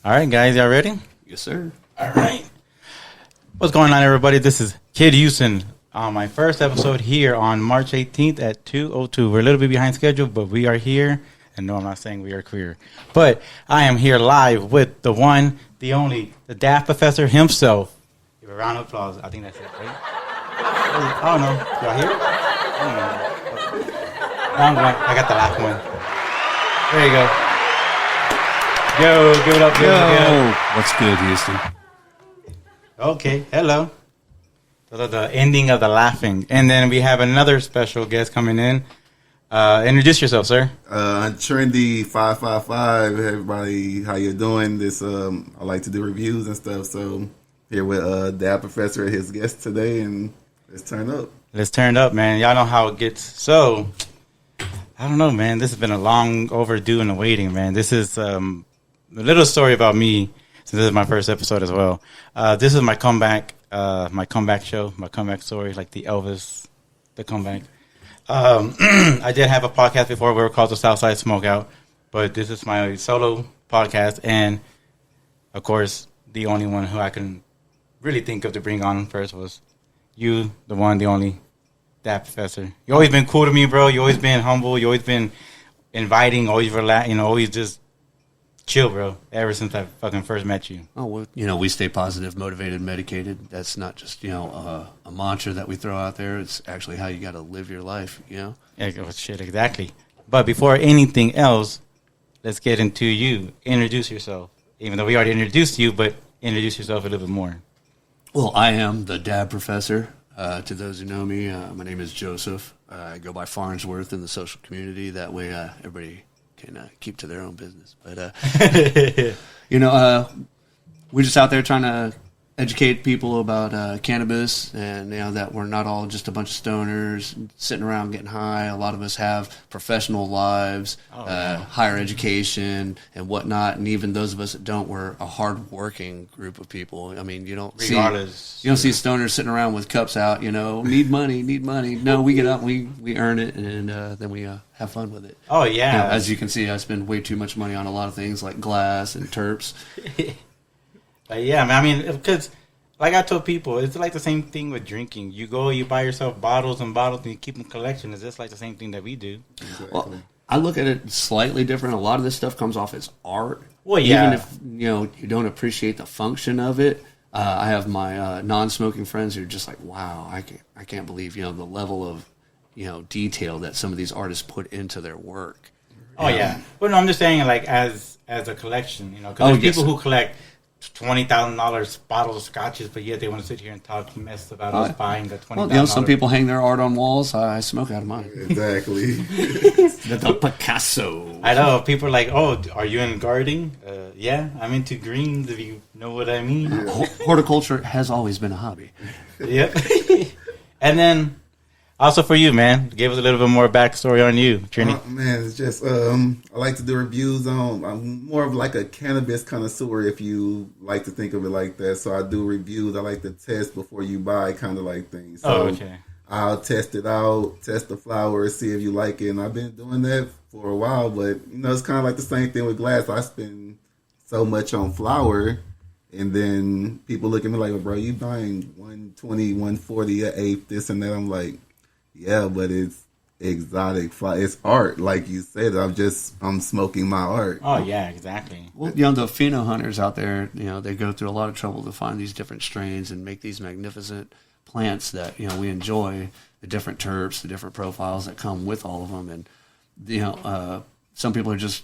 All right, guys, y'all ready? Yes, sir. All right. What's going on, everybody? This is Kid Houston on my first episode here on March 18th at 2:02. We're a little bit behind schedule, but we are here. And no, I'm not saying we are queer. But I am here live with the one, the only, the Dab Professor himself. Give a round of applause. I think that's it, right? Oh, no. Y'all hear it? Wrong one. I got the last one. There you go. Yo, give it up, give it up. What's good, Houston? Okay, hello. The ending of the laughing. And then we have another special guest coming in. Introduce yourself, sir. UnTrenDy 555. Hey, everybody, how you doing? This I like to do reviews and stuff. So here with Dab Professor and his guest today, and let's turn up. Let's turn it up, man. Y'all know how it gets. So I don't know, man. This has been a long overdue and waiting, man. This is a little story about me, since this is my first episode as well. This is my comeback show, my comeback story, like the Elvis, the comeback. I did have a podcast before. We were called the Southside Smokeout, but this is my solo podcast, and of course, the only one who I can really think of to bring on first was you, the one, the only, Dab Professor. You always been cool to me, bro. You always been humble. You always been inviting. Always always just chill, bro. Ever since I fucking first met you. Oh, well, we stay positive, motivated, medicated. That's not just, a mantra that we throw out there. It's actually how you got to live your life, Yeah, shit, exactly. But before anything else, let's get into you. Introduce yourself. Even though we already introduced you, but introduce yourself a little bit more. Well, I am the Dab Professor. To those who know me, my name is Joseph. I go by Farnsworth in the social community. That way, everybody can keep to their own business. But, we're just out there trying to educate people about cannabis, and that we're not all just a bunch of stoners sitting around getting high. A lot of us have professional lives, higher education and whatnot, and even those of us that don't, we're a hard-working group of people. I mean, you don't see stoners sitting around with cups out, need money. No, we get up, we earn it, and then we have fun with it. Oh, yeah. As you can see, I spend way too much money on a lot of things like glass and terps. But yeah, man, I mean, because like I told people, it's like the same thing with drinking. You go, you buy yourself bottles and bottles, and you keep them collection. It's just like the same thing that we do. Exactly. Well, I look at it slightly different. A lot of this stuff comes off as art. Well, yeah. Even if you don't appreciate the function of it. I have my non-smoking friends who are just like, wow, I can't believe the level of detail that some of these artists put into their work. Oh yeah. Well, no, I'm just saying like as a collection, because there's people who collect $20,000 bottles of scotches, but yet they want to sit here and talk mess about us buying the $20,000. Well, some people hang their art on walls. I smoke out of mine. Exactly. the Picasso. I know people are like, "Oh, are you in gardening?" Yeah, I'm into greens. If you know what I mean. Horticulture has always been a hobby. Yep. And then also for you, man, give us a little bit more backstory on you, Trini. Man, it's just I like to do reviews on. I'm more of like a cannabis connoisseur, if you like to think of it like that. So I do reviews. I like to test before you buy, kind of like things. So okay. I'll test it out, test the flowers, see if you like it. And I've been doing that for a while, but it's kind of like the same thing with glass. I spend so much on flower, and then people look at me like, well, bro, you buying 120, 140 an eighth, this and that. I'm like, yeah, but it's exotic. It's art, like you said. I'm smoking my art. Oh yeah, exactly. Well, the pheno hunters out there, they go through a lot of trouble to find these different strains and make these magnificent plants that we enjoy. The different terps, the different profiles that come with all of them, and some people are just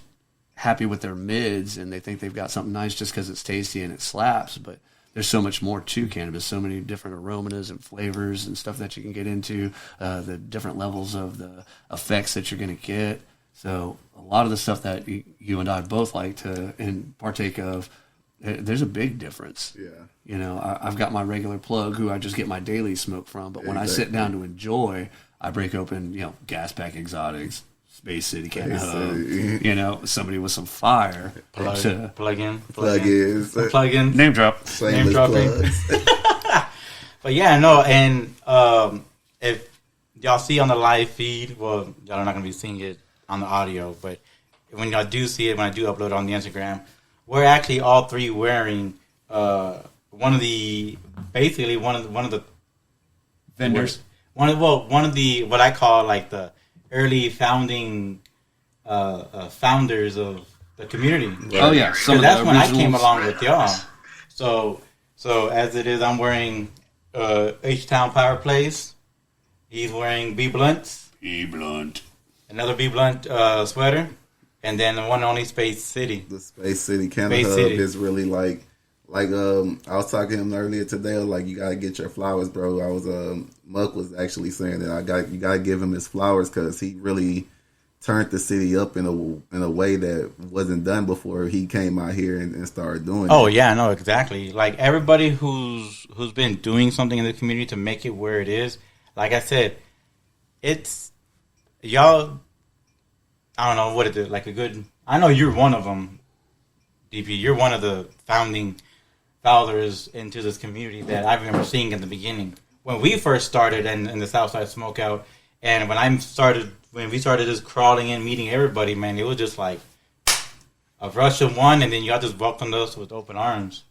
happy with their mids and they think they've got something nice just because it's tasty and it slaps, but there's so much more to cannabis, so many different aromas and flavors and stuff that you can get into, the different levels of the effects that you're going to get. So a lot of the stuff that you and I both like to partake of, there's a big difference. Yeah. I've got my regular plug who I just get my daily smoke from, but when I sit down to enjoy, I break open, Gas Pack Exotics, Space City, somebody with some fire. Plug-in. Name drop. Name dropping. But yeah, no, and if y'all see on the live feed, well, y'all are not going to be seeing it on the audio, but when y'all do see it, when I do upload it on the Instagram, we're actually all three wearing one of the vendors. One of the what I call like the early founding founders of the community. Right. Oh yeah, that's when I came along with y'all. So as it is, I'm wearing H-Town Power Plays. He's wearing B Blunts. B Blunt. Another B Blunt sweater. And then the one and only Space City. The Space City Canada Hub is really like I was talking to him earlier today. Like, you gotta get your flowers, bro. I was Muck was actually saying that you gotta give him his flowers because he really turned the city up in a way that wasn't done before he came out here and started doing it. Oh yeah, no, exactly. Like everybody who's been doing something in the community to make it where it is. Like I said, it's y'all. I don't know what it is. Like a good. I know you're one of them, DP. You're one of the founding fathers into this community that I remember seeing in the beginning when we first started in the Southside Smokeout, and when we started just crawling in, meeting everybody, man, it was just like a rush of one, and then y'all just welcomed us with open arms.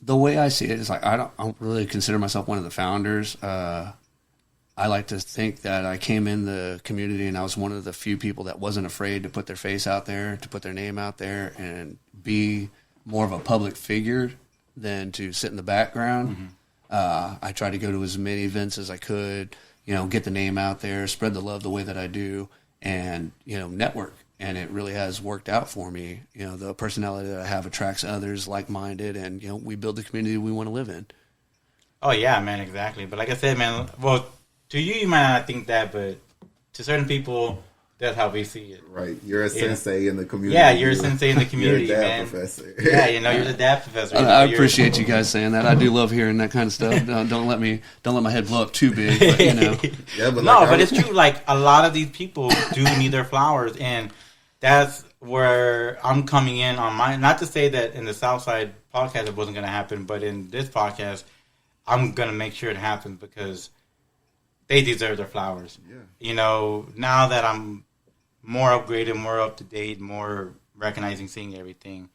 The way I see it is like I don't really consider myself one of the founders. I like to think that I came in the community and I was one of the few people that wasn't afraid to put their face out there, to put their name out there, and be more of a public figure than to sit in the background. Mm-hmm. I tried to go to as many events as I could, get the name out there, spread the love the way that I do, and, network. And it really has worked out for me. The personality that I have attracts others like-minded, and, we build the community we want to live in. Oh, yeah, man, exactly. But like I said, man, well, to you might not think that, but to certain people, that's how we see it. Right. You're a sensei in the community. Yeah, you're a sensei in the community, you're a man. Dab Professor. Yeah, you're the Dab Professor. I appreciate you guys saying that. I do love hearing that kind of stuff. Don't let my head blow up too big. But, Yeah, but but it's true. Like a lot of these people do need their flowers, and that's where I'm coming in on my. Not to say that in the Southside podcast it wasn't going to happen, but in this podcast, I'm going to make sure it happens because they deserve their flowers. Yeah. Now that I'm more upgraded, more up to date, more recognizing, seeing everything,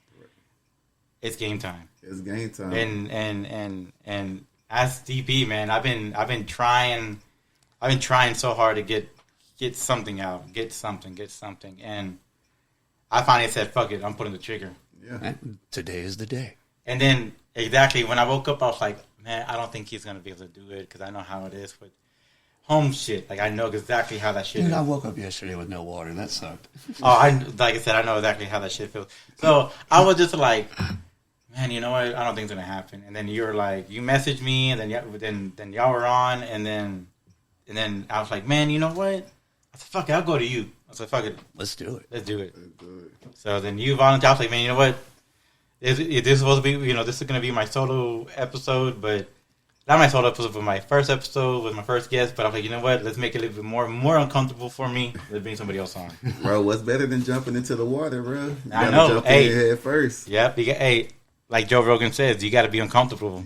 it's game time. It's game time. And as DP, man, I've been trying so hard to get something out, get something, and I finally said, "Fuck it, I'm pulling the trigger." Yeah. And today is the day. And then exactly when I woke up, I was like, "Man, I don't think he's gonna be able to do it because I know how it is with home shit." Like I know exactly how that shit is. I woke up yesterday with no water. That sucked. Like I said, I know exactly how that shit feels. So I was just like, man, you know what? I don't think it's gonna happen. And then you were like, you messaged me, and then y'all were on, and then I was like, man, you know what? I said, fuck it, I'll go to you. I said, fuck it, let's do it. Let's do it. So then you volunteered. I was like, man, you know what? This is supposed to be, this is gonna be my solo episode, but. Not my solo episode, but my first episode with my first guest. But I was like, you know what? Let's make it a little bit more uncomfortable for me. Let's bring somebody else on. Bro, what's better than jumping into the water, bro? You I know. Jump in your head first. Yep. Like Joe Rogan says, you got to be uncomfortable.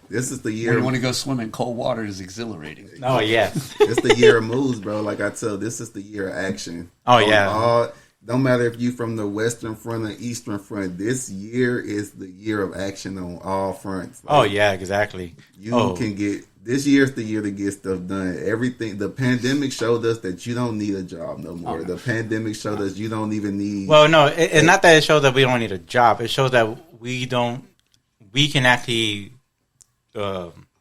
This is the year. When you want to go swim in cold water, is exhilarating. Oh, yes. It's the year of moves, bro. Like I tell, this is the year of action. Oh, yeah. Don't matter if you from the Western Front or Eastern Front. This year is the year of action on all fronts. Like, yeah, exactly. This year's the year to get stuff done. Everything. The pandemic showed us that you don't need a job no more. The pandemic showed us you don't even need. Well, no, it's not that it shows that we don't need a job. It shows that we can actually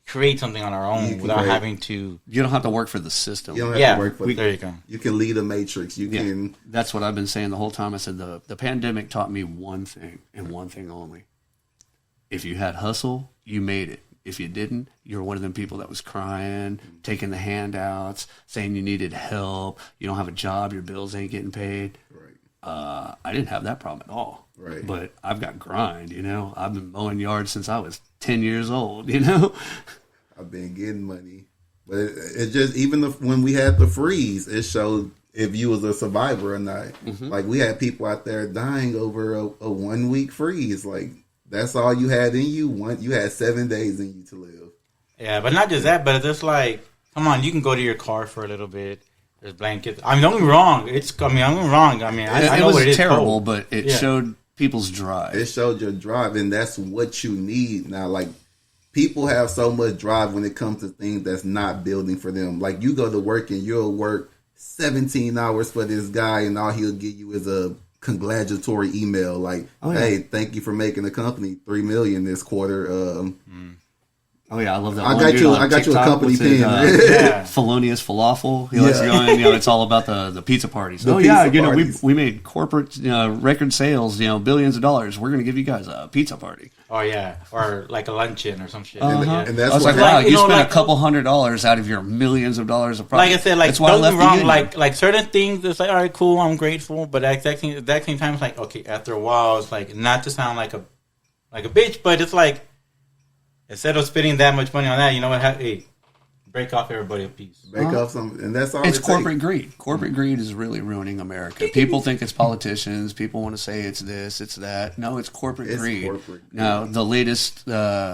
create something on our own without having to. You don't have to work for the system. You don't have to work for. There you go. You can lead a matrix. You can. That's what I've been saying the whole time. I said the pandemic taught me one thing and one thing only. If you had hustle, you made it. If you didn't, you were one of them people that was crying, taking the handouts, saying you needed help. You don't have a job. Your bills ain't getting paid. Right. I didn't have that problem at all. Right. But I've got grind. I've been mowing yards since I was 10 years old. I've been getting money, but it just when we had the freeze, it showed if you was a survivor or not. Mm-hmm. Like we had people out there dying over a 1 week freeze. Like that's all you had in you. You had 7 days in you to live. Yeah, but not just that, but it's just like, come on, you can go to your car for a little bit. There's blankets. I mean, don't get me wrong. I know what it is. Terrible, but it showed people's drive. It showed your drive, and that's what you need now. Like, people have so much drive when it comes to things that's not building for them. Like, you go to work and you'll work 17 hours for this guy, and all he'll give you is a congratulatory email like, hey, thank you for making the company $3 million this quarter. Oh yeah, I love that. I got you a company pin. Felonious falafel. He likes to go in, it's all about the pizza parties. We made corporate record sales, billions of dollars. We're going to give you guys a pizza party. Oh yeah, or like a luncheon or some shit. And that's I was like, wow, you spent a couple $100 out of your millions of dollars of profit. Like I said, like don't get me wrong, like certain things, it's like, all right, cool, I'm grateful, but at the exact same time, it's like, okay, after a while, it's like, not to sound like a bitch, but it's like, instead of spending that much money on that, you know what? Hey, break off everybody a piece. Break off some, and that's all. It's corporate greed. Corporate greed is really ruining America. People think it's politicians. People want to say it's this, it's that. No, it's corporate greed. Now, the latest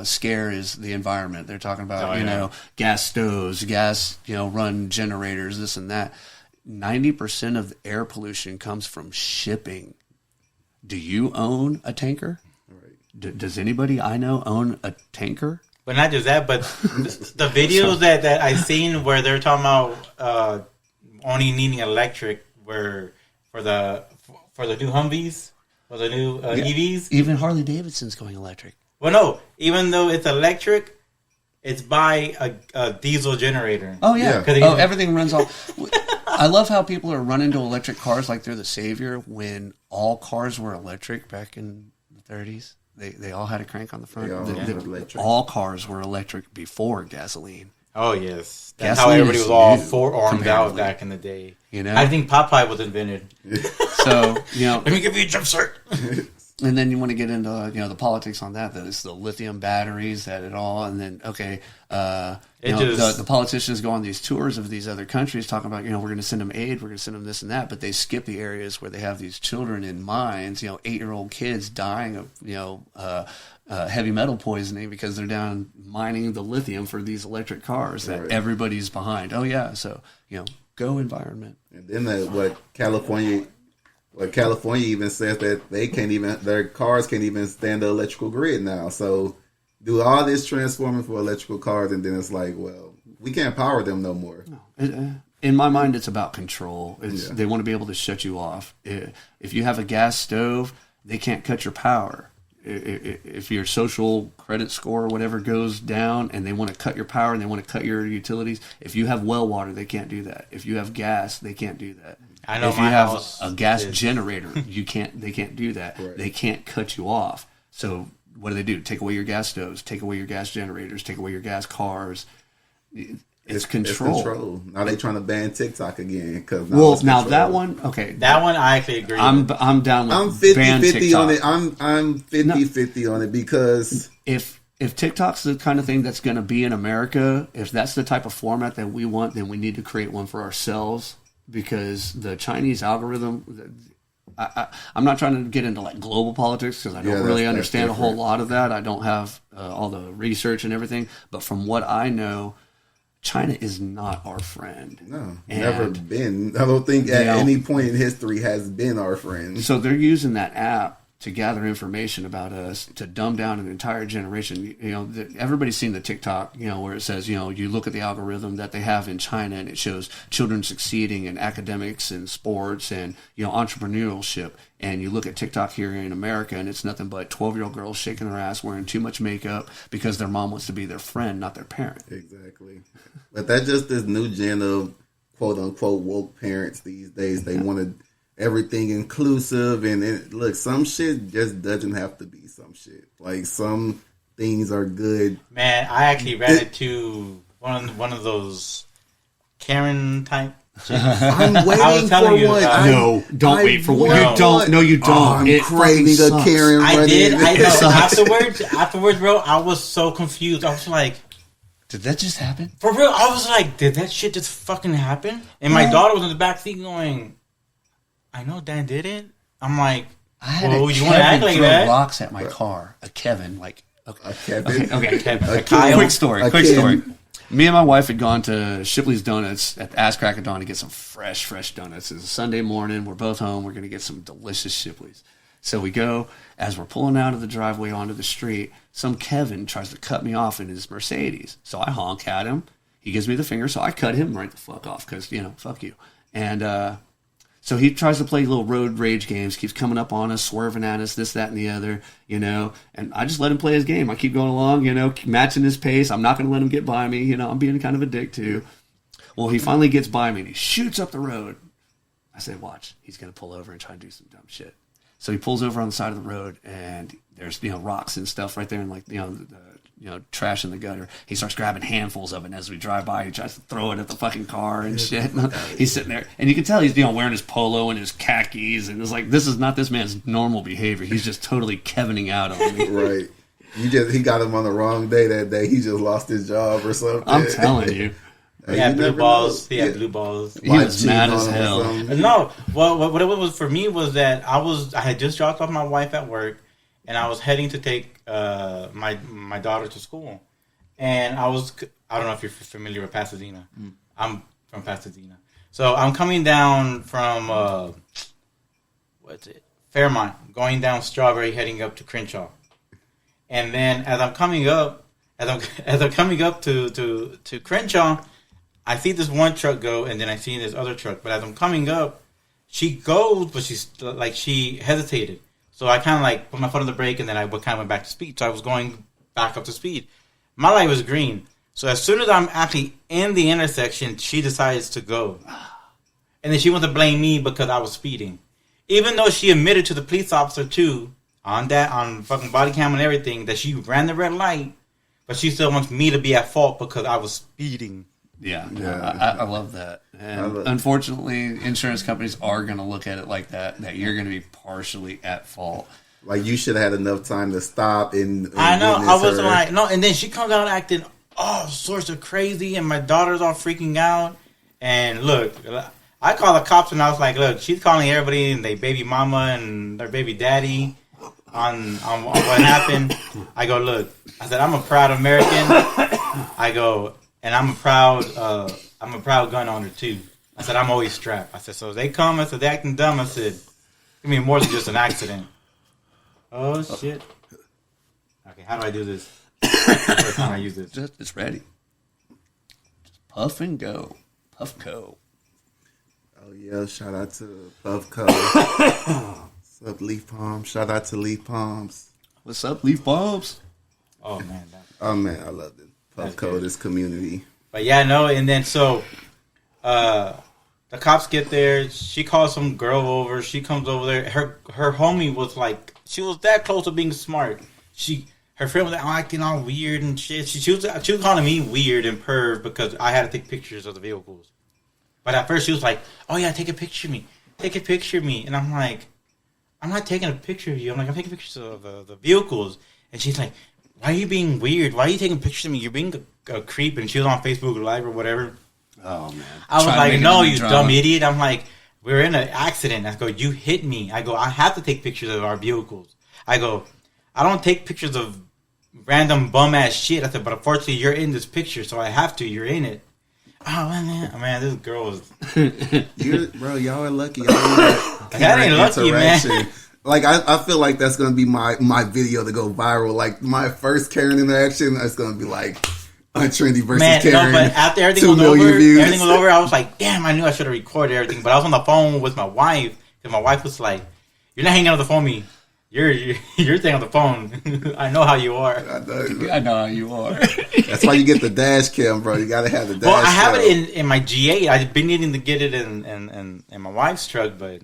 scare is the environment. They're talking about gas stoves, run generators, this and that. 90% of the air pollution comes from shipping. Do you own a tanker? Does anybody I know own a tanker? But not just that, but the videos that I've seen where they're talking about only needing electric, where for the new Humvees, for the new EVs. Even Harley Davidson's going electric. Well, no, even though it's electric, it's by a diesel generator. Oh yeah, everything runs off. I love how people are running to electric cars like they're the savior when all cars were electric back in the 30s. They all had a crank on the front. All cars were electric before gasoline. Oh, yes. That's how everybody was all forearmed out back in the day. I think Popeye was invented. So, let me give you a jump start. And then you want to get into, the politics on that it's the lithium batteries, that it all. And then, the politicians go on these tours of these other countries talking about, we're going to send them aid, we're going to send them this and that. But they skip the areas where they have these children in mines, 8-year-old kids dying of, heavy metal poisoning because they're down mining the lithium for these electric cars that everybody's behind. Oh, yeah. So, go environment. And then what California even says that their cars can't even stand the electrical grid now. So do all this transforming for electrical cars, and then it's like, well, we can't power them no more. No. In my mind, it's about control. They want to be able to shut you off. If you have a gas stove, they can't cut your power. If your social credit score or whatever goes down and they want to cut your power and they want to cut your utilities, if you have well water, they can't do that. If you have gas, they can't do that. I know if you have a gas generator, they can't do that. Right. They can't cut you off. So what do? Take away your gas stoves, take away your gas generators, take away your gas cars. It's control. It's control. Now they trying to ban TikTok again. That one, okay. That one I actually agree. I'm down with. I'm 50-50 on it. I'm 50-50 on it because if TikTok's the kind of thing that's going to be in America, if that's the type of format that we want, then we need to create one for ourselves. Because the Chinese algorithm, I'm not trying to get into like global politics because I don't really understand a whole lot of that. I don't have all the research and everything. But from what I know, China is not our friend. No, never been. I don't think at any point in history has been our friend. So they're using that app to gather information about us, to dumb down an entire generation. Everybody's seen the TikTok, where it says, you look at the algorithm that they have in China and it shows children succeeding in academics and sports and, entrepreneurship. And you look at TikTok here in America and it's nothing but 12-year-old girls shaking their ass, wearing too much makeup because their mom wants to be their friend, not their parent. Exactly. But that's just this new gen of quote unquote woke parents these days. They want to everything inclusive, and look, some shit just doesn't have to be some shit. Like, some things are good. Man, I actually ran into one of those Karen type chicks. I'm waiting for one. No, don't wait for one. You don't. No, you don't. Oh, I'm craving a Karen. I did. I know. Afterwards, bro, I was so confused. I was like, did that just happen? For real, I was like, did that shit just fucking happen? And my daughter was in the back seat going, I know Dan did it. I'm like, I had you want to act like that? Rocks at my car. A Kevin, like a Kevin. Okay, Kevin. A Kyle. Quick story. Me and my wife had gone to Shipley's Donuts at the Ass Crack of Dawn to get some fresh donuts. It's a Sunday morning. We're both home. We're going to get some delicious Shipley's. So we go, as we're pulling out of the driveway onto the street, some Kevin tries to cut me off in his Mercedes. So I honk at him. He gives me the finger, so I cut him right the fuck off because, fuck you. And so he tries to play little road rage games, keeps coming up on us, swerving at us, this, that, and the other, And I just let him play his game. I keep going along, matching his pace. I'm not going to let him get by me. I'm being kind of a dick, too. Well, he finally gets by me, and he shoots up the road. I say, watch. He's going to pull over and try and do some dumb shit. So he pulls over on the side of the road, and there's rocks and stuff right there, and the trash in the gutter. He starts grabbing handfuls of it, and as we drive by, he tries to throw it at the fucking car and shit. He's sitting there, and you can tell he's wearing his polo and his khakis, and it's like, this is not this man's normal behavior. He's just totally Kevining out on me. Right. He got him on the wrong day that day. He just lost his job or something. I'm telling you. He had blue balls. He had blue balls. He was mad as hell. No, well, what it was for me was that I had just dropped off my wife at work, and I was heading to take my daughter to school, and I don't know if you're familiar with Pasadena. I'm from Pasadena, so I'm coming down from Fairmont, going down Strawberry, heading up to Crenshaw, and then as I'm coming up to Crenshaw, I see this one truck go, and then I see this other truck. But as I'm coming up, she goes, but she hesitated. So I kind of put my foot on the brake, and then I kind of went back to speed. So I was going back up to speed. My light was green. So as soon as I'm actually in the intersection, she decides to go. And then she wants to blame me because I was speeding. Even though she admitted to the police officer, too, on fucking body cam and everything, that she ran the red light, but she still wants me to be at fault because I was speeding. Yeah. I love that. And unfortunately, insurance companies are going to look at it like that you're going to be partially at fault. Like, you should have had enough time to stop and I know. I wasn't like, no. And then she comes out acting all sorts of crazy, and my daughter's all freaking out. And look, I call the cops, and I was like, look, she's calling everybody and their baby mama and their baby daddy on what happened. I go, look, I said, I'm a proud American. I go, and I'm a proud gun owner too. I said, I'm always strapped. I said, so if they come, I said, they acting dumb. I said, give me more than just an accident. Oh shit. Okay, how do I do this? That's the first time I use this. It's ready. Just puff and go. Puffco. Oh yeah, shout out to Puffco. What's up, Leaf Palms? Shout out to Leaf Palms. What's up, Leaf Palms? Oh man. I love it. Puffco, this community. But yeah, no, and then so the cops get there. She calls some girl over. She comes over there. Her homie was like, she was that close to being smart. Her friend was acting all weird and shit. She was calling me weird and perv because I had to take pictures of the vehicles. But at first she was like, oh yeah, take a picture of me. Take a picture of me. And I'm like, I'm not taking a picture of you. I'm taking pictures of the vehicles. And she's like, why are you being weird? Why are you taking pictures of me? You're being a creep. And she was on Facebook Live or whatever. Oh, man. I was like, no, you dumb idiot. I'm like, we're in an accident. I go, you hit me. I go, I have to take pictures of our vehicles. I go, I don't take pictures of random bum-ass shit. I said, but unfortunately, you're in this picture, so I have to. You're in it. Oh, man, this girl is... Bro, y'all are lucky. That ain't lucky, man. Like, I feel like that's going to be my video to go viral. Like, my first Karen interaction, that's going to be like, UnTrendy versus Karen. No, but after everything was over, I was like, damn, I knew I should have recorded everything. But I was on the phone with my wife, because my wife was like, you're not hanging out on the phone with me. You're staying on the phone. I know how you are. I know how you are. That's why you get the dash cam, bro. You got to have the dash cam. Well, I have it in my G8. I've been needing to get it in my wife's truck, but...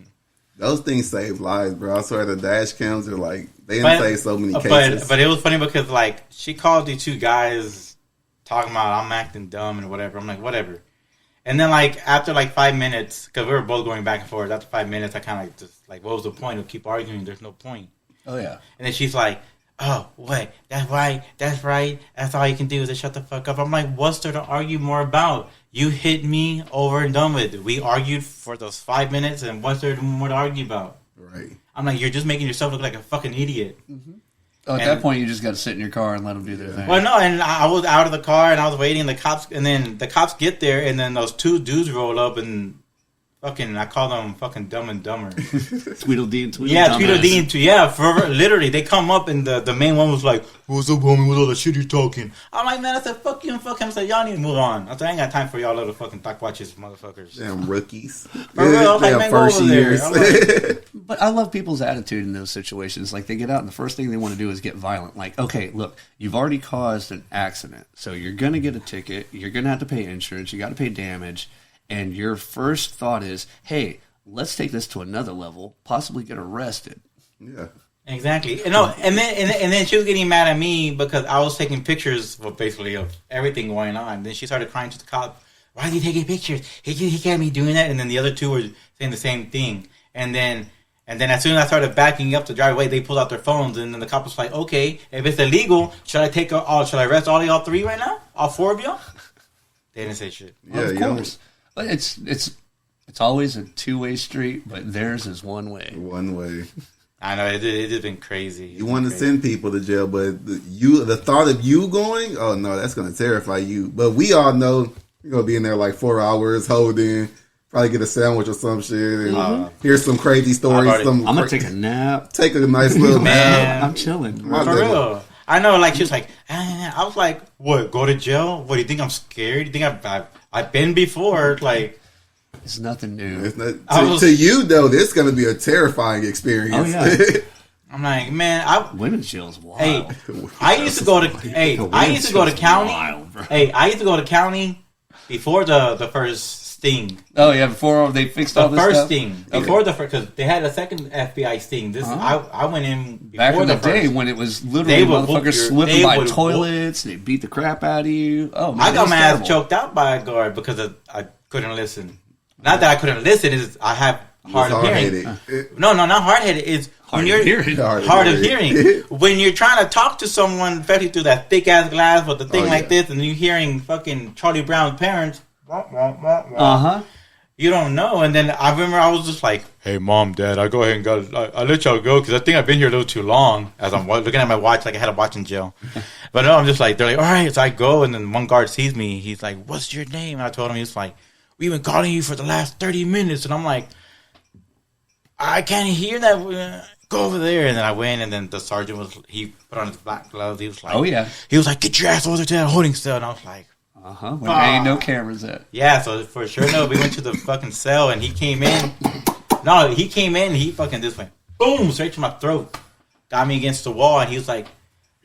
Those things save lives, bro. I swear the dash cams are like, they save so many cases. But it was funny because, like, she called these two guys talking about I'm acting dumb and whatever. I'm like, whatever. And then, like, after, like, 5 minutes, because we were both going back and forth, after 5 minutes, I kind of just, like, what was the point? We'll keep arguing. There's no point. Oh, yeah. And then she's like, oh, wait, that's right. That's all you can do is just shut the fuck up. I'm like, what's there to argue more about? You hit me over and done with. We argued for those 5 minutes, and what's there more to argue about? Right. I'm like, you're just making yourself look like a fucking idiot. Mm-hmm. Oh, at that point, you just got to sit in your car and let them do their thing. Well, no, and I was out of the car, and I was waiting, and the cops get there, and then those two dudes roll up, and fucking, I call them fucking Dumb and Dumber. Tweedledee and Tweedledum. Yeah, Tweedledee and forever. Literally, they come up and the main one was like, "What's up, homie? What's all the shit you're talking?" I'm like, man, I said, "Fuck you and fuck him." I said, "Y'all need to move on." I said, "I ain't got time for y'all little fucking talk watches, motherfuckers." Damn rookies. For real, I was like, man, go over there. I'm like, But I love people's attitude in those situations. Like, they get out and the first thing they want to do is get violent. Like, okay, look, you've already caused an accident, so you're going to get a ticket. You're going to have to pay insurance. You got to pay damage. And your first thought is, hey, let's take this to another level, possibly get arrested. Yeah. Exactly. And then she was getting mad at me because I was taking pictures, well, basically of everything going on. Then she started crying to the cop. "Why is he taking pictures? He can't be doing that." And then the other two were saying the same thing. And then as soon as I started backing up to drive away, they pulled out their phones. And then the cop was like, "Okay, if it's illegal, should I arrest all y'all three right now? All four of y'all?" They didn't say shit. Yeah, of course. But it's always a two-way street, but theirs is one way. One way. I know, it has been crazy. You want to send people to jail, but the thought of you going, oh no, that's going to terrify you. But we all know you're going to be in there like 4 hours holding, probably get a sandwich or some shit, and hear some crazy stories. I'm going to take a nap. Take a nice little nap. I'm chilling. For real. I know, like, she was like, I was like, what, go to jail? What, do you think I'm scared? Do you think I've been before? Like, it's nothing new. It's not, to you, though, this is going to be a terrifying experience. Oh, yeah. I'm like, man, women's jail is wild. Hey, I used to go to county. Wild, I used to go to county before the first sting. Oh yeah, before they fixed all this stuff. The first sting, before the first, because they had a second FBI sting. This I went in before back in the day first. when it was literally motherfuckers slipping by toilets. They beat the crap out of you. Oh man, I got my ass choked out by a guard because I couldn't listen. Not that I couldn't listen. Is I have hard of hearing. No, not hard headed. It's when you're hard of hearing. When you're trying to talk to someone, especially through that thick ass glass with the thing like this, and you're hearing fucking Charlie Brown's parents. You don't know. And then I remember I was just like, "Hey, Mom, Dad, I go ahead and I let y'all go because I think I've been here a little too long." As I'm looking at my watch, like I had a watch in jail. But no, I'm just like, they're like, "All right," so I go, and then one guard sees me. He's like, "What's your name?" And I told him, he's like, "We've been calling you for the last 30 minutes." And I'm like, "I can't hear that. Go over there." And then I went, and then the sergeant he put on his black gloves. He was like, "Oh, yeah." He was like, "Get your ass over to that holding cell." And I was like, when there ain't no cameras at. Yeah, so for sure, no, we went to the fucking cell, and he came in. No, he came in, and he fucking just went, boom, straight to my throat. Got me against the wall, and he was like,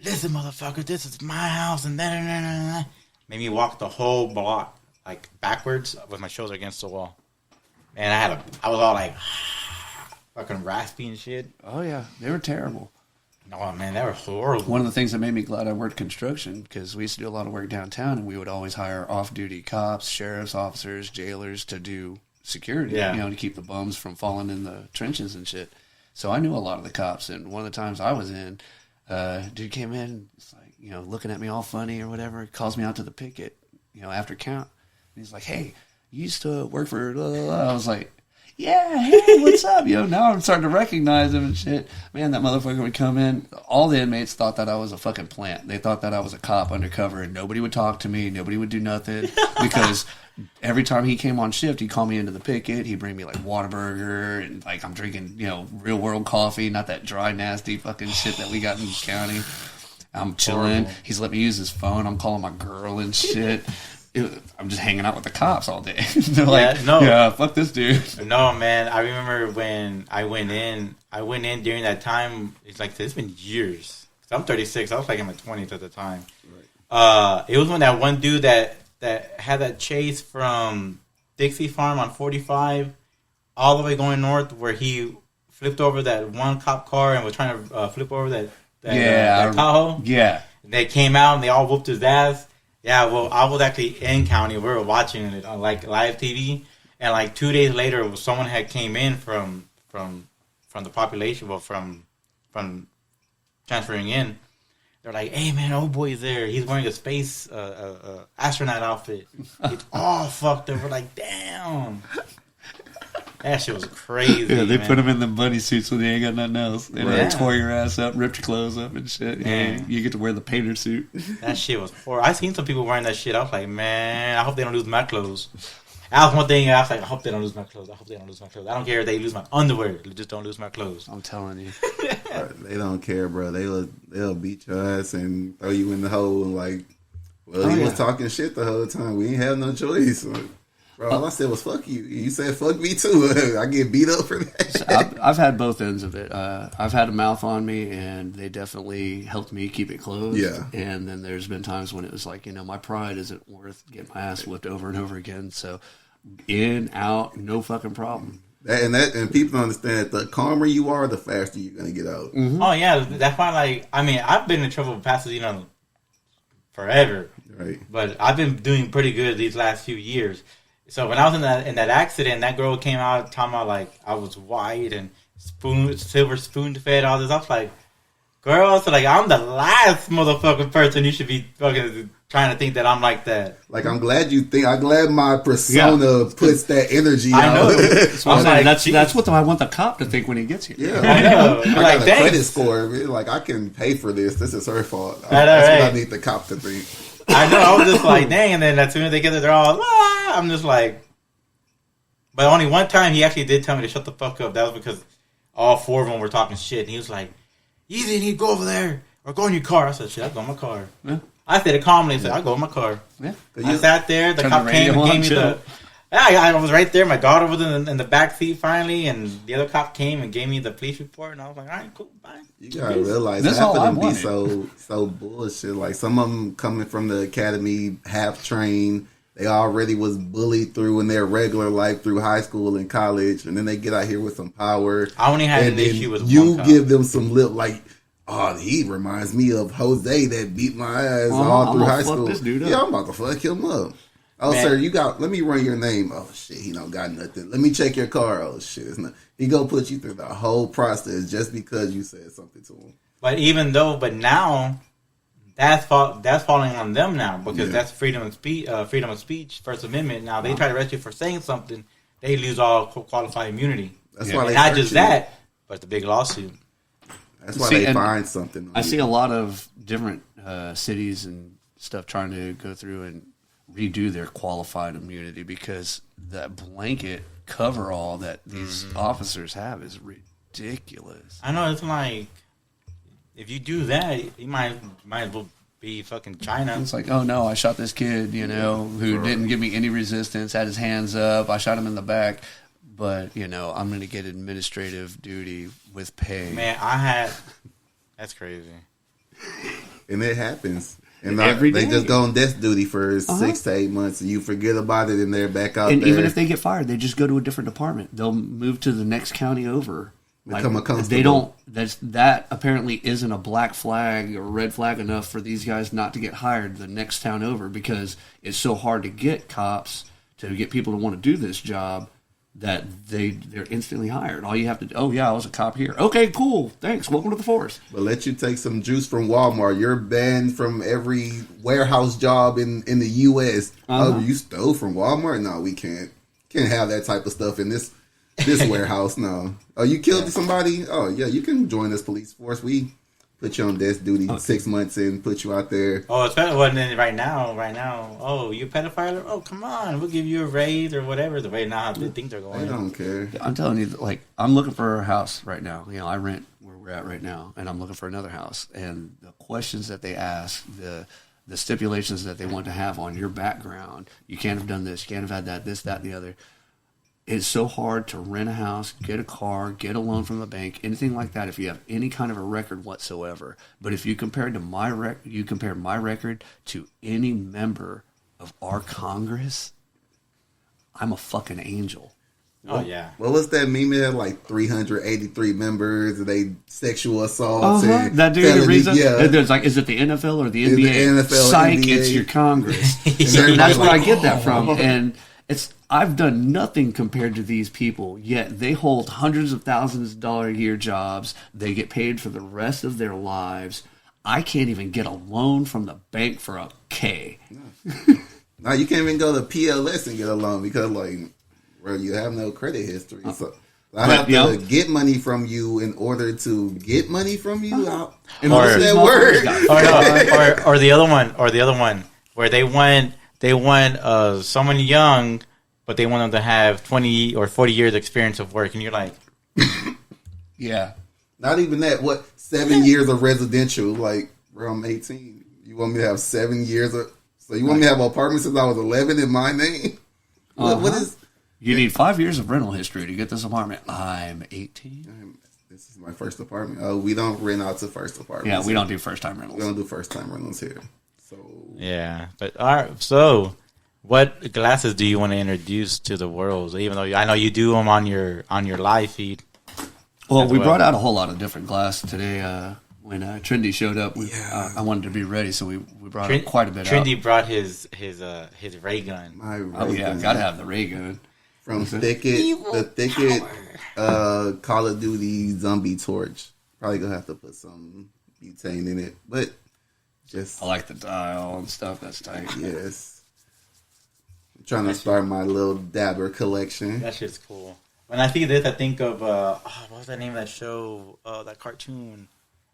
"Listen, motherfucker, this is my house," and then made me walk the whole block, like, backwards with my shoulder against the wall. And I was all like, fucking raspy and shit. Oh, yeah, they were terrible. Oh, man, they were horrible. One of the things that made me glad I worked construction, because we used to do a lot of work downtown, and we would always hire off-duty cops, sheriff's officers, jailers to do security, to keep the bums from falling in the trenches and shit. So I knew a lot of the cops, and one of the times I was in, dude came in, it's like, looking at me all funny or whatever, calls me out to the picket, after count, and he's like, "Hey, you used to work for blah, blah, blah." I was like, "Yeah, hey, what's up?" Now I'm starting to recognize him and shit. Man, that motherfucker would come in. All the inmates thought that I was a fucking plant. They thought that I was a cop undercover, and nobody would talk to me. Nobody would do nothing because every time he came on shift, he'd call me into the picket. He'd bring me like Whataburger and like I'm drinking, real world coffee, not that dry, nasty fucking shit that we got in the county. I'm chilling. Horrible. He's let me use his phone. I'm calling my girl and shit. I'm just hanging out with the cops all day. They're like, fuck this dude. No, man. I remember when I went in during that time. It's like, it's been years. I'm 36. I was like in my 20s at the time. Right. It was when that one dude that had that chase from Dixie Farm on 45 all the way going north, where he flipped over that one cop car and was trying to flip over that Tahoe. Yeah. And they came out and they all whooped his ass. Yeah, well, I was actually in county. We were watching it on like live TV, and like 2 days later, someone had came in from the population, from transferring in. They're like, "Hey man, old boy's there. He's wearing a space astronaut outfit. It's all fucked up." We're like, "Damn." That shit was crazy. Yeah, they put him in the bunny suits when they ain't got nothing else. They tore your ass up, ripped your clothes up and shit. Yeah, you get to wear the painter suit. That shit was horrible. I seen some people wearing that shit. I was like, man, I hope they don't lose my clothes. That was one thing. I was like, I hope they don't lose my clothes. I don't care if they lose my underwear. Just don't lose my clothes. I'm telling you. They don't care, bro. They'll beat your ass and throw you in the hole and like, well, he was talking shit the whole time. We ain't have no choice. Bro, all I said was fuck you. You said fuck me too. I get beat up for that. I've had both ends of it. I've had a mouth on me, and they definitely helped me keep it closed. Yeah. And then there's been times when it was like, my pride isn't worth getting my ass whipped over and over again. So in, out, no fucking problem. And people don't understand that the calmer you are, the faster you're gonna get out. Mm-hmm. Oh yeah, that's why. I've been in trouble with Pasadena forever, right? But I've been doing pretty good these last few years. So when I was in that accident, that girl came out talking about like I was white and silver spoon fed, all this. I was like, girl, so like I'm the last motherfucking person you should be fucking trying to think that I'm like that. Like I'm glad my persona puts that energy out. I know. That's what I want the cop to think when he gets here. Yeah, I know. I got a credit score. Like I can pay for this. This is her fault. That's what I need the cop to think. I know. I was just like, dang. And then as soon as they get there, they're all, ah! I'm just like. But only one time he actually did tell me to shut the fuck up. That was because all four of them were talking shit. And he was like, easy, you need to go over there or go in your car. I said, shit, I'll go in my car. Yeah. I said it calmly. I said, I'll go in my car. Yeah. I sat there. The cop came and gave me the. Yeah, I was right there. My daughter was in the back seat finally, and the other cop came and gave me the police report, and I was like, all right, cool, bye. You gotta realize half of them be so bullshit. Like some of them coming from the academy, half trained, they already was bullied through in their regular life through high school and college, and then they get out here with some power. I only had an issue with you give them some lip like. Oh, he reminds me of Jose that beat my ass all through high school. This dude up. Yeah, I'm about to fuck him up. Oh, man. Sir, let me run your name. Oh, shit, he don't got nothing. Let me check your car. Oh, shit, it's not. He gonna put you through the whole process just because you said something to him. But now, that's falling on them now because that's freedom of speech, First Amendment. Now they try to arrest you for saying something, they lose all qualified immunity. That's why they not just that, but the big lawsuit. That's why they find something. I see a lot of different cities and stuff trying to go through and redo their qualified immunity because that blanket coverall that these officers have is ridiculous. I know, it's like if you do that, you might as well be fucking China. It's like, oh no, I shot this kid, who didn't give me any resistance, had his hands up, I shot him in the back, but I'm going to get administrative duty with pay. Man, that's crazy. And it happens. And they just go on desk duty for 6 to 8 months, and you forget about it, and they're back out and there. Even if they get fired, they just go to a different department. They'll move to the next county over. Become a constable. They don't. That apparently isn't a black flag or red flag enough for these guys not to get hired the next town over because it's so hard to get cops to get people to want to do this job that they're instantly hired. All you have to do, I was a cop here. Okay, cool. Thanks. Welcome to the force. But let you take some juice from Walmart. You're banned from every warehouse job in the U.S. Oh, you stole from Walmart? No, we can't have that type of stuff in this warehouse. No. Oh, you killed somebody? Oh, yeah, you can join this police force. We put you on desk duty 6 months and put you out there. Oh, it's right now. Oh, you a pedophile? Oh, come on. We'll give you a raise or whatever. The way now they think they're going. They don't care. I'm telling you, I'm looking for a house right now. I rent where we're at right now, and I'm looking for another house. And the questions that they ask, the stipulations that they want to have on your background, you can't have done this, you can't have had that, this, that, and the other. It's so hard to rent a house, get a car, get a loan from the bank, anything like that. If you have any kind of a record whatsoever, but if you compare my record to any member of our Congress, I'm a fucking angel. Oh yeah. What was that meme? It had like 383 members. They sexual assaults. And that dude. The reason, there's is it the NFL or the NBA? The NFL, Psych, NBA. It's your Congress. And that's where I get that from. And I've done nothing compared to these people, yet they hold hundreds of thousands of dollars a year jobs. They get paid for the rest of their lives. I can't even get a loan from the bank for a K. No, you can't even go to PLS and get a loan because, you have no credit history. So I have to get money from you in order to get money from you. And how does that work? Or the other one, where they want someone young, but they want them to have 20 or 40 years experience of work, and you're like, Yeah. Not even that. What 7 years of residential? Like, bro, I'm 18. You want me to have 7 years of? So you want me to have an apartment since I was 11 in my name? What is? You need 5 years of rental history to get this apartment. I'm 18. This is my first apartment. Oh, we don't rent out to first apartments. Yeah, we don't do first time We rentals. don't do first time rentals here. So yeah. But all right, so what glasses do you want to introduce to the world? Even though I know you do them on your live feed. Well, we brought out a whole lot of different glass today. When Trendy showed up, I wanted to be ready, so we brought out quite a bit. Trendy brought his ray gun. my ray Oh yeah, gun gotta have the ray gun. from Thicket, Call of Duty Zombie Torch. Probably gonna have to put some butane in it, but just I like the dial and stuff. That's tight. yes. I'm trying to start my little dabber collection. That shit's cool. When I see this, I think of what was the name of that show? That cartoon,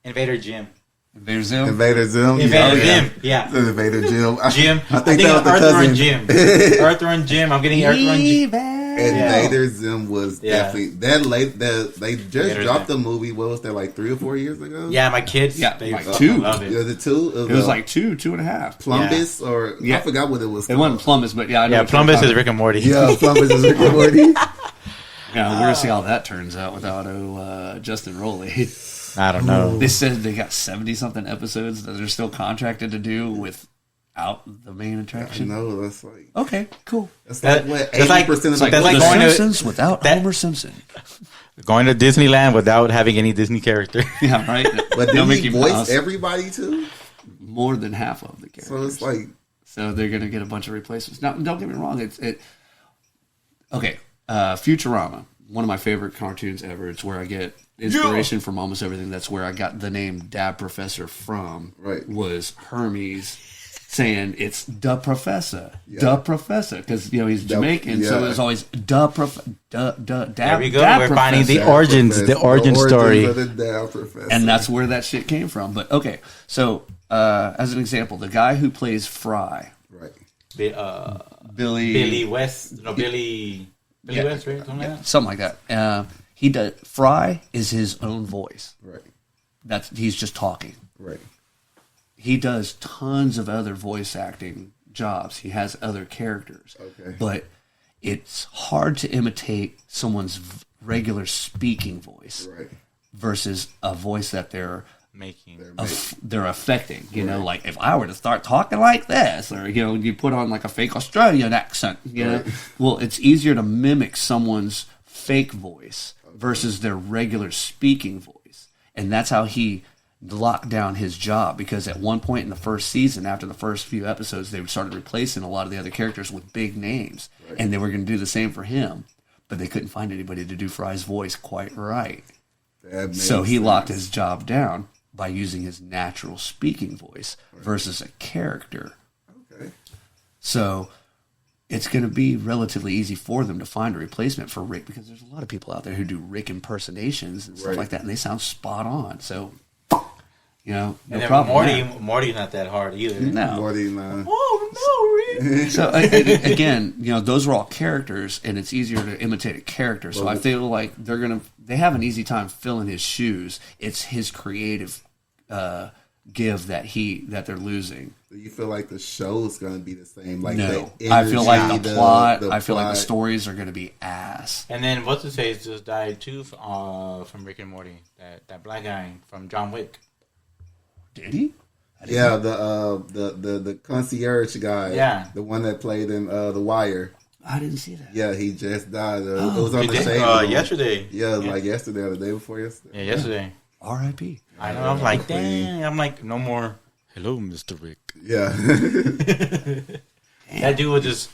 Invader Jim. Invader Zim. Invader Zim. Invader yeah. Jim. Yeah. Invader Jim. Jim. I think that was the Arthur cousin. and Jim. Arthur and Jim. I'm getting Arthur and Jim. Invader Zim was definitely that late. They just Invader dropped Zim. the movie. What was that, like 3 or 4 years ago? Yeah, my kids. Yeah, they like fucking 2. love it. Yeah, the 2. It was like 2.5. Plumbus or Yeah. I forgot what it was. It wasn't Plumbus, but yeah, I know. Yeah, what you're Plumbus talking is Rick and Morty. Yeah, Plumbus is Rick and Morty. Yeah, we're gonna see how that turns out without Justin Rowley. I don't know. They said they got 70 something episodes that they're still contracted to do without the main I attraction. know that's like Okay, cool. that's like what That's like- 80% of It's like the That's like The going to- Simpsons without that- Homer Simpson. Going to Disneyland without having any Disney character. Yeah, right. But No did he Mickey voice Mouse. everybody too? More than half of the characters. So it's like So they're going to get a bunch of replacements. Now, don't get me wrong. Okay, Futurama, one of my favorite cartoons ever. It's where I get inspiration from almost everything. That's where I got the name Dab Professor from. Right. Was Hermes saying it's Dab Professor, Yeah. Dab Professor, because he's Jamaican, so yeah. it's always Dab Professor, Dab. There we go. Dab We're finding the Professor. origins, the origin story. of the Dab Professor. And that's where that shit came from. But okay, so as an example, the guy who plays Fry, right. Billy West. No, Billy Yeah. West, right? Something like that. something like that. He does. Fry is his own voice. Right. He's just talking. Right. He does tons of other voice acting jobs. He has other characters. Okay. But it's hard to imitate someone's regular speaking voice Right. versus a voice that they're Making. they're affecting. Like if I were to start talking like this, or you put on like a fake Australian accent, know, well, it's easier to mimic someone's fake voice versus their regular speaking voice, and that's how he locked down his job. Because at one point in the first season, after the first few episodes, they started replacing a lot of the other characters with big names, and they were going to do the same for him, but they couldn't find anybody to do Fry's voice quite right. So he locked his job down by using his natural speaking voice versus a character. Okay. So it's going to be relatively easy for them to find a replacement for Rick, because there's a lot of people out there who do Rick impersonations and stuff like that, and they sound spot on. So, no And then problem. Morty's not that hard either. No. Morty and Oh no, Rick. So again, those are all characters, and it's easier to imitate a character. So I feel like they have an easy time filling his shoes. It's his creative give that they're losing. Do you feel like the show's going to be the same? Like No, the I feel like the plot. I feel like the plot. stories are going to be ass. And then what's his face just died too from Rick and Morty. That black guy from John Wick. Did he? Yeah, the concierge guy. Yeah. The one that played in The Wire. I didn't see that. Yeah, he just died. It was on He the did, Shade Room. yesterday. Yeah, like yesterday or the day before yesterday. Yeah, yesterday. R.I.P. I know. I was like, dang. I'm like, no more. Hello, Mr. Rick. Yeah. That dude was just,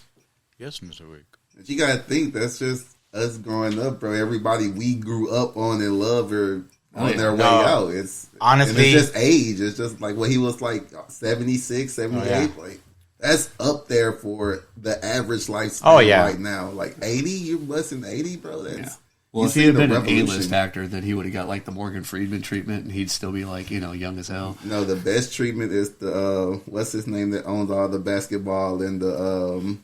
yes, Mr. Rick. But you got to think, that's just us growing up, bro. Everybody we grew up on and love are on their way out. It's honestly, and it's just age. It's just like what he was like 76, 78. Like that's up there for the average lifespan right now. Like 80, you're less than 80, bro. That's Well, if he had been an A-list actor, then he would have got like the Morgan Freeman treatment, and he'd still be like, young as hell. No, the best treatment is the what's his name that owns all the basketball and the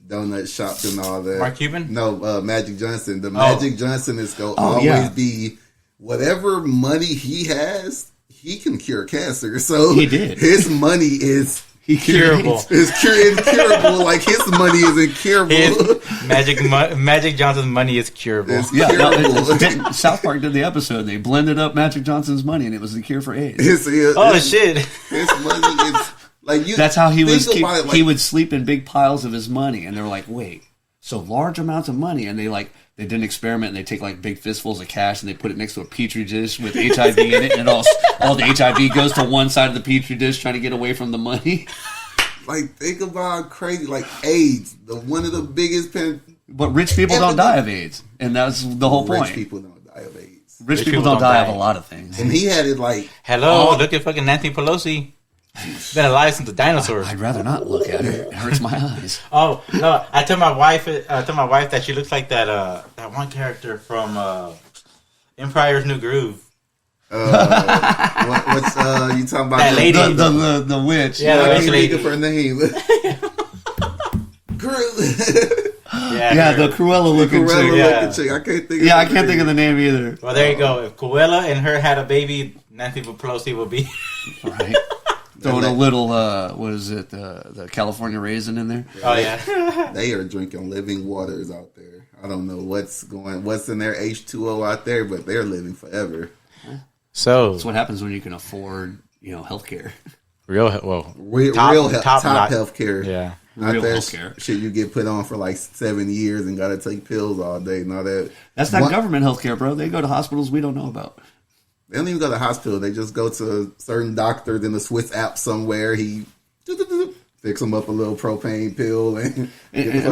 donut shops and all that. Mark Cuban? No, Magic Johnson. The Magic Johnson is going to always be whatever money he has, he can cure cancer. So he did. His money is curable. It's incurable. Like his money is incurable. Magic Johnson's money is curable. It's curable. South Park did the episode. They blended up Magic Johnson's money, and it was the cure for AIDS. Shit! His money is like you. That's how he was. He would sleep in big piles of his money, and they were like, "Wait, so large amounts of money?" And they did an experiment, and they take like big fistfuls of cash, and they put it next to a petri dish with HIV in it, and all the HIV goes to one side of the petri dish, trying to get away from the money. Like, think about crazy, like AIDS, one of the biggest. But rich people don't die of AIDS, and that's the whole point. Rich people don't die of AIDS. Rich people don't die of a lot of things. And he had it like, look at fucking Nancy Pelosi. Been alive since the dinosaurs. I'd rather not look at her. It hurts my eyes. Oh no! I told my wife that she looks like that one character from Empire's New Groove. What's you talking about? That lady, the witch. Yeah, the witch lady. For her name. The Cruella looking chick. I can't think. I can't think of the name either. Well, there you go. If Cruella and her had a baby, Nancy Pelosi would be right. Throwing a little, the California raisin in there? Oh, yeah. They are drinking living waters out there. I don't know what's in their H2O out there, but they're living forever. So that's what happens when you can afford, healthcare. Real top healthcare. Yeah. Not that healthcare. Shit you get put on for like 7 years and got to take pills all day and all that. That's not government healthcare, bro. They go to hospitals we don't know about. They don't even go to the hospital. They just go to a certain doctor in the Swiss app somewhere. He fix them up a little propane pill. And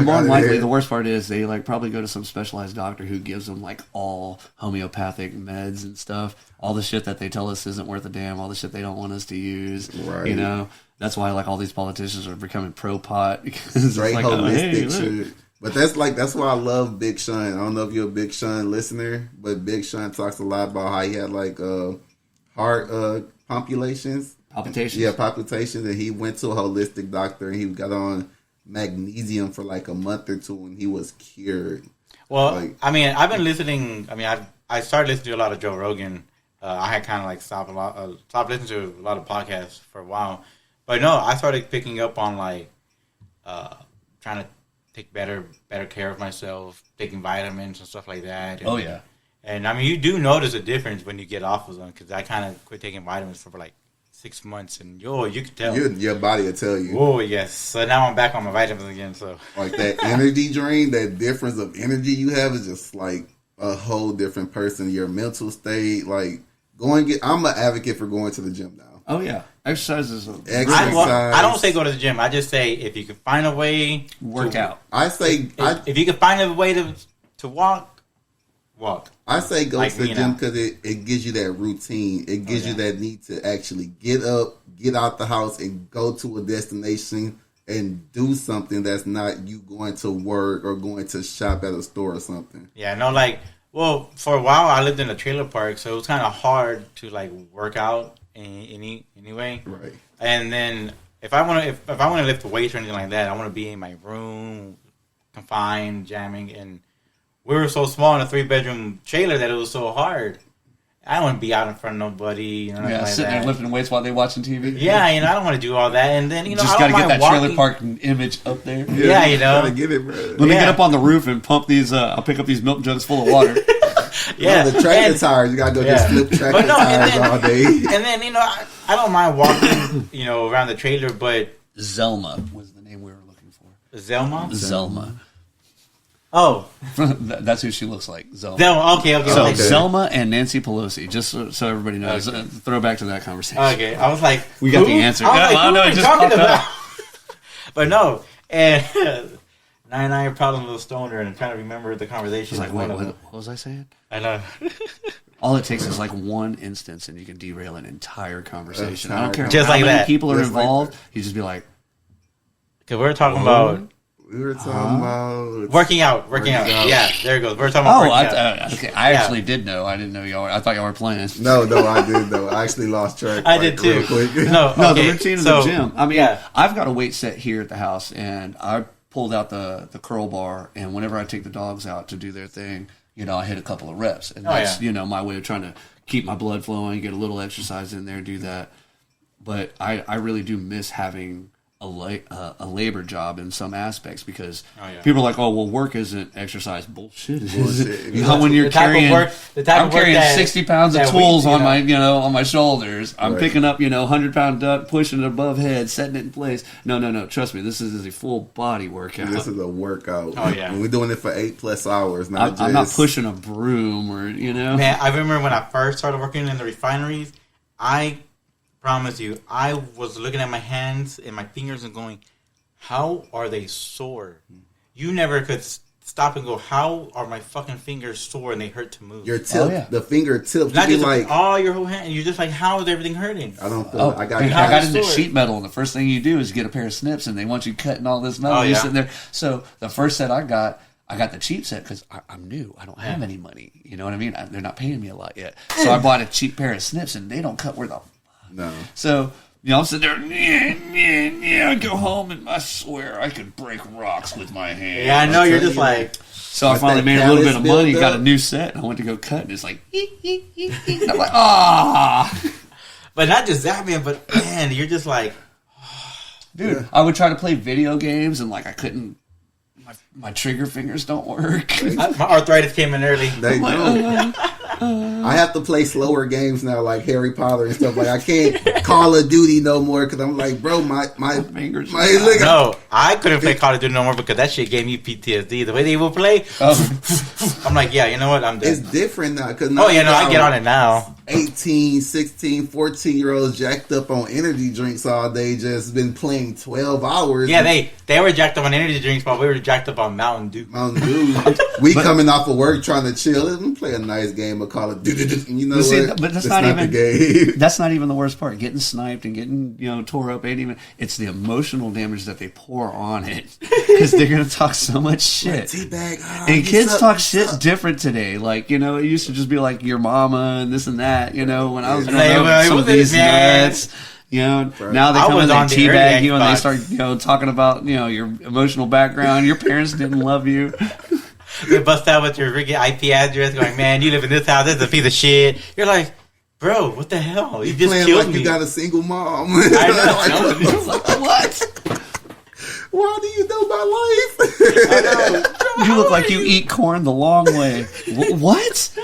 more than likely, the worst part is they probably go to some specialized doctor who gives them all homeopathic meds and stuff. All the shit that they tell us isn't worth a damn. All the shit they don't want us to use. Right. That's why all these politicians are becoming pro-pot. Because straight holistic shit. But that's why I love Big Sean. I don't know if you're a Big Sean listener, but Big Sean talks a lot about how he had heart palpitations. Yeah, palpitations, and he went to a holistic doctor and he got on magnesium for a month or two and he was cured. Well, I've been listening. I started listening to a lot of Joe Rogan. I had kind of stopped listening to a lot of podcasts for a while, but no, I started picking up on trying to take better care of myself, taking vitamins and stuff like that. And, and you do notice a difference when you get off of them, because I kind of quit taking vitamins for 6 months, and you can tell. Your body will tell you. Oh, yes. So now I'm back on my vitamins again. So that energy drain, that difference of energy you have is just a whole different person. Your mental state, I'm an advocate for going to the gym now. Oh, yeah. Exercise is I don't say go to the gym. I just say if you can find a way, work out. I say if you can find a way to walk. I say go to the gym because it gives you that routine. It gives you that need to actually get up, get out the house, and go to a destination and do something that's not you going to work or going to shop at a store or something. Yeah, no, for a while I lived in a trailer park, so it was kind of hard to work out anyway. Right. And then if I want to lift weights or anything like that, I want to be in my room, confined, jamming, and we were so small in a 3-bedroom trailer that it was so hard. I don't want to be out in front of nobody. Sitting there lifting weights while they're watching TV. Yeah, I don't want to do all that. And then, just got to get that trailer park image up there. Yeah, Gotta get it, bro. Let me get up on the roof and pump these. I'll pick up these milk jugs full of water. Yeah, the tractor tires. You gotta go just flip tractor tires all day. And then, I don't mind walking, around the trailer, but Zelma was the name we were looking for. Zelma. Oh, that's who she looks like. Zelma. Okay. So Zelma and Nancy Pelosi, just so everybody knows. Okay. Throw back to that conversation. Okay, I was like, we got the answer. I know, just talking about. But no, and 99 problems with a stoner, and I'm trying to remember the conversation. I was like, wait, what was I saying? I know. All it takes is one instance, and you can derail an entire conversation. I don't care just how many that. people are involved. You just be like, because we're talking about. We were talking about working out. Yeah, there it goes. We're talking about working out. Okay. I actually did know. I didn't know y'all. I thought y'all were playing. No, I did though. I actually lost track. I did too. Real quick. No, the routine of the gym. I've got a weight set here at the house, and I pulled out the curl bar, and whenever I take the dogs out to do their thing, I hit a couple of reps, and that's my way of trying to keep my blood flowing, get a little exercise in there, do that. But I really do miss having a labor job in some aspects, because people are like, oh, well, work isn't exercise. Bullshit. When you're carrying, I'm carrying 60 pounds of tools on my shoulders. I'm picking up, 100-pound duck, pushing it above head, setting it in place. No. Trust me, this is a full body workout. This is a workout. Oh yeah. And we're doing it for 8+ hours. I'm not pushing a broom or, Man, I remember when I first started working in the refineries, I promise you, I was looking at my hands and my fingers and going, how are they sore? You never could stop and go, how are my fucking fingers sore and they hurt to move? Your tip, the fingertips. Not just like, your whole hand. You're just like, how is everything hurting? I don't feel I got into sheet metal, and the first thing you do is get a pair of snips, and they want you cutting all this metal. You're sitting there. So the first set I got the cheap set because I'm new. I don't have any money. You know what I mean? They're not paying me a lot yet. So I bought a cheap pair of snips, and they don't cut where the... No. So, I'm sitting there, I go home, and I swear I could break rocks with my hand. Yeah, I know, you're just like... So I finally made a little bit of money, got a new set, and I went to go cut, and it's like... And I'm like, But not just that, man, but, man, you're just like... Dude, I would try to play video games, and, like, I couldn't... My trigger fingers don't work. My arthritis came in early. They don't. I have to play slower games now, like Harry Potter and stuff. Like I can't Call of Duty no more because I'm like, bro, my fingers. No, I couldn't play Call of Duty no more because that shit gave me PTSD. The way they will play, I'm like, yeah, you know what, I'm done. It's different now because I get on it now. 18, 16, 14-year-olds jacked up on energy drinks all day, just been playing 12 hours. Yeah, they were jacked up on energy drinks, but we were jacked up on Mountain Dew. We coming off of work trying to chill and play a nice game of Call of Duty. You know what? But that's not even the game. That's not even the worst part. Getting sniped and getting tore up ain't even. It's the emotional damage that they pour on it because they're gonna talk so much shit. Teabag, and kids talk shit different today. Like it used to just be like your mama and this and that. When I was growing up, some of these nuts. Now they come in and teabag you and they start talking about your emotional background. Your parents didn't love you. They bust out with your freaking IP address, going, "Man, you live in this house. This is a piece of shit." You're like, "Bro, what the hell? You just killed me." You got a single mom. I know. Like, what? Why do you know my life? I know. You look like you eat corn the long way. What?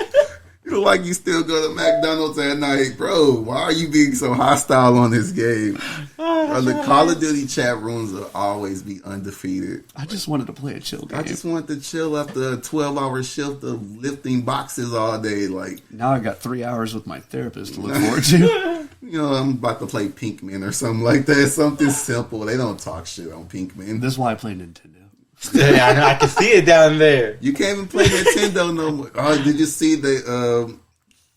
You look like you still go to McDonald's at night, bro. Why are you being so hostile on this game? Bro, the Call of Duty chat rooms will always be undefeated. I just wanted to play a chill game. I just wanted to chill after a 12-hour shift of lifting boxes all day. Like now I got 3 hours with my therapist to look forward to. I'm about to play Pinkman or something like that. Something simple. They don't talk shit on Pinkman. This is why I play Nintendo. Yeah, I know. I can see it down there. You can't even play Nintendo no more. Oh, did you see the?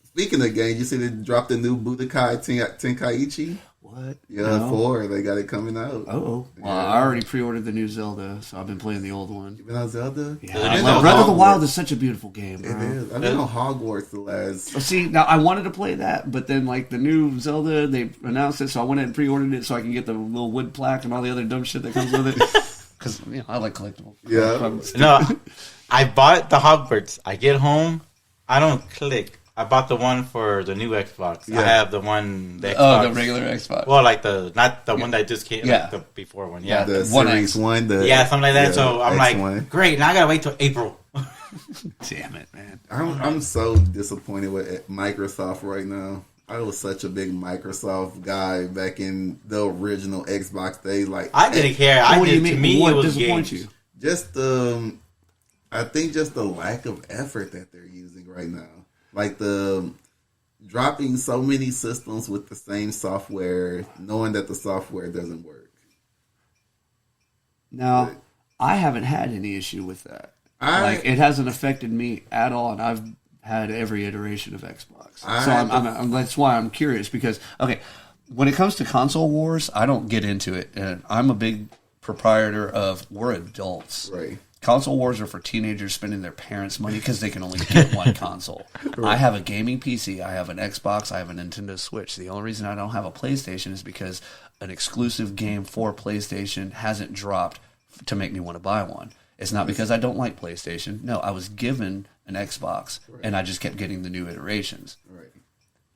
Speaking of games, you see they dropped the new Budokai Tenkaichi? What? Yeah, no. 4. They got it coming out. Oh. Well, I already pre-ordered the new Zelda, so I've been playing the old one. You been on Zelda? Yeah. Breath of the Wild is such a beautiful game, bro. It is. I've been on Hogwarts the last... See, now I wanted to play that, but then like the new Zelda, they announced it, so I went ahead and pre-ordered it so I can get the little wood plaque and all the other dumb shit that comes with it. Because I like collectibles. Yeah. No, I bought the Hogwarts. I get home, I don't click. I bought the one for the new Xbox. Yeah. I have the one. The Xbox. Oh, the regular Xbox. Well, like not the one that just came. Yeah. Like the before one. Yeah. The Series 1. Something like that. So I'm X1. Like, great. Now I gotta wait till April. Damn it, man. I'm so disappointed with Microsoft right now. I was such a big Microsoft guy back in the original Xbox days. Like I didn't care. What do you mean? What disappoints you? Just I think just the lack of effort that they're using right now. Like the dropping so many systems with the same software, knowing that the software doesn't work. Now, I haven't had any issue with that. It hasn't affected me at all, and I've had every iteration of Xbox. So that's why I'm curious because when it comes to console wars, I don't get into it, and I'm a big proprietor of we're adults. Right. Console wars are for teenagers spending their parents' money because they can only get one console. Right. I have a gaming PC, I have an Xbox, I have a Nintendo Switch. The only reason I don't have a PlayStation is because an exclusive game for PlayStation hasn't dropped to make me want to buy one. It's not because I don't like PlayStation. No, I was given an Xbox, and I just kept getting the new iterations. Right.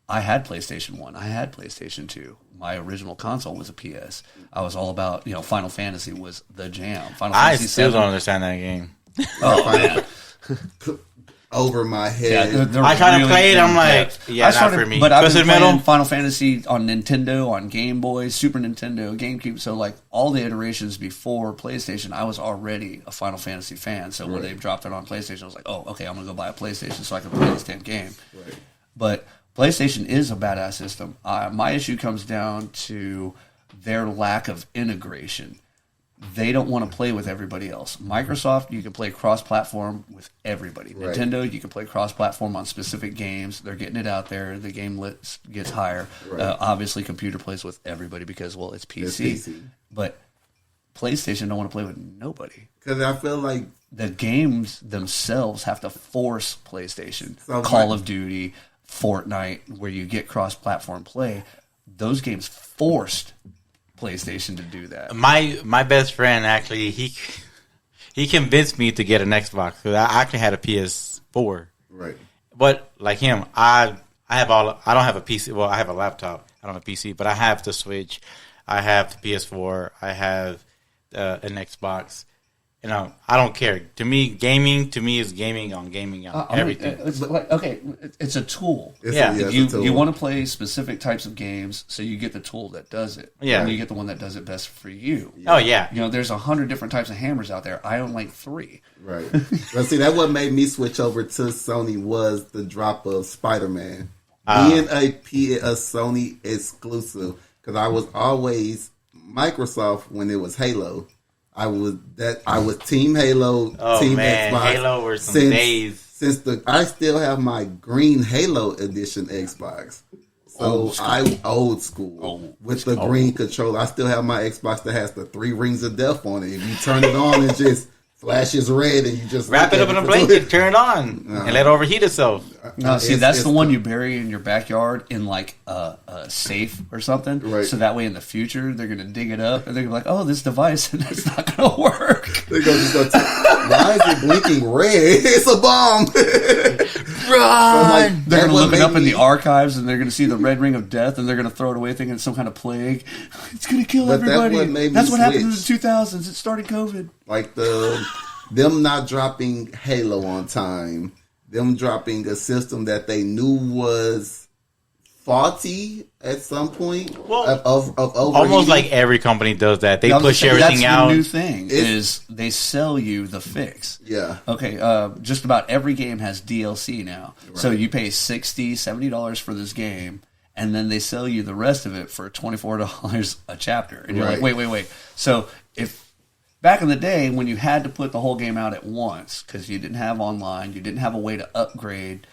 I had PlayStation 1. I had PlayStation 2. My original console was a PS. I was all about, Final Fantasy was the jam. Final I Fantasy still 7. don't understand that game. Oh, man. Over my head. They're I try to really play it. I'm like, in-depth. yeah, not for me. But I've Twisted been playing Metal? Final Fantasy on Nintendo, on Game Boy, Super Nintendo, GameCube. So, like, all the iterations before PlayStation, I was already a Final Fantasy fan. So when they dropped it on PlayStation, I was like, oh, okay, I'm going to go buy a PlayStation so I can play this damn game. Right. But PlayStation is a badass system. My issue comes down to their lack of integration. They don't want to play with everybody else. Microsoft, you can play cross-platform with everybody. Right. Nintendo, you can play cross-platform on specific games. They're getting it out there. The game list gets higher. Right. Obviously, computer plays with everybody because, well, it's PC. It's PC. But PlayStation don't want to play with nobody. Because I feel like The games themselves have to force PlayStation. So Call of Duty, Fortnite, where you get cross-platform play. Those games forced PlayStation to do that. My best friend actually he convinced me to get an Xbox because I actually had a PS4. right. But like him, I don't have a PC. Well, I have a laptop. I don't have a PC, but I have the Switch. I have the PS4. I have an Xbox. I don't care. To me, gaming is gaming on everything. It's it's a tool. It's Yeah. it's a You tool. want to play specific types of games, so you get the tool that does it. Yeah. And you get the one that does it best for you. Oh yeah. There's 100 different types of hammers out there. I own like 3. Right. But see, that what made me switch over to Sony was the drop of Spider-Man. Being a Sony exclusive, because I was always Microsoft when it was Halo. I was Team Halo, Oh Team man, Xbox. Halo were some days. Since I still have my green Halo edition Xbox. So I old school with the green controller. I still have my Xbox that has the 3 rings of death on it. If you turn it on, it just flashes red, and you just Wrap it up in a blanket, turn it on, and let it overheat itself. No, see, It's- that's it's the one you bury in your backyard in like a safe or something. Right. So that way in the future, they're going to dig it up and they're going to be like, oh, this device, and it's not going to work. They're gonna why is it blinking red? It's a bomb. Run! They're going to look it up in the archives and they're going to see the red ring of death and they're going to throw it away thinking it's some kind of plague. It's going to kill But that's everybody. what made me That's what happened in the switch. 2000s. It started COVID. Like them not dropping Halo on time, them dropping a system that they knew was faulty at some point. Well, of Almost overheating. like every company does that. They I was push gonna say, everything that's out. The new thing It's- is they sell you the fix. Yeah. Okay, just about every game has DLC now. So you pay $60, $70 for this game, and then they sell you the rest of it for $24 a chapter. And you're like, Right. wait. So if back in the day when you had to put the whole game out at once because you didn't have online, you didn't have a way to upgrade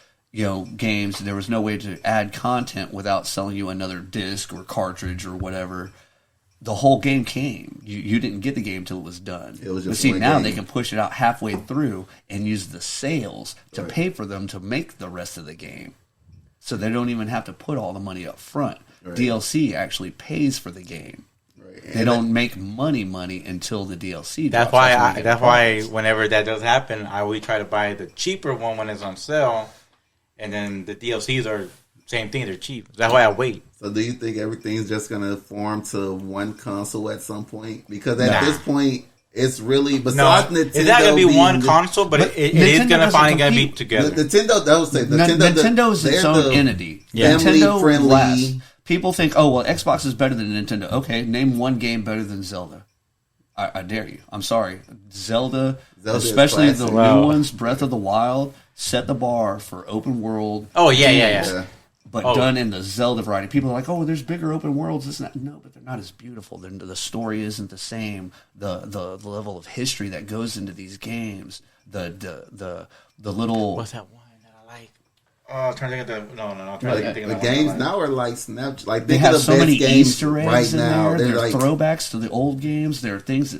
games, there was no way to add content without selling you another disc or cartridge or whatever. The whole game came. You didn't get the game till it was done. It was But just see, one now game. they can push it out halfway through and use the sales to pay for them to make the rest of the game. So they don't even have to put all the money up front. Right. DLC actually pays for the game. Right. They don't make money until the DLC drops. That's why. when they get That's the why. price. Whenever that does happen, we try to buy the cheaper one when it's on sale, and then the DLCs are same thing. They're cheap. That's why I wait. So do you think everything's just gonna form to one console at some point? Because at this point, it's really No, besides Nintendo. it's not gonna be being one the- console, but it is Nintendo gonna doesn't finally gonna be compete. together. Nintendo. That would say Nintendo. Nintendo's its they're own the entity. Yeah. Nintendo family-friendly- lasts. People think, oh, well, Xbox is better than Nintendo. Okay, name one game better than Zelda. I dare you. I'm sorry. Zelda is especially the classic. Wow. new ones, Breath of the Wild, set the bar for open world. Oh yeah. Yeah. But Oh. done in the Zelda variety. People are like, oh, there's bigger open worlds. This and that. No, but they're not as beautiful. The story isn't the same. The level of history that goes into these games. The little. What's that one that I like? Oh, I'm trying to think of the. No. I'm trying Like, to think of The one that I games like. now are like Snapchat. Like They think have of the so best many games Easter eggs right in now. there. They're They're like throwbacks to the old games. There are things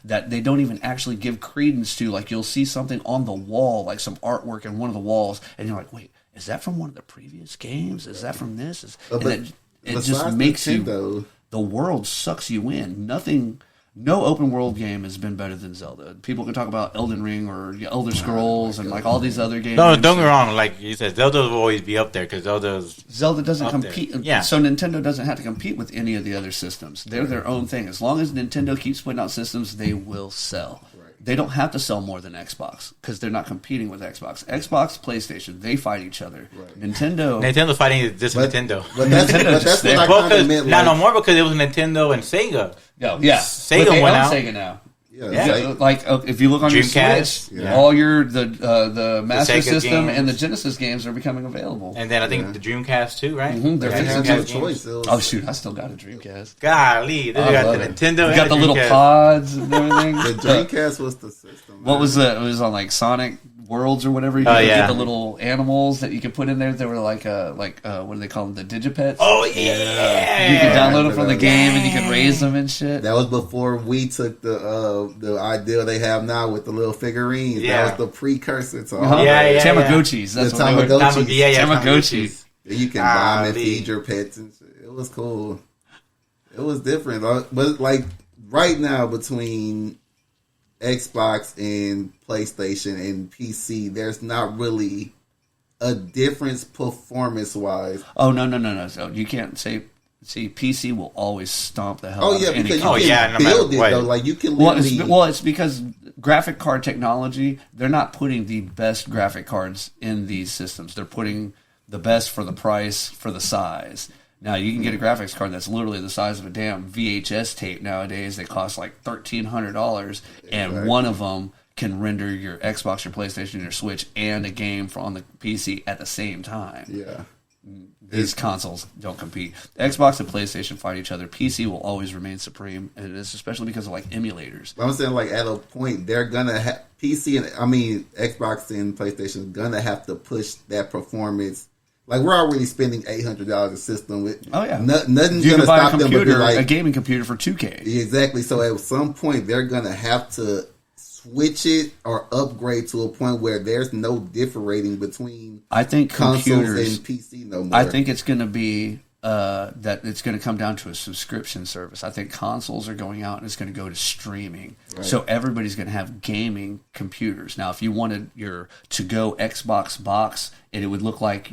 that they don't even actually give credence to. Like you'll see something on the wall, like some artwork in one of the walls, and you're like, wait, is that from one of the previous games? Is that from this? And but it just besides makes you. Nintendo, The world sucks you in. Nothing no open world game has been better than Zelda. People can talk about Elden Ring or Elder Scrolls and like all these other games. No, don't get me wrong. Like you said, Zelda will always be up there because Zelda doesn't compete. Yeah. So Nintendo doesn't have to compete with any of the other systems. They're their own thing. As long as Nintendo keeps putting out systems, they will sell. They don't have to sell more than Xbox because they're not competing with Xbox. Xbox, PlayStation, they fight each other. Right. Nintendo fighting just Nintendo. But that's what I kind of meant. Not no more because it was Nintendo and Sega. Yeah. Sega went out. Sega now. Yeah. Like if you look on Dreamcast, your Switch, all the Master System and the Genesis games are becoming available. And then I think the Dreamcast too, right? Mm-hmm. They're Dreamcast choice. Oh shoot, I still got a Dreamcast. Golly, they got the Nintendo. You got the little pods and everything. The Dreamcast was the system. What was it? It was on like Sonic Worlds or whatever. You could get the little animals that you could put in there. They were like what do they call them? The Digipets. Oh yeah. You could download them from the game and you could raise them and shit. That was before we took the idea they have now with the little figurines. Yeah. That was the precursor to all Tamagotchis. That's the what Tamagotchis. Tamagotchi. You can buy them and feed your pets and shit. It was cool. It was different, but like right now between Xbox and PlayStation and PC, there's not really a difference performance-wise. Oh, no. So you can't say... See, PC will always stomp the hell out of any because console. you can build it, though. Like, you can literally... It's because graphic card technology, they're not putting the best graphic cards in these systems. They're putting the best for the price, for the size. Now, you can get a graphics card that's literally the size of a damn VHS tape nowadays. They cost like $1,300, and one of them can render your Xbox, your PlayStation, your Switch, and a game on the PC at the same time. Yeah. These consoles don't compete. Xbox and PlayStation fight each other. PC will always remain supreme, and it's especially because of like emulators. I'm saying, like, at a point, they're gonna have Xbox and PlayStation gonna have to push that performance. Like, we're already spending $800 a system with. Oh yeah, nothing's you gonna can buy stop a them. computer, But like, a gaming computer for $2K. Exactly. So at some point, they're gonna have to switch it or upgrade to a point where there's no differentiating between consoles and PC no more. I think it's going to be that it's going to come down to a subscription service. I think consoles are going out and it's going to go to streaming. Right. So everybody's going to have gaming computers. Now, if you wanted your to-go Xbox box, it would look like,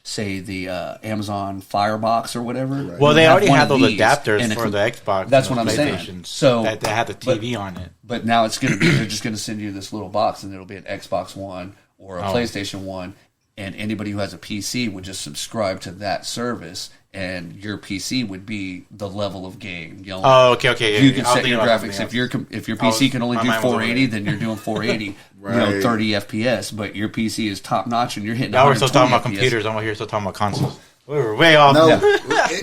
say the Amazon Firebox or whatever. Right. Well, they already have those adapters for the Xbox. That's what I'm saying. So that they have the TV on it. But now it's going to be, they're just going to send you this little box and it'll be an Xbox One or a PlayStation 1. And anybody who has a PC would just subscribe to that service, and your PC would be the level of game. Okay. You can set your graphics. If your PC can only do 480, then you're doing 480, right. 30 FPS. But your PC is top notch, and you're hitting. Now we're still talking about computers. I'm here still talking about consoles. We were way off. No,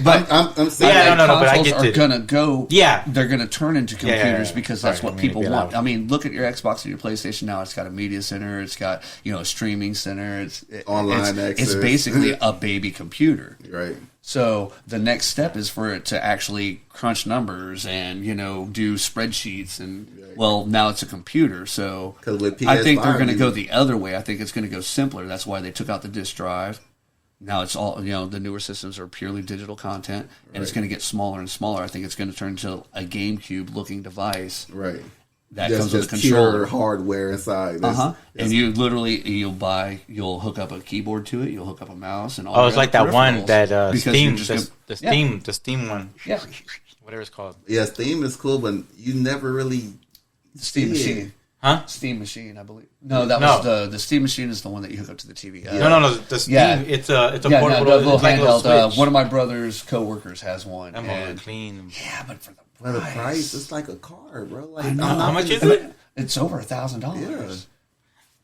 but I'm saying consoles but I get are gonna go. Yeah, they're gonna turn into computers because that's what people want. Loud. I mean, look at your Xbox and your PlayStation now. It's got a media center. It's got a streaming center. It's online access. It's basically a baby computer. Right. So the next step is for it to actually crunch numbers and do spreadsheets and well now it's a computer. So I think they're going to go the other way. I think it's going to go simpler. That's why they took out the disk drive. Now it's all, the newer systems are purely digital content, and it's going to get smaller and smaller. I think it's going to turn into a GameCube-looking device. Right. That comes with a controller. Pure hardware inside. And you'll hook up a keyboard to it, you'll hook up a mouse, and all. Oh, it's like that one that Steam, the Steam one. Yeah. Whatever it's called. Yeah, Steam is cool, but you never really. The Steam machine. Huh? Steam machine, I believe. No, that was the Steam machine is the one that you hook up to the TV. No. The Steam, it's a portable little like handheld. One of my brother's coworkers has one. I'm clean. Yeah, but for the price, it's like a car, bro. Like, how much is it? It's over $1,000. Yeah.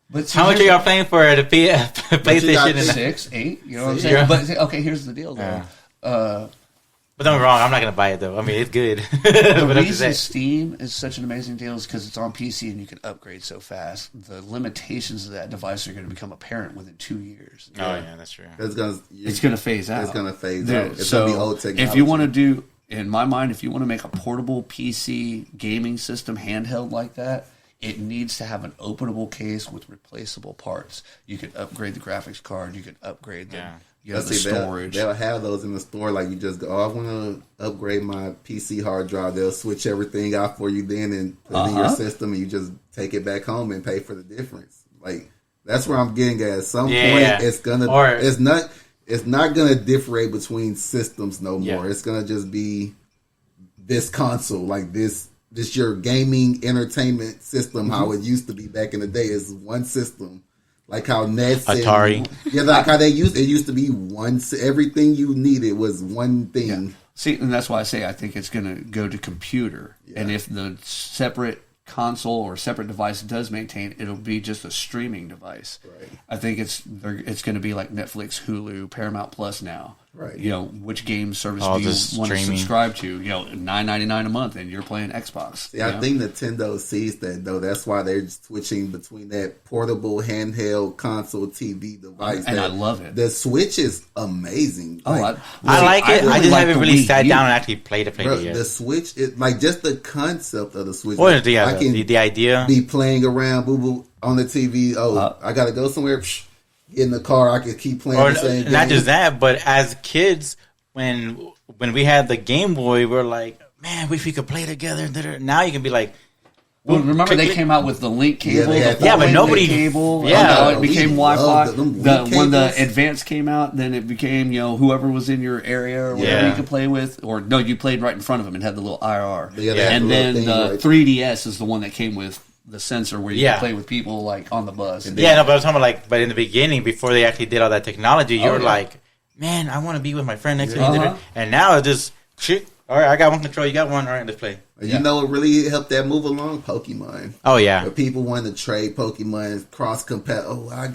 But how much are y'all paying for the PlayStation? 6, 8. You know what I'm saying? But okay, here's the deal, though. But don't get me wrong, I'm not going to buy it, though. I mean, it's good. The reason Steam is such an amazing deal is because it's on PC and you can upgrade so fast. The limitations of that device are going to become apparent within 2 years. Oh, yeah, that's true. It's going to phase out. It's going to phase out. It's going to be old technology. If you want to do, in my mind, if you want to make a portable PC gaming system handheld like that, it needs to have an openable case with replaceable parts. You could upgrade the graphics card. You could upgrade the you know, the See, storage. They'll have those in the store. Like you just go, oh, I want to upgrade my PC hard drive. They'll switch everything out for you then and put it in your system, and you just take it back home and pay for the difference. Like that's where I'm getting at. At some point, it's not gonna differentiate between systems no more. Yeah. It's gonna just be this console, like this your gaming entertainment system. How it used to be back in the day is one system. Like how Nets Atari. Like how it used to be one. Everything you needed was one thing. Yeah. See, and that's why I say I think it's going to go to computer. Yeah. And if the separate console or separate device does maintain, it'll be just a streaming device. Right. I think it's going to be like Netflix, Hulu, Paramount Plus now. Right. You know, which game service do you want to subscribe to? You know, $9.99 a month, and you're playing Xbox. See, I think Nintendo sees that though. That's why they're switching between that portable handheld console TV device. And I love it. The Switch is amazing. Oh, like, I like it. really I just like haven't the really Wii sat U. down and actually played it yet. The Switch is like just the concept of the Switch. Or I can the idea. be playing around, boo boo, on the TV. I gotta go somewhere. Psh, get in the car. I could keep playing Or the same game. not just that, but as kids, when we had the Game Boy, we're like, man, wish we could play together. Now you can be like, well, remember they came out with the link cable, but nobody cable. Yeah, it became Wi-Fi. When the cables. Advanced came out, then it became whoever was in your area or whatever you could play with, or no, you played right in front of them and had the little IR. And then the 3DS is the one that came with the sensor where you could play with people like on the bus. But I'm talking about but in the beginning, before they actually did all that technology, you were like, man, I want to be with my friend next to me. And now it's just shit. All right, I got one control. You got one. All right, let's play. You know what really helped that move along? Pokemon. Oh, yeah. Where people wanted to trade Pokemon, cross-compare. Oh, I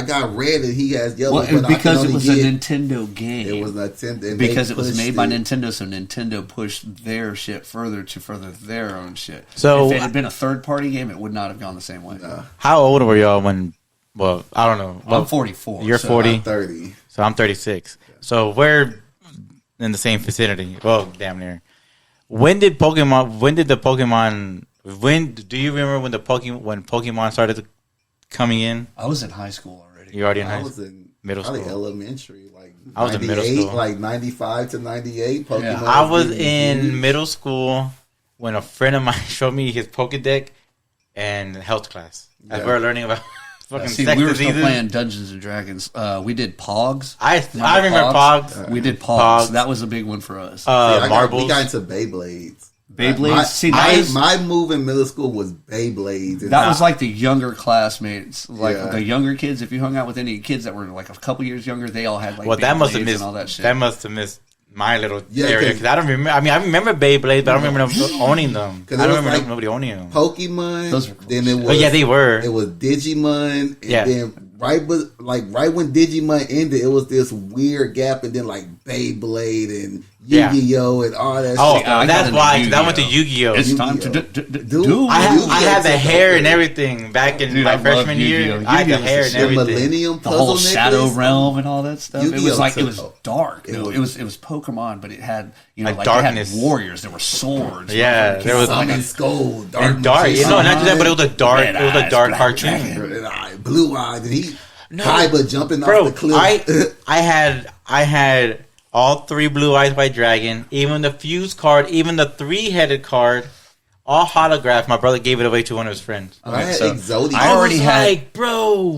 got red and he has yellow. Well, but because it was a Nintendo game. It was Nintendo. Because it was made by Nintendo, so Nintendo pushed their shit further to further their own shit. So if it had been a third-party game, it would not have gone the same way. How old were y'all when... Well, I don't know. I'm 44. You're 40? I'm 30. So I'm 36. Yeah. So we're in the same vicinity. Well, damn near. When do you remember when Pokemon started coming in? I was in high school already. You already in high school? I was in middle school. Elementary, like I was in middle school. Like 95 to 98. Pokemon. Yeah. I was in middle school when a friend of mine showed me his Pokédex and health class. As we were learning about fucking see, sex we were diseases. still playing Dungeons and Dragons. We did Pogs. I remember Pogs. We did Pogs. That was a big one for us. Marbles. We got into Beyblades. My move in middle school was Beyblades. That was like the younger classmates, the younger kids. If you hung out with any kids that were like a couple years younger, they all had like Beyblades and all that shit. That must have missed my little area because I don't remember. I mean, I remember Beyblades, but I don't remember owning them. I don't remember nobody owning them. Pokemon. Those were cool. Then it was. They were. It was Digimon, and then right when Digimon ended, it was this weird gap, and then like Beyblade and Yu-Gi-Oh and all that. Oh, shit. that's why I went to Yu-Gi-Oh. It's time to do. I had the hair and everything back in my freshman year. I had the hair and everything. Millennium the whole Shadow Realm and all that stuff. Yu-Gi-Oh it was dark. It was Pokemon, but it had darkness. It had warriors. There were swords. Yeah, there was Sun and Skull, dark. And dark. Not just that, but it was a dark. It was a dark cartoon. Blue eyes, and he Kaiba jumping off the cliff. I had all 3 Blue Eyes White Dragon, even the fuse card, even the 3-headed card, all holographed. My brother gave it away to one of his friends. I had Exodia.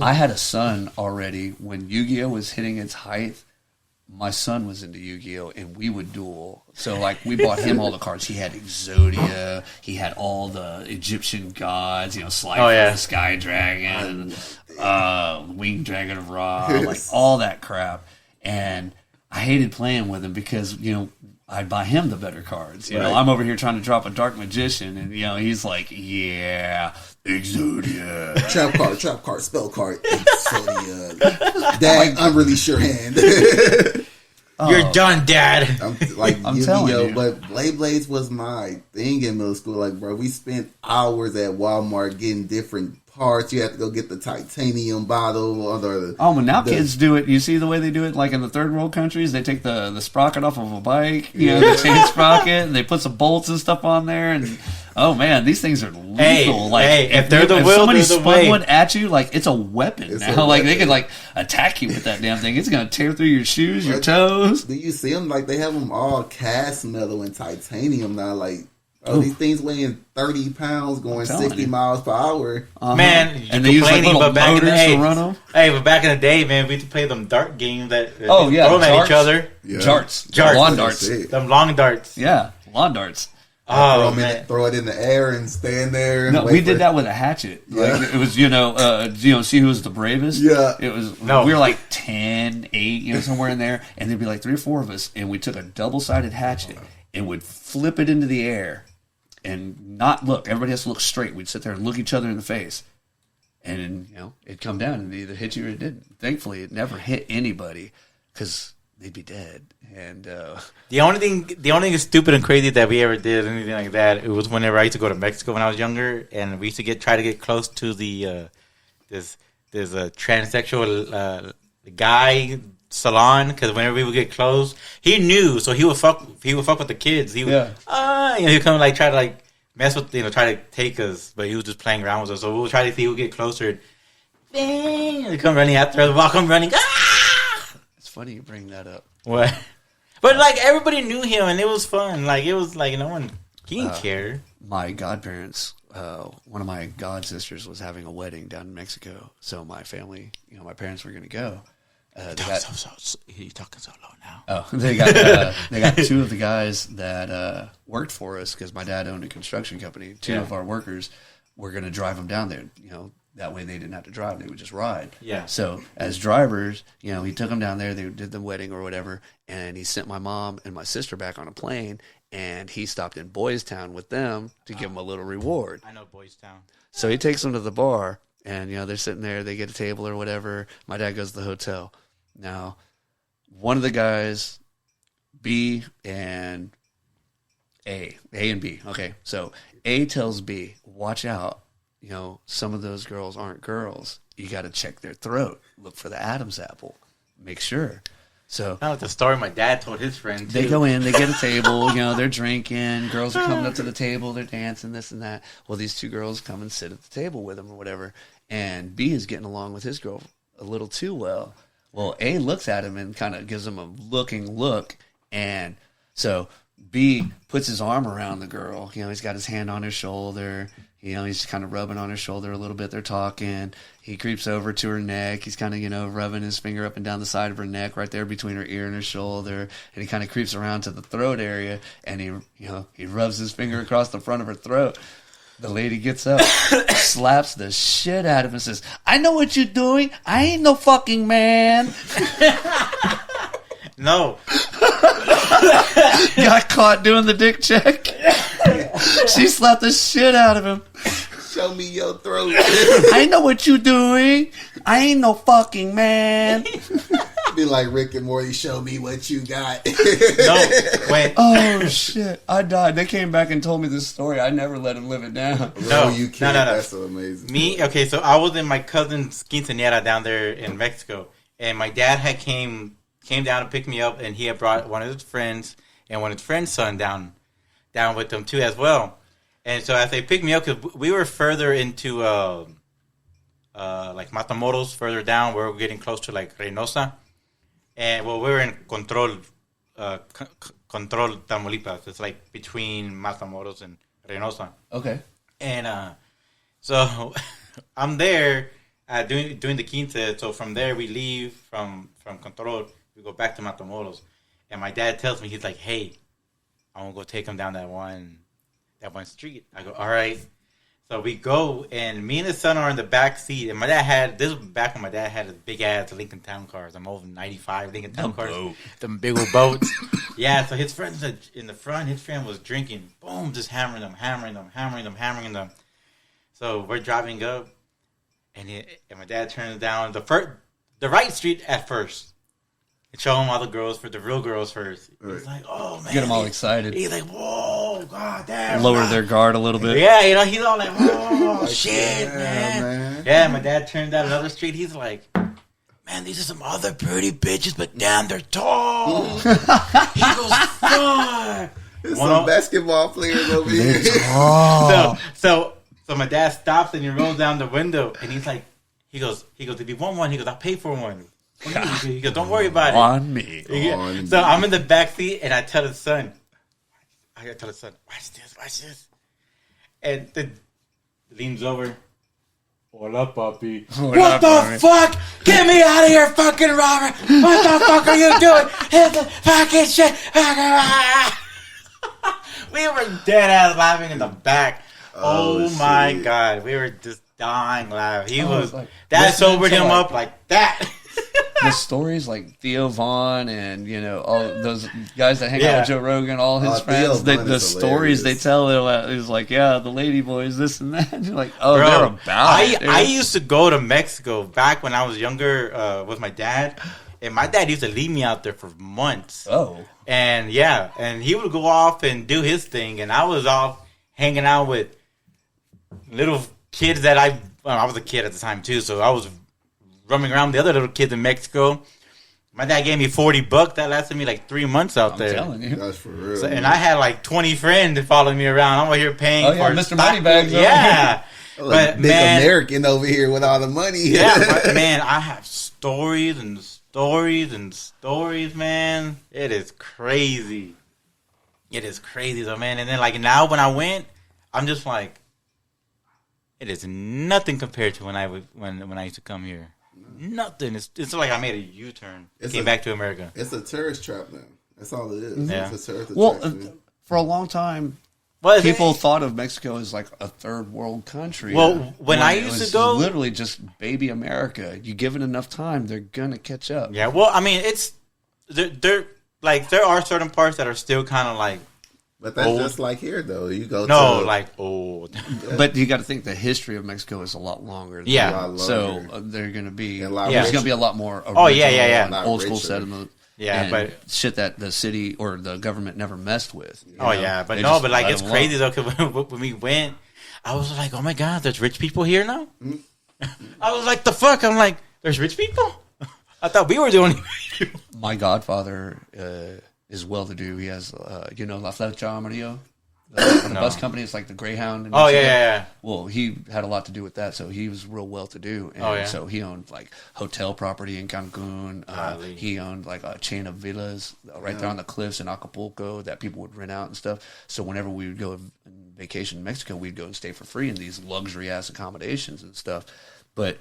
I had a son already when Yu-Gi-Oh was hitting its height. My son was into Yu-Gi-Oh, and we would duel. So, like, we bought him all the cards. He had Exodia. He had all the Egyptian gods, Slifer, Sky Dragon, Winged Dragon of Ra, like, all that crap. And I hated playing with him because, I'd buy him the better cards. I'm over here trying to drop a Dark Magician, and, he's like, yeah, Exodia. Trap card, spell card, Exodia. Dad, unrelease your hand. You're done, Dad. I'm telling you. But Blades was my thing in middle school. Like, bro, we spent hours at Walmart getting different parts. You have to go get the titanium bottle. But now kids do it. You see the way they do it, like in the third world countries? They take the sprocket off of a bike, the chain sprocket, and they put some bolts and stuff on there. And Oh man, these things are lethal. If they're the will, somebody they're the spun way. one at you, like it's a weapon now. Like they could like attack you with that damn thing. It's gonna tear through your shoes, your toes. Do you see them? Like they have them all cast metal and titanium now. Like these things weighing 30 pounds, going 60 miles per hour. Man, and they use like little motors to run them. Hey, but back in the day, man, we used to play them dart games that throw them at each other. Yeah. Jarts, lawn darts, them long darts. Yeah, lawn darts. Oh man, throw it in the air and stand there. And no, we did that with a hatchet. Yeah. Like, it was see who was the bravest. Yeah, it was. No. We were like 10, 8, somewhere in there, and there'd be like 3 or 4 of us, and we took a double-sided hatchet and would flip it into the air. And not look. Everybody has to look straight. We'd sit there and look each other in the face. And, it'd come down and either hit you or it didn't. Thankfully, it never hit anybody because they'd be dead. And the only thing stupid and crazy that we ever did, anything like that, it was whenever I used to go to Mexico when I was younger, and we used to try to get close to the this transsexual guy salon, because whenever we would get close, he knew, so he would fuck with the kids. He would, he'd come and try to mess with, try to take us, but he was just playing around with us. So we would try to see who would get closer. And bang, he'd come running after us. We'll come running. Ah! It's funny you bring that up. What? But everybody knew him, and it was fun. It was no one, he didn't care. My godparents, one of my god sisters was having a wedding down in Mexico, so my family, my parents were going to go. You're talking so low now. Oh, they got 2 of the guys that worked for us because my dad owned a construction company. 2 of our workers were going to drive them down there. That way they didn't have to drive; they would just ride. Yeah. So as drivers, he took them down there. They did the wedding or whatever, and he sent my mom and my sister back on a plane. And he stopped in Boys Town with them to give them a little reward. I know Boys Town. So he takes them to the bar, and they're sitting there. They get a table or whatever. My dad goes to the hotel. Now, one of the guys, B and A and B. Okay, so A tells B, watch out. Some of those girls aren't girls. You got to check their throat. Look for the Adam's apple. Make sure. So that's the story my dad told his friends. They go in, they get a table, they're drinking. Girls are coming up to the table, they're dancing, this and that. Well, these 2 girls come and sit at the table with them or whatever. And B is getting along with his girl a little too well. Well, A looks at him and kind of gives him a looking look. And so B puts his arm around the girl. He's got his hand on her shoulder. He's kind of rubbing on her shoulder a little bit. They're talking. He creeps over to her neck. He's kind of, rubbing his finger up and down the side of her neck right there between her ear and her shoulder. And he kind of creeps around to the throat area. And he rubs his finger across the front of her throat. The lady gets up, slaps the shit out of him and says, I know what you're doing. I ain't no fucking man. No. Got caught doing the dick check. She slapped the shit out of him. Show me your throat. I know what you doing. I ain't no fucking man. Be like Rick and Morty, show me what you got. No, wait. Oh, shit. I died. They came back and told me this story. I never let him live it down. No, you can't. No. That's so amazing. Okay, so I was in my cousin's quinceañera down there in Mexico, and my dad had came down to pick me up, and he had brought one of his friends and one of his friend's son down with them too as well. And so as they picked me up, because we were further into Matamoros, further down, we were getting close to Reynosa, and we were in Control, Tamaulipas. It's between Matamoros and Reynosa. Okay. And so I'm there doing the quince. So from there we leave from Control. We go back to Matamoros, and my dad tells me, he's like, "Hey, I want to go take him down that one street." I go, "All right." So we go, and me and his son are in the back seat. And my dad this was back when my dad had a big ass Lincoln Town cars. I'm old 95 Lincoln Town cars, them big old boats. Yeah. So his friends in the front. His friend was drinking. Boom, just hammering them. So we're driving up, and my dad turns down the right street at first. And show him all the girls the real girls first. He's like, "Oh man!" Get them all excited. He's like, "Whoa, god damn!" Lower their guard a little bit. Yeah, he's all like, "Oh shit, man!" Yeah, my dad turned down another street. He's like, "Man, these are some other pretty bitches, but damn, they're tall." He goes, "Fuck." some basketball players over here. So my dad stops and he rolls down the window and he's like, he goes, if you want one, he goes, I'll pay for one. He goes, don't worry about it. On me. So I'm in the back seat and I tell his son, watch this. And then leans over. What up, puppy? What the fuck? Get me out of here, fucking Robert! What the fuck are you doing? Hit the fucking shit! We were dead ass laughing in the back. Oh my god, we were just dying laughing. He was like, that sobered him up like that. The stories like Theo Vaughn and all those guys that hang out with Joe Rogan, all his friends, the stories they tell, it was like, the lady boys, this and that. And you're like, oh, bro, they're about it. I used to go to Mexico back when I was younger with my dad, and my dad used to leave me out there for months. Oh, and he would go off and do his thing, and I was off hanging out with little kids that I was a kid at the time too, so I was roaming around with the other little kids in Mexico. My dad gave me $40. That lasted me like 3 months out there. I'm telling you. That's for real. So, and I had like 20 friends following me around. I'm over here paying for Mr. Moneybags. Yeah. Like but big man, American over here with all the money. Yeah, but man, I have stories and stories and stories, man. It is crazy. It is crazy though, man. And then like now when I went, I'm just like, it is nothing compared to when I used to come here. Nothing. It's like I made a U-turn. Came back to America. It's a tourist trap now. That's all it is. Yeah. It's a tourist attraction. For a long time, people thought of Mexico as like a third world country. Well, when I used to go, literally just baby America. You give it enough time, they're gonna catch up. Yeah. Well, I mean, they're like there are certain parts that are still kind of like. But that's old. Just like here, though. You go like old. But you got to think the history of Mexico is a lot longer. So they're going to be there's going to be a lot more. Original, old school settlement. Yeah, but shit that the city or the government never messed with. But like it's crazy though. Because when we went, I was like, oh my god, there's rich people here now. I was like, the fuck? I'm like, there's rich people. I thought we were the only people. My godfather is well-to-do. He has, La Flecha Amarillo, the bus company. It's like the Greyhound. In yeah. Well, he had a lot to do with that, so he was real well-to-do. And so he owned like hotel property in Cancun. He owned like a chain of villas right there on the cliffs in Acapulco that people would rent out and stuff. So whenever we would go on vacation in Mexico, we'd go and stay for free in these luxury-ass accommodations and stuff. But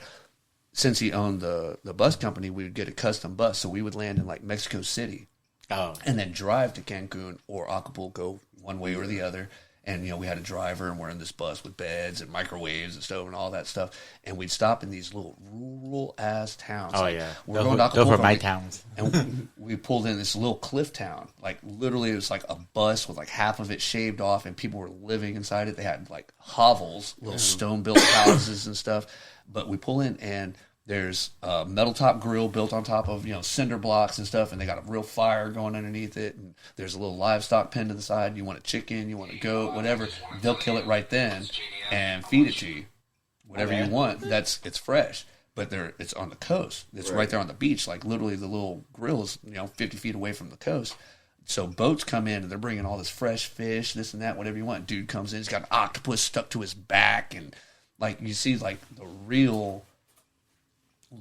since he owned the bus company, we would get a custom bus. So we would land in like Mexico City. And then drive to Cancun or Acapulco, one way or the other. And, we had a driver, and we're in this bus with beds and microwaves and stove and all that stuff. And we'd stop in these little rural-ass towns. Oh, yeah. We're going to Acapulco. Those were my towns. And we pulled in this little cliff town. Like, literally, it was like a bus with, like, half of it shaved off, and people were living inside it. They had, like, hovels, little stone-built houses and stuff. But we pull in, and there's a metal top grill built on top of, cinder blocks and stuff, and they got a real fire going underneath it, and there's a little livestock pen to the side. You want a chicken, you want a goat, whatever. They'll kill it right then and feed it to you. Whatever you want, it's fresh. But it's on the coast. It's right there on the beach. Like, literally, the little grill is, 50 feet away from the coast. So boats come in, and they're bringing all this fresh fish, this and that, whatever you want. Dude comes in, he's got an octopus stuck to his back, and, like, you see, like, the real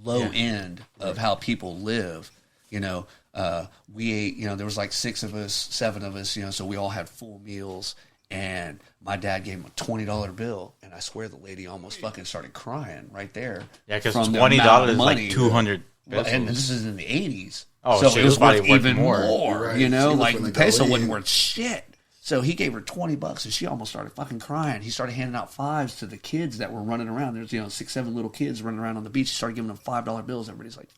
low end of how people live. We ate, there was like 7 of us, so we all had full meals, and my dad gave him a $20 bill, and I swear the lady almost fucking started crying right there. Yeah, because $20 is like 200 pesos. And this is in the 80s. Oh, so it was worth even more, right. Like the peso wasn't worth shit. So he gave her $20, and she almost started fucking crying. He started handing out fives to the kids that were running around. There's 6, 7 little kids running around on the beach. He started giving them $5 bills. Everybody's like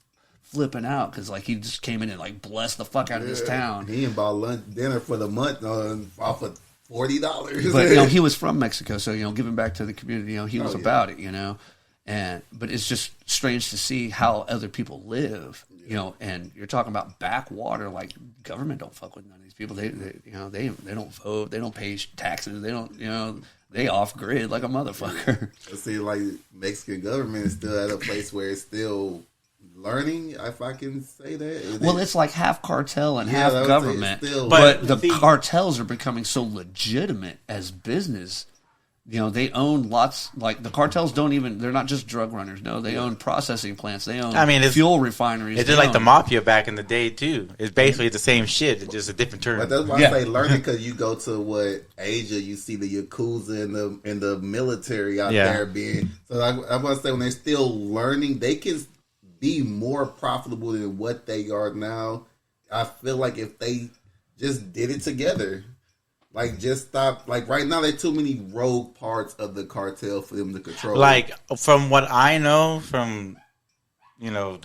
flipping out because like he just came in and like blessed the fuck out of this town. He bought dinner for the month off of $40. But he was from Mexico, so giving back to the community. He was about it. But it's just strange to see how other people live. And you're talking about backwater. Like, government don't fuck with none of these people. They don't vote. They don't pay taxes. They don't. They off grid like a motherfucker. See, like Mexican government is still at a place where it's still learning, if I can say that. Well, it's like half cartel and Yeah, half I would say government. it's still- But the see- cartels are becoming so legitimate as business. You know, they own lots, like the cartels they're not just drug runners. No, they own processing plants. They own fuel refineries. It's just like the mafia back in the day, too. It's basically the same shit. It's just a different term. But that's why I say learning, because you go to Asia, you see the Yakuza and the military out there being. So I want to say when they're still learning, they can be more profitable than what they are now. I feel like if they just did it together. Like, just stop. Like, right now, there are too many rogue parts of the cartel for them to control. Like, from what I know, from, you know,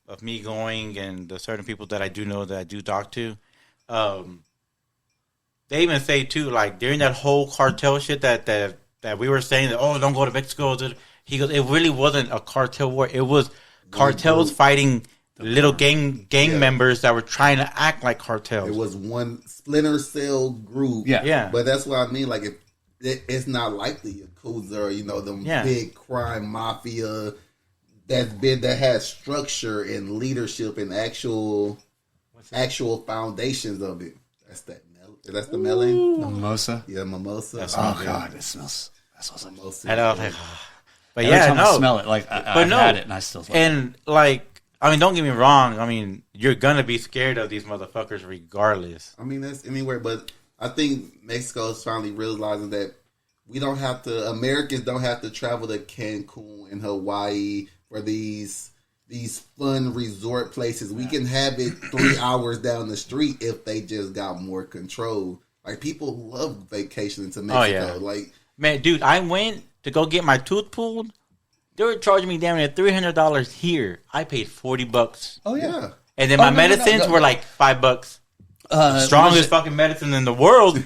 of me going and the certain people that I do know that I do talk to, they even say, too, like, during that whole cartel shit that we were saying, that, oh, don't go to Mexico. He goes, it really wasn't a cartel war. It was cartels fighting little gang members that were trying to act like cartels. It was one splinter cell group. Yeah. But that's what I mean. Like, if it's not like the Yakuza or, you know, them big crime mafia that has structure and leadership and actual foundations of it. That's the melon. Mimosa. Yeah, mimosa. God, it smells. That smells like mimosa. And I was like, but every yeah, time no. I smell it, like I had it and I still smell it. And like, I mean, don't get me wrong. I mean, you're gonna be scared of these motherfuckers regardless. I mean, that's anywhere, but I think Mexico is finally realizing that Americans don't have to travel to Cancun and Hawaii for these fun resort places. We can have it 3 hours down the street if they just got more control. Like, people love vacationing to Mexico. Oh, yeah. Like, man, dude, I went to go get my tooth pulled. They were charging me damn near $300 here. I paid $40. Oh yeah. And then my medicines were like $5. Strongest fucking medicine in the world.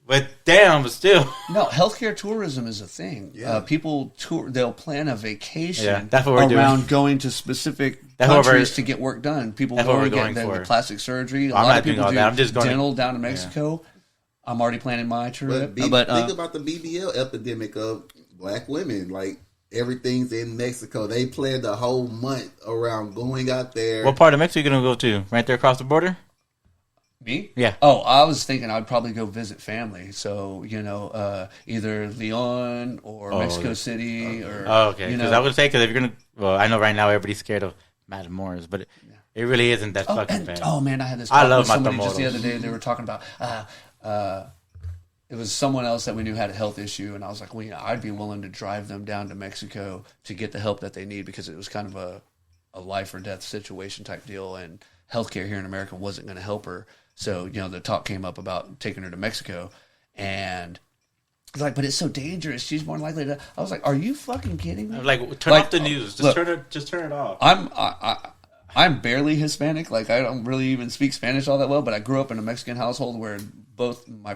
But damn, but still. No, healthcare tourism is a thing. Yeah. People they'll plan a vacation that's what we're around doing. going to specific That's what countries to get work done. People that's what go we're and get going the for. plastic surgery. A I'm lot not of doing people all do that. I'm just going dental down to Mexico. I'm already planning my trip. think about the BBL epidemic of black women. Like, everything's in Mexico. They planned the whole month around going out there. What part of Mexico are you going to go to? Right there across the border? Me? Yeah. Oh, I was thinking I'd probably go visit family. So, you know, either Leon or Mexico City or... Oh, okay. You Because know, I would say, because if you're going to... Well, I know right now everybody's scared of Matamoros, but it really isn't that fucking bad. Oh, man, I had this I talk love with somebody just the Matamoros. other day. They were talking about... it was someone else that we knew had a health issue, and I was like, well, you know, I'd be willing to drive them down to Mexico to get the help that they need, because it was kind of a life or death situation type deal, and healthcare here in America wasn't going to help her. So, you know, the talk came up about taking her to Mexico, and it's like, but it's so dangerous. She's more likely to... I was like, are you fucking kidding me? Like, turn off the news. Just turn it off. I'm barely Hispanic. Like, I don't really even speak Spanish all that well, but I grew up in a Mexican household where both my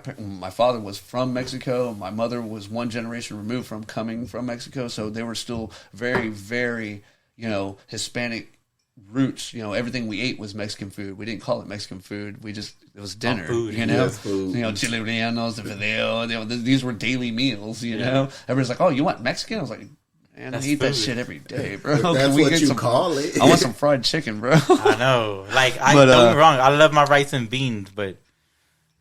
father was from Mexico. My mother was one generation removed from coming from Mexico. So they were still very, very, you know, Hispanic roots. You know, everything we ate was Mexican food. We didn't call it Mexican food. It was dinner, food. you know, Yes, food. you know, chile rellenos, the fideo, you know, these were daily meals, you know. Everybody's like, oh, you want Mexican? I was like, man, I eat that shit every day, bro. That's what you call it. I want some fried chicken, bro. I know. Like, don't get me wrong. I love my rice and beans, but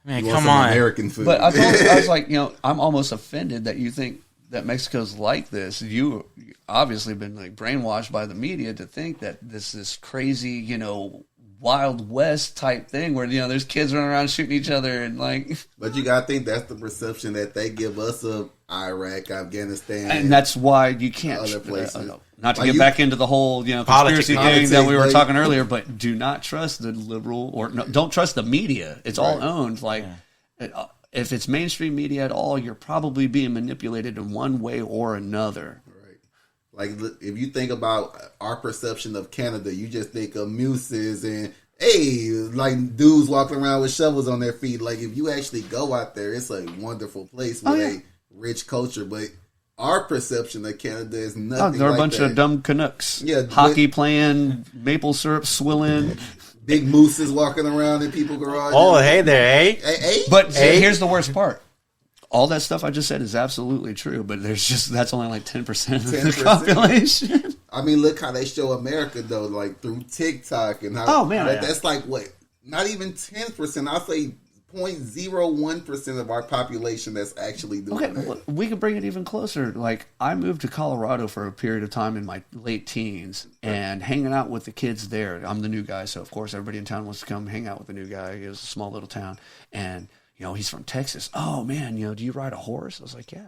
man, You want come some on. American food. But I was like, you know, I'm almost offended that you think that Mexico's like this. You obviously been like brainwashed by the media to think that this is crazy, you know, Wild West type thing where, you know, there's kids running around shooting each other and like. But you gotta think that's the perception that they give us of Iraq, Afghanistan, And that's why you can't. Other places. Not to Like get back into the whole, you know, conspiracy Politics, thing that we were like- talking earlier, but do not trust the liberal or don't trust the media. It's all owned. Like, if it's mainstream media at all, you're probably being manipulated in one way or another. Like, if you think about our perception of Canada, you just think of mooses and, hey, like dudes walking around with shovels on their feet. Like, if you actually go out there, it's a wonderful place with a rich culture. But our perception of Canada is nothing They're like a bunch that. of dumb Canucks. Yeah, Hockey playing, maple syrup swilling. Big mooses walking around in people's garages. Oh, hey there, eh? Hey. But here's the worst part. All that stuff I just said is absolutely true, but that's only like 10% of the 10%. population. I mean, look how they show America though, like through TikTok and how. Oh man, that's like what? Not even 10%. I'll say 0.01% of our population that's actually doing that. Well, we could bring it even closer. Like, I moved to Colorado for a period of time in my late teens and hanging out with the kids there. I'm the new guy, so of course everybody in town wants to come hang out with the new guy. It was a small little town. And, he's from Texas. Oh, man, do you ride a horse? I was like, yeah.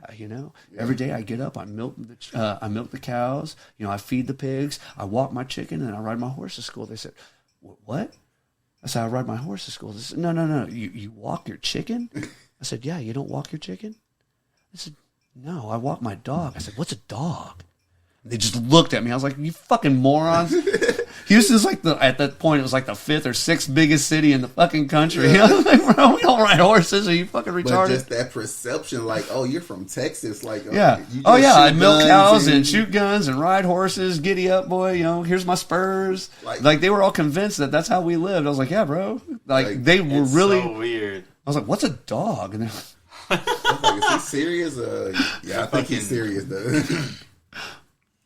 Every day I get up, I milk the cows, I feed the pigs, I walk my chicken, and I ride my horse to school. They said, what? I said, I ride my horse to school. They said, no. You walk your chicken? I said, yeah, you don't walk your chicken? I said, no, I walk my dog. I said, what's a dog? And they just looked at me. I was like, you fucking morons. Houston's like at that point, it was like the 5th or 6th biggest city in the fucking country. I was like, bro, we don't ride horses. Are you fucking retarded? But just that perception, like, oh, you're from Texas. Like, yeah. I milk cows and shoot guns and ride horses. Giddy up, boy. Here's my spurs. Like they were all convinced that that's how we lived. I was like, yeah, bro. Like they were really so weird. I was like, what's a dog? And I was like, is he serious? Yeah, I think he's serious, though.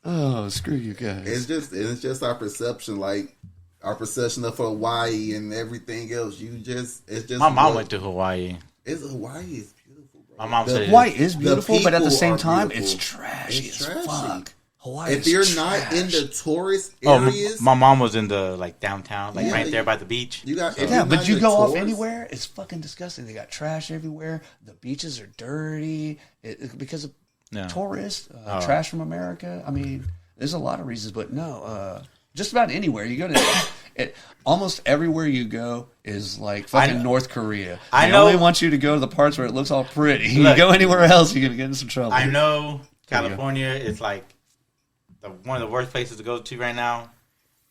Oh, screw you guys. It's just our perception, like our perception of Hawaii and everything else. It's just my mom went to Hawaii. Hawaii is beautiful, bro. My mom said Hawaii is beautiful, but at the same time, it's trashy as fuck. Hawaii if you're not in the tourist areas. My mom was in the downtown, right there by the beach. But you go off anywhere, it's fucking disgusting. They got trash everywhere. The beaches are dirty because of tourists, trash from America. I mean, there's a lot of reasons, but no, just about anywhere you go to, almost everywhere you go is like fucking North Korea. They only want you to go to the parts where it looks all pretty. You go anywhere else, you're gonna get in some trouble. I know California is like one of the worst places to go to right now,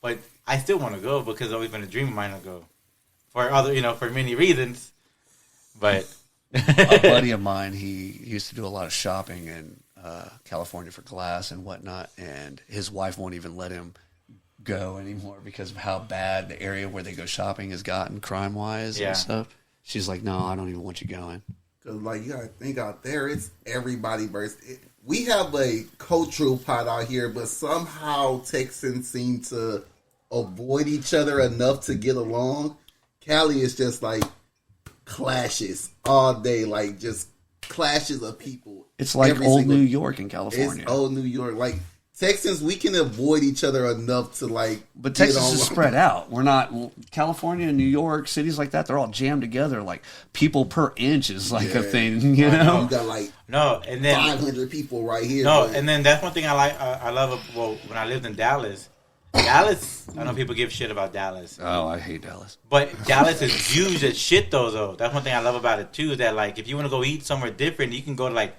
but I still want to go because it's always been a dream of mine to go for for many reasons. But a buddy of mine, he used to do a lot of shopping in California for glass and whatnot, and his wife won't even let him go anymore because of how bad the area where they go shopping has gotten crime-wise and stuff. She's like, no, I don't even want you going. Because, you got to think out there, it's everybody versus... We have a cultural pot out here, but somehow Texans seem to avoid each other enough to get along. Cali is just clashes all day, just clashes of people. It's like old New York in California. It's old New York. Texans, we can avoid each other enough to But Texas is spread out. We're not California, New York, cities like that. They're all jammed together. People per inch is a thing. You know, you got and then 500 people right here. No, and then that's one thing I like. I love. When I lived in Dallas, I know people give shit about Dallas. Oh, I hate Dallas. But Dallas is huge as shit, though. That's one thing I love about it, too, is that, if you want to go eat somewhere different, you can go to,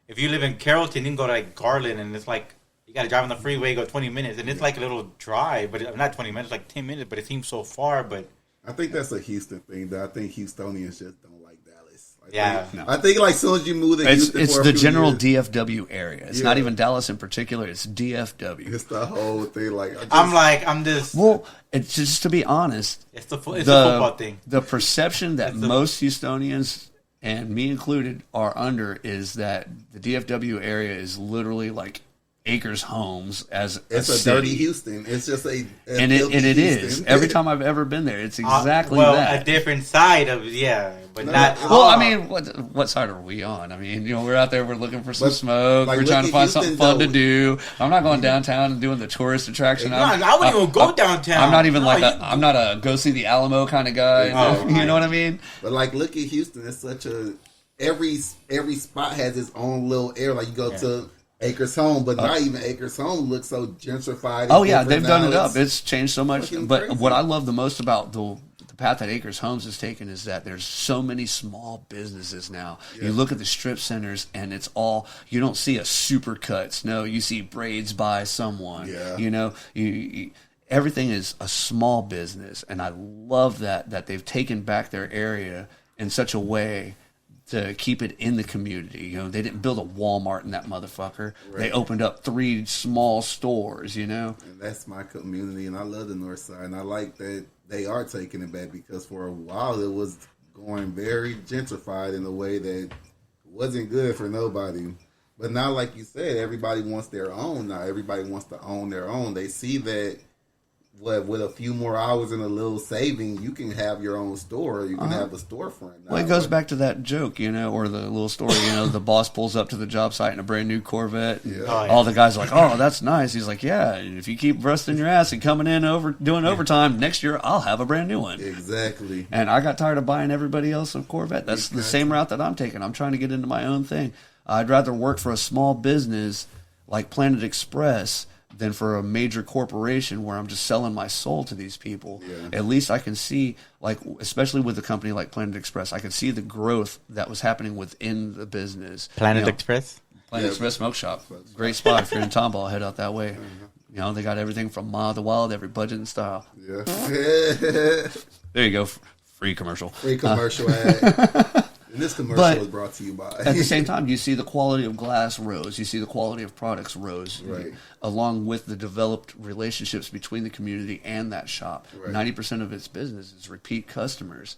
if you live in Carrollton, you can go to, Garland, and it's, you got to drive on the freeway, go 20 minutes, and it's, a little drive, but not 20 minutes, 10 minutes, but it seems so far, but... I think that's a Houston thing, though. I think Houstonians just don't like Dallas. I think, as soon as you move to Houston... It's the general DFW area. It's not even Dallas in particular. It's DFW. It's the whole thing. I'm just... Well, it's just to be honest... It's the football thing. The perception that most Houstonians, and me included, are under is that the DFW area is literally acres homes as it's a dirty Houston. It's just it is. Every time I've ever been there, it's exactly that. A different side of but not. Well, I mean, what side are we on? I mean, we're out there, we're looking for some smoke, we're trying to find something fun to do. I'm not going downtown and doing the tourist attraction. I wouldn't even go downtown. I'm not even I'm not a go see the Alamo kind of guy. You know what I mean? But look at Houston. It's such a every spot has its own little area. You go to Acres Home, but not even Acres Home looks so gentrified. Oh yeah, they've done it up. It's changed so much. But crazy. What I love the most about the path that Acres Homes has taken is that there's so many small businesses now. Yeah. You look at the strip centers, and it's all, you don't see a Supercuts. No, you see braids by someone. Yeah. You everything is a small business, and I love that they've taken back their area in such a way to keep it in the community. They didn't build a Walmart in that motherfucker. Right. They opened up 3 small stores, And that's my community, and I love the North Side, and I like that they are taking it back because for a while it was going very gentrified in a way that wasn't good for nobody. But now, like you said, everybody wants their own. Now everybody wants to own their own. They see that with a few more hours and a little saving, you can have your own store. You can have a storefront. Now. Well, it goes back to that joke, or the little story, the boss pulls up to the job site in a brand new Corvette. And all the guys are like, oh, that's nice. He's like, yeah, if you keep rusting your ass and coming in doing overtime, next year I'll have a brand new one. Exactly. And I got tired of buying everybody else a Corvette. That's the same route that I'm taking. I'm trying to get into my own thing. I'd rather work for a small business like Planet Express than for a major corporation where I'm just selling my soul to these people. Yeah. At least I can see, especially with a company like Planet Express, I can see the growth that was happening within the business. Planet Express? Planet Express Smoke Shop. Great spot. If you're in Tomball, head out that way. They got everything from mild to wild, every budget and style. Yeah. There you go. Free commercial. Free commercial ad. And this commercial is brought to you by. At the same time, you see the quality of glass rose. You see the quality of products rose. Right. Along with the developed relationships between the community and that shop. Right. 90% of its business is repeat customers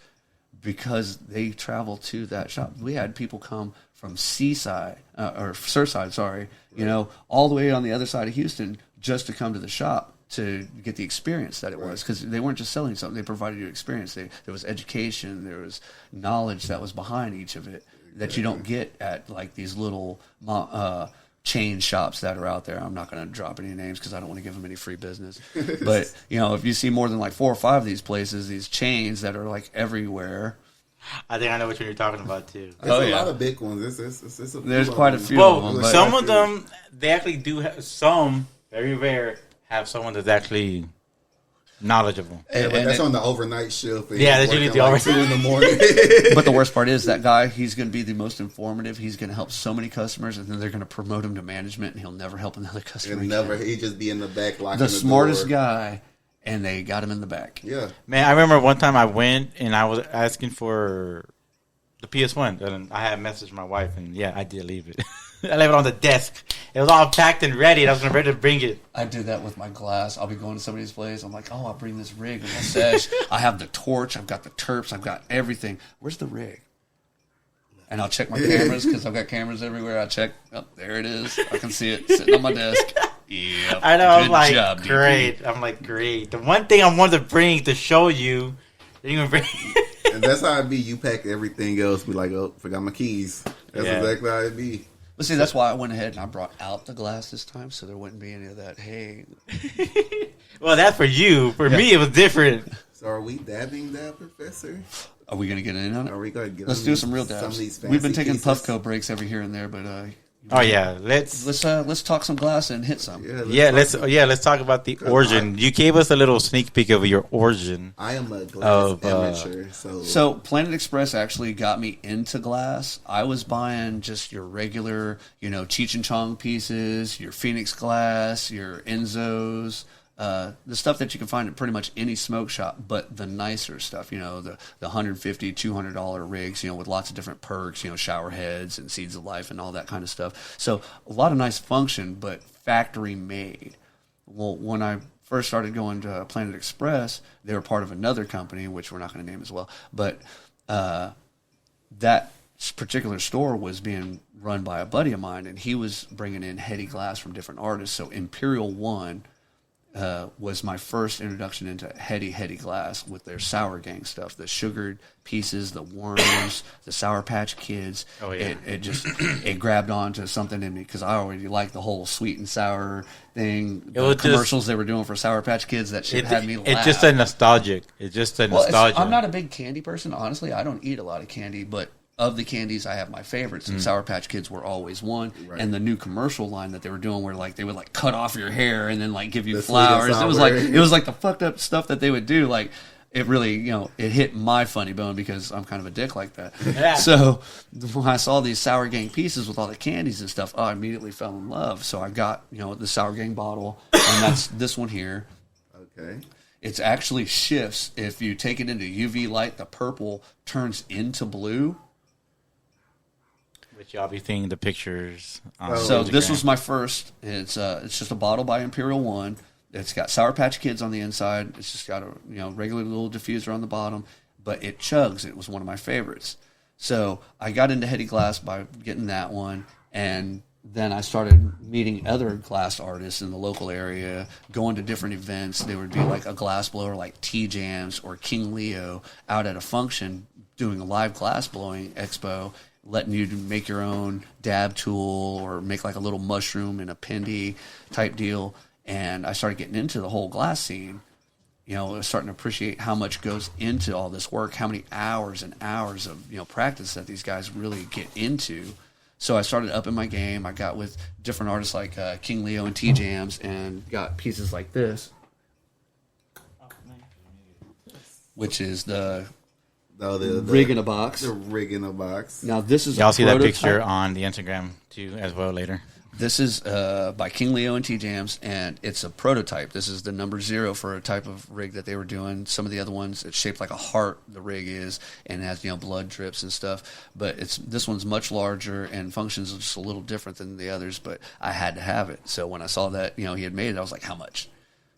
because they travel to that shop. We had people come from Surfside, all the way on the other side of Houston just to come to the shop to get the experience that it was, because they weren't just selling something; they provided you experience. There was education, there was knowledge that was behind each of it that you don't get at these little chain shops that are out there. I'm not going to drop any names because I don't want to give them any free business. But if you see more than 4 or 5 of these places, these chains that are everywhere. I think I know which one you're talking about too. There's a lot of big ones. There's quite a few. Well, some of them they actually do have some very rare. Have someone that's actually knowledgeable. Yeah, but that's on the overnight shift. That's usually the overnight 2 in the morning. But the worst part is that guy, he's going to be the most informative. He's going to help so many customers, and then they're going to promote him to management, and he'll never help another customer. He just be in the back locking the smartest door. Guy, and they got him in the back. Yeah. Man, I remember one time I went, and I was asking for the PS1, and I had messaged my wife, and I did leave it. I left it on the desk. It was all packed and ready. I was ready to bring it. I do that with my glass. I'll be going to somebody's place. I'm like, I'll bring this rig and my sesh. I have the torch. I've got the terps. I've got everything. Where's the rig? And I'll check my cameras because I've got cameras everywhere. I check. Oh, there it is. I can see it sitting on my desk. Yep. I know. I'm like, job, great. DP. I'm like, great. The one thing I wanted to bring to show you, you're going to bring. And that's how it be. You pack everything else. Be like, oh, forgot my keys. That's exactly how it be. But see, that's why I went ahead and I brought out the glass this time, so there wouldn't be any of that. Hey, well, that's for you. For me, it was different. So, are we dabbing Dab Professor? Are we going to get in on it? Are we going to get? Let's do some real dabs. We've been taking Puffco breaks every here and there, but let's talk some glass and hit some. Let's talk about the origin. You gave us a little sneak peek of your origin. I am a glass amateur, so Planet Express actually got me into glass. I was buying just your regular, Cheech and Chong pieces, your Phoenix glass, your Enzos. The stuff that you can find at pretty much any smoke shop, but the nicer stuff, the $150, $200 rigs, with lots of different perks, shower heads and seeds of life and all that kind of stuff. So a lot of nice function, but factory made. Well, when I first started going to Planet Express, they were part of another company, which we're not going to name as well, but that particular store was being run by a buddy of mine, and he was bringing in heady glass from different artists. So Imperial One was my first introduction into heady glass with their Sour Gang stuff, the sugared pieces, the worms, the Sour Patch Kids. Oh, yeah. It grabbed onto something in me because I already liked the whole sweet and sour thing. The commercials they were doing for Sour Patch Kids, that shit had me laugh. It's just a nostalgic. I'm not a big candy person, honestly. I don't eat a lot of candy, but of the candies, I have my favorites, and Sour Patch Kids were always one. Right. And the new commercial line that they were doing, where they would cut off your hair and then give you flowers. It was like the fucked up stuff that they would do. It really, it hit my funny bone because I'm kind of a dick like that. Yeah. So when I saw these Sour Gang pieces with all the candies and stuff, I immediately fell in love. So I got the Sour Gang bottle, and that's this one here. Okay. It actually shifts if you take it into UV light. The purple turns into blue. Which y'all be seeing the pictures on So Instagram. This was my first. It's just a bottle by Imperial One. It's got Sour Patch Kids on the inside. It's just got a regular little diffuser on the bottom, but it chugs. It was one of my favorites. So I got into heady glass by getting that one, and then I started meeting other glass artists in the local area, going to different events. There would be like a glass blower like T-Jams or King Leo out at a function doing a live glass blowing expo, letting you make your own dab tool or make like a little mushroom in a pendy type deal. And I started getting into the whole glass scene. You know, I was starting to appreciate how much goes into all this work, how many hours and hours of, practice that these guys really get into. So I started upping my game. I got with different artists like King Leo and T-Jams and got pieces like this, which is the rig in a box. The rig in a box. Now this is y'all see that picture on the Instagram too as well later. This is by King Leo and T-Jams, and it's a prototype. This is the number 0 for a type of rig that they were doing. Some of the other ones, it's shaped like a heart, the rig is, and has, blood drips and stuff. But this one's much larger and functions just a little different than the others, but I had to have it. So when I saw that, he had made it, I was like, how much?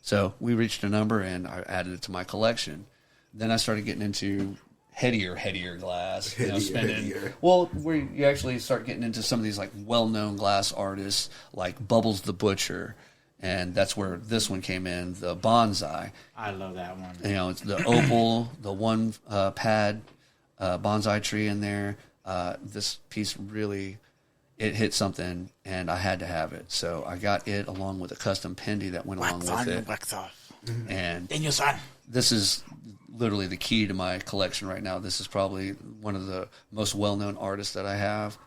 So we reached a number, and I added it to my collection. Then I started getting into headier glass, well, where you actually start getting into some of these like well-known glass artists like Bubbles the Butcher, and that's where this one came in, the bonsai. I love that one. It's the opal, the one pad bonsai tree in there. This piece really, it hit something, and I had to have it, so I got it along with a custom pendy that went along with it. Wax off. And in your son. This is literally the key to my collection right now. This is probably one of the most well-known artists that I have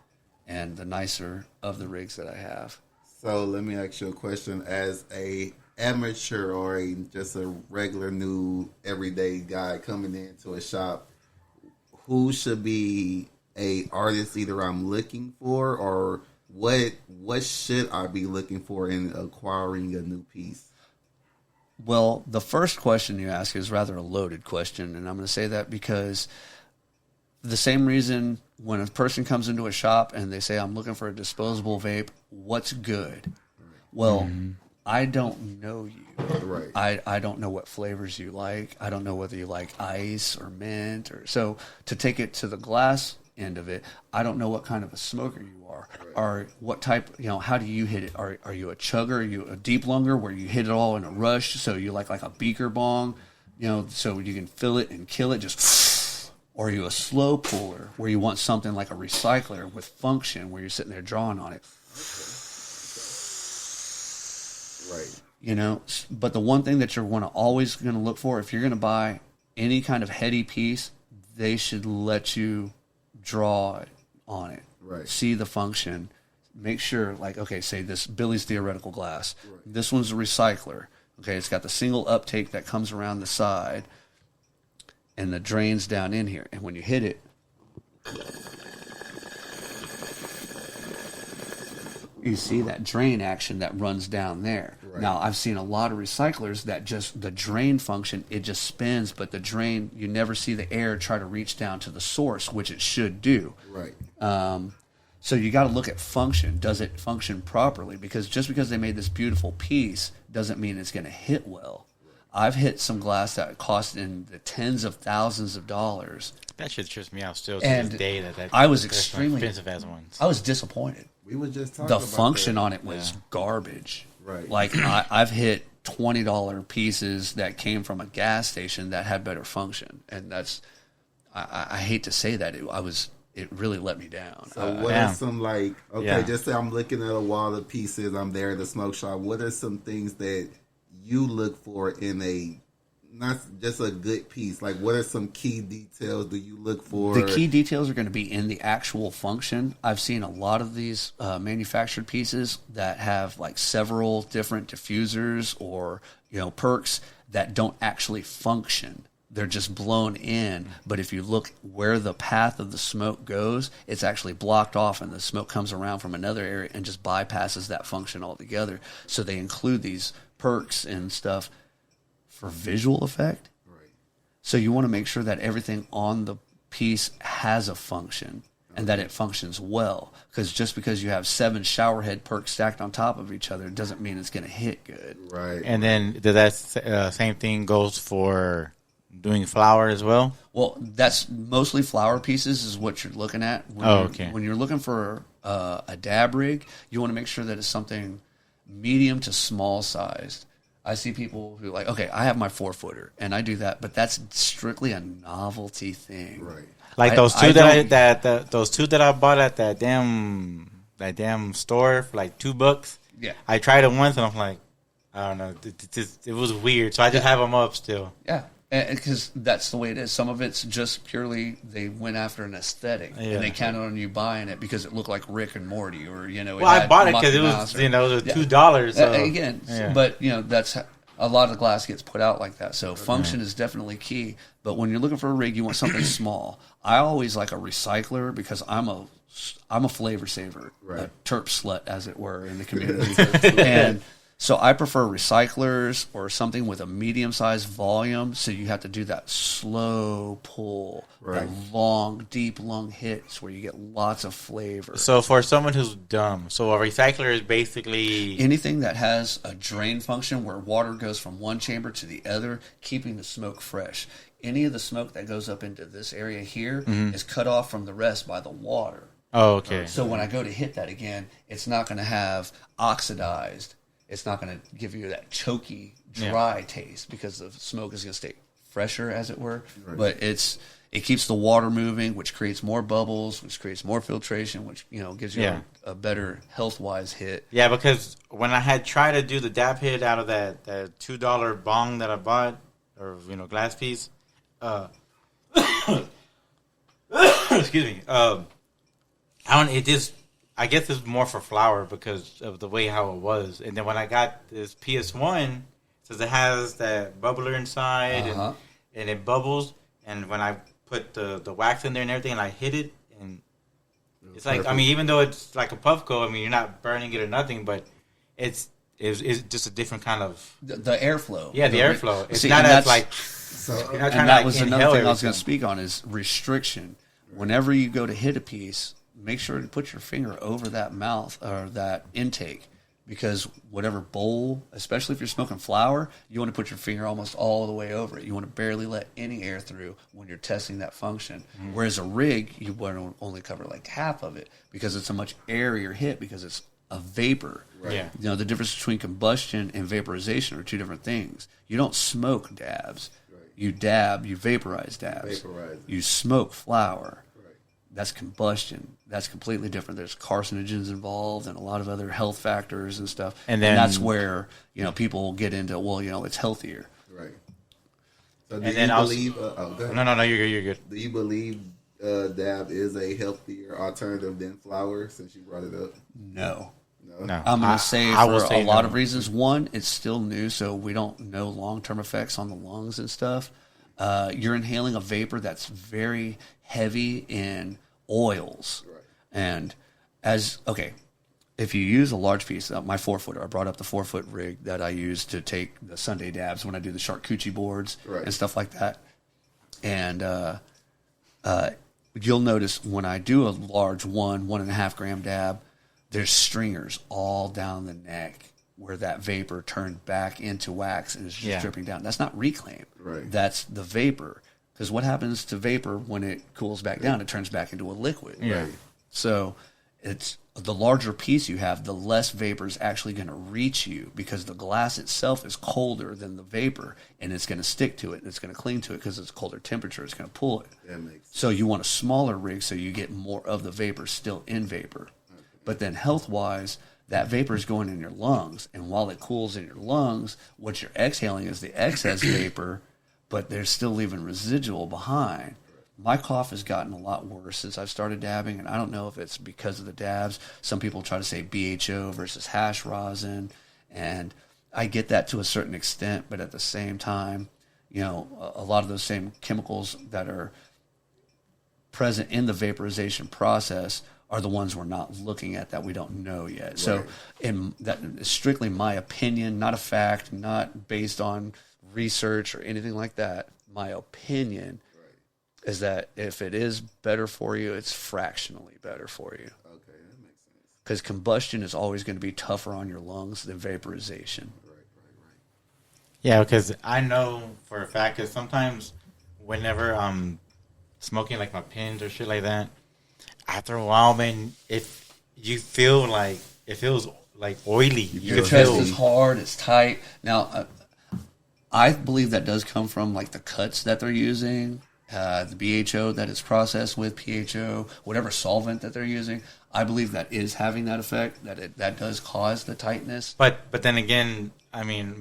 and the nicer of the rigs that I have. So let me ask you a question. As a amateur or just a regular new everyday guy coming into a shop, who should be a artist either I'm looking for, or what should I be looking for in acquiring a new piece? Well, the first question you ask is rather a loaded question, and I'm going to say that because the same reason when a person comes into a shop and they say, I'm looking for a disposable vape, what's good? Well, I don't know you. Right. I don't know what flavors you like. I don't know whether you like ice or mint. So to take it to the glass end of it, I don't know what kind of a smoker you are, or what type, how do you hit it? Are you a chugger? Are you a deep lunger where you hit it all in a rush? So you like a beaker bong, so you can fill it and kill it just, or are you a slow puller where you want something like a recycler with function where you're sitting there drawing on it? Right. But the one thing that you're always going to look for, if you're going to buy any kind of heady piece, they should let you draw on it. Right. See the function. Make sure, say this Billy's Theoretical Glass. Right. This one's a recycler. Okay, it's got the single uptake that comes around the side and the drains down in here. And when you hit it, you see that drain action that runs down there. Right. Now, I've seen a lot of recyclers that just, the drain function, it just spins, but the drain, you never see the air try to reach down to the source, which it should do. Right. So you got to look at function. Does it function properly? Because just because they made this beautiful piece doesn't mean it's going to hit well. I've hit some glass that cost in the tens of thousands of dollars. That shit trips me out still to this day. That I was extremely expensive as ones. I was disappointed. We were just talking the about function that. on it was garbage. Right. Like I've hit $20 pieces that came from a gas station that had better function, and that's I hate to say that it really let me down. So what are some just say I'm looking at a wall of pieces, I'm there at the smoke shop. What are some things that you look for in a, not just a good piece, like what are some key details do you look for? The key details are going to be in the actual function. I've seen a lot of these manufactured pieces that have like several different diffusers or perks that don't actually function. They're just blown in, but if you look where the path of the smoke goes, it's actually blocked off, and the smoke comes around from another area and just bypasses that function altogether. So they include these perks and stuff for visual effect. Right. So you want to make sure that everything on the piece has a function and that it functions well. Because just because you have 7 showerhead perks stacked on top of each other doesn't mean it's going to hit good. Right. And then that same thing goes for doing flower as well? Well, that's mostly flower pieces is what you're looking at. When you're looking for a dab rig, you want to make sure that it's something medium to small sized. I see people who like, okay, I have my 4-footer and I do that, but that's strictly a novelty thing. Right. Like those two those two that I bought at that damn store for like $2. Yeah. I tried it once and I'm like, I don't know, it was weird. So I just have them up still. Yeah. Because that's the way it is. Some of it's just purely they went after an aesthetic and they counted on you buying it because it looked like Rick and Morty or Well, I bought it because it was $2. So. Again, but that's a lot of the glass gets put out like that. So function is definitely key. But when you're looking for a rig, you want something small. I always like a recycler because I'm a flavor saver, a terp slut as it were in the community, and. So I prefer recyclers or something with a medium-sized volume, so you have to do that slow pull, that long, deep lung hits where you get lots of flavor. So for someone who's dumb, so a recycler is basically... anything that has a drain function where water goes from one chamber to the other, keeping the smoke fresh. Any of the smoke that goes up into this area here is cut off from the rest by the water. Oh, okay. So when I go to hit that again, it's not going to have oxidized. It's not going to give you that choky, dry taste because the smoke is going to stay fresher, as it were. Right. But it keeps the water moving, which creates more bubbles, which creates more filtration, which gives you a better health-wise hit. Yeah, because when I had tried to do the dab hit out of that $2 bong that I bought, or glass piece, excuse me, I guess it's more for flour because of the way how it was. And then when I got this PS1, says it has that bubbler inside and it bubbles. And when I put the wax in there and everything and I hit it, and it's like, even though it's like a Puffco, you're not burning it or nothing, but it's just a different kind of... The airflow. Yeah, the airflow. It's not as like... And that was another thing I was going to speak on is restriction. Whenever you go to hit a piece... make sure to put your finger over that mouth or that intake because whatever bowl, especially if you're smoking flower, you want to put your finger almost all the way over it. You want to barely let any air through when you're testing that function. Mm-hmm. Whereas a rig, you want to only cover like half of it because it's a much airier hit because it's a vapor. Right. Yeah. The difference between combustion and vaporization are two different things. You don't smoke dabs. Right. You dab, you vaporize dabs. You smoke flower. That's combustion. That's completely different. There's carcinogens involved and a lot of other health factors and stuff. And that's where, people get into, it's healthier. Right. So do you believe... No, you're good. Do you believe dab is a healthier alternative than flour since you brought it up? No. I'm going to say for a lot of reasons. One, it's still new, so we don't know long-term effects on the lungs and stuff. You're inhaling a vapor that's very heavy in oils. Right. And if you use a large piece, my 4-footer, I brought up the 4-foot rig that I use to take the Sunday dabs when I do the charcuterie boards and stuff like that. And you'll notice when I do a large 1.5 gram dab, there's stringers all down the neck where that vapor turned back into wax and is just dripping down. That's not reclaim. Right. That's the vapor. Because what happens to vapor when it cools back down? It turns back into a liquid. Yeah. Right? So it's the larger piece you have, the less vapor is actually going to reach you because the glass itself is colder than the vapor, and it's going to stick to it, and it's going to cling to it because it's a colder temperature. It's going to pull it. That makes sense. So you want a smaller rig so you get more of the vapor still in vapor. Okay. But then health-wise, that vapor is going in your lungs, and while it cools in your lungs, what you're exhaling is the excess vapor, but they're still leaving residual behind. My cough has gotten a lot worse since I've started dabbing, and I don't know if it's because of the dabs. Some people try to say BHO versus hash rosin, and I get that to a certain extent, but at the same time, a lot of those same chemicals that are present in the vaporization process are the ones we're not looking at that we don't know yet. Right. So that is strictly my opinion, not a fact, not based on research or anything like that. My opinion is that if it is better for you, it's fractionally better for you. Okay, that makes sense. Because combustion is always going to be tougher on your lungs than vaporization. Right. Yeah, because I know for a fact, because sometimes whenever I'm smoking like my pins or shit like that, after a while, man, you feel like it feels like oily. Your chest is hard, it's tight. Now, I believe that does come from like the cuts that they're using, the BHO that is processed with PHO, whatever solvent that they're using. I believe that is having that effect. That does cause the tightness. But then again, I mean,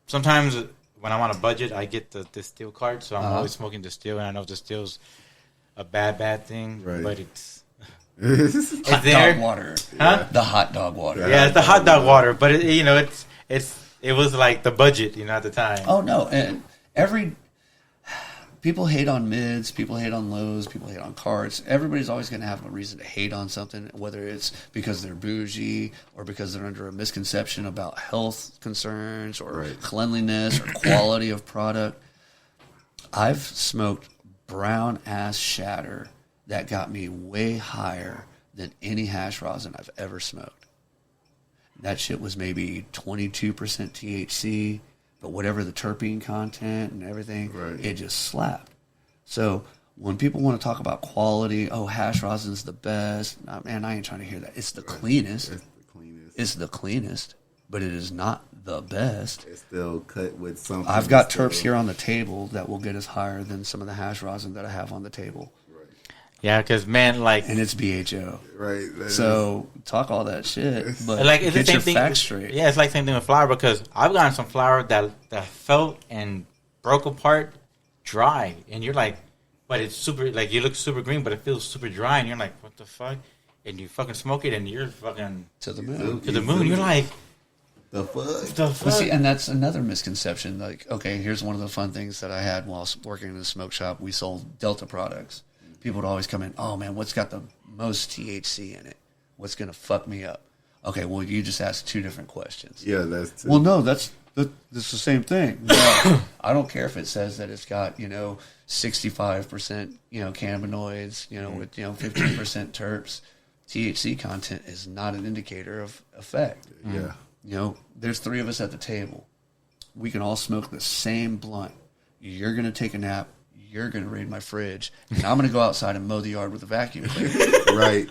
sometimes when I'm on a budget, I get the distill cart, so I'm always smoking distill, and I know distill's a bad thing, right. But it's hot dog water, huh? The hot dog water. Yeah, it's the hot dog water, but it was like the budget, at the time. Oh no, and people hate on mids, people hate on lows, people hate on carts. Everybody's always going to have a reason to hate on something, whether it's because they're bougie or because they're under a misconception about health concerns or cleanliness or quality of product. I've smoked brown ass shatter that got me way higher than any hash rosin I've ever smoked. That shit was maybe 22% THC, but whatever the terpene content and everything, it just slapped. So when people want to talk about quality, hash rosin's the best, man, I ain't trying to hear that. It's the cleanest. It's the cleanest, but it is not the best. It's still cut with something. I've got terps here on the table that will get us higher than some of the hash rosin that I have on the table. Yeah, because man, and it's BHO, right? So talk all that shit, but like it's get the same your thing. facts straight. Yeah, it's like the same thing with flour because I've gotten some flour that felt and broke apart dry, and you're like, but it's super like you look super green, but it feels super dry, and you're like, what the fuck? And you fucking smoke it, and you're fucking to the moon. You're like, the fuck? Well, see, and that's another misconception. Like, okay, here's one of the fun things that I had while working in the smoke shop. We sold Delta products. People would always come in, oh man, what's got the most THC in it? What's going to fuck me up? Okay, well, you just asked two different questions. Yeah, that's... Well, no, that's the same thing. No, I don't care if it says that it's got, 65%, cannabinoids, with, 15% terps. THC content is not an indicator of effect. Yeah. There's three of us at the table. We can all smoke the same blunt. You're going to take a nap. You're going to raid my fridge, and I'm going to go outside and mow the yard with a vacuum cleaner. Right.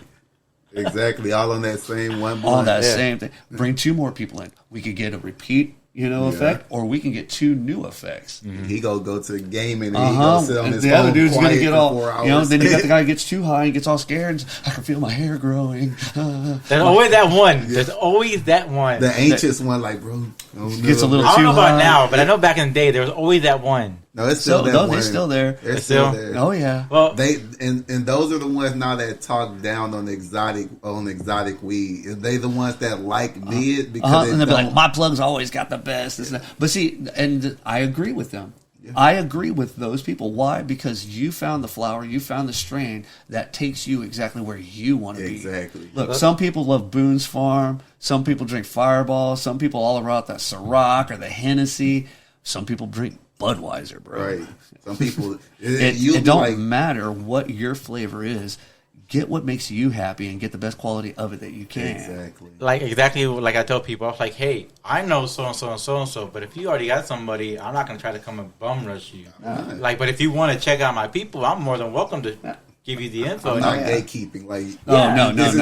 Exactly. All on that same one blunt. All that same thing. Bring two more people in. We could get a repeat, effect, or we can get two new effects. Mm-hmm. He go to the game and he go sit on his phone. The other dude's going to get all, 4 hours. then you got the guy who gets too high and gets all scared. And I can feel my hair growing. There's always that one. There's always that one. The anxious one, like, bro. Gets a little too high. I don't know about now, but I know back in the day, there was always that one. No, it's still that one. They're still there. They're still there. Oh yeah. Well, and those are the ones now that talk down on exotic weed. They the ones that like mid because and they'll be like, my plug's always got the best. But see, and I agree with them. Yeah. I agree with those people. Why? Because you found the flower, you found the strain that takes you exactly where you want to be. Exactly. Look, some people love Boone's Farm. Some people drink Fireball. Some people all around that Ciroc or the Hennessy. Some people drink Budweiser, bro. Right. Some people it don't matter what your flavor is. Get what makes you happy and get the best quality of it that you can. Exactly. Like I tell people, I was like, hey, I know so and so and so and so, but if you already got somebody, I'm not gonna try to come and bum rush you. But if you want to check out my people, I'm more than welcome to give you the info. I'm not gatekeeping. Like, no. I'm not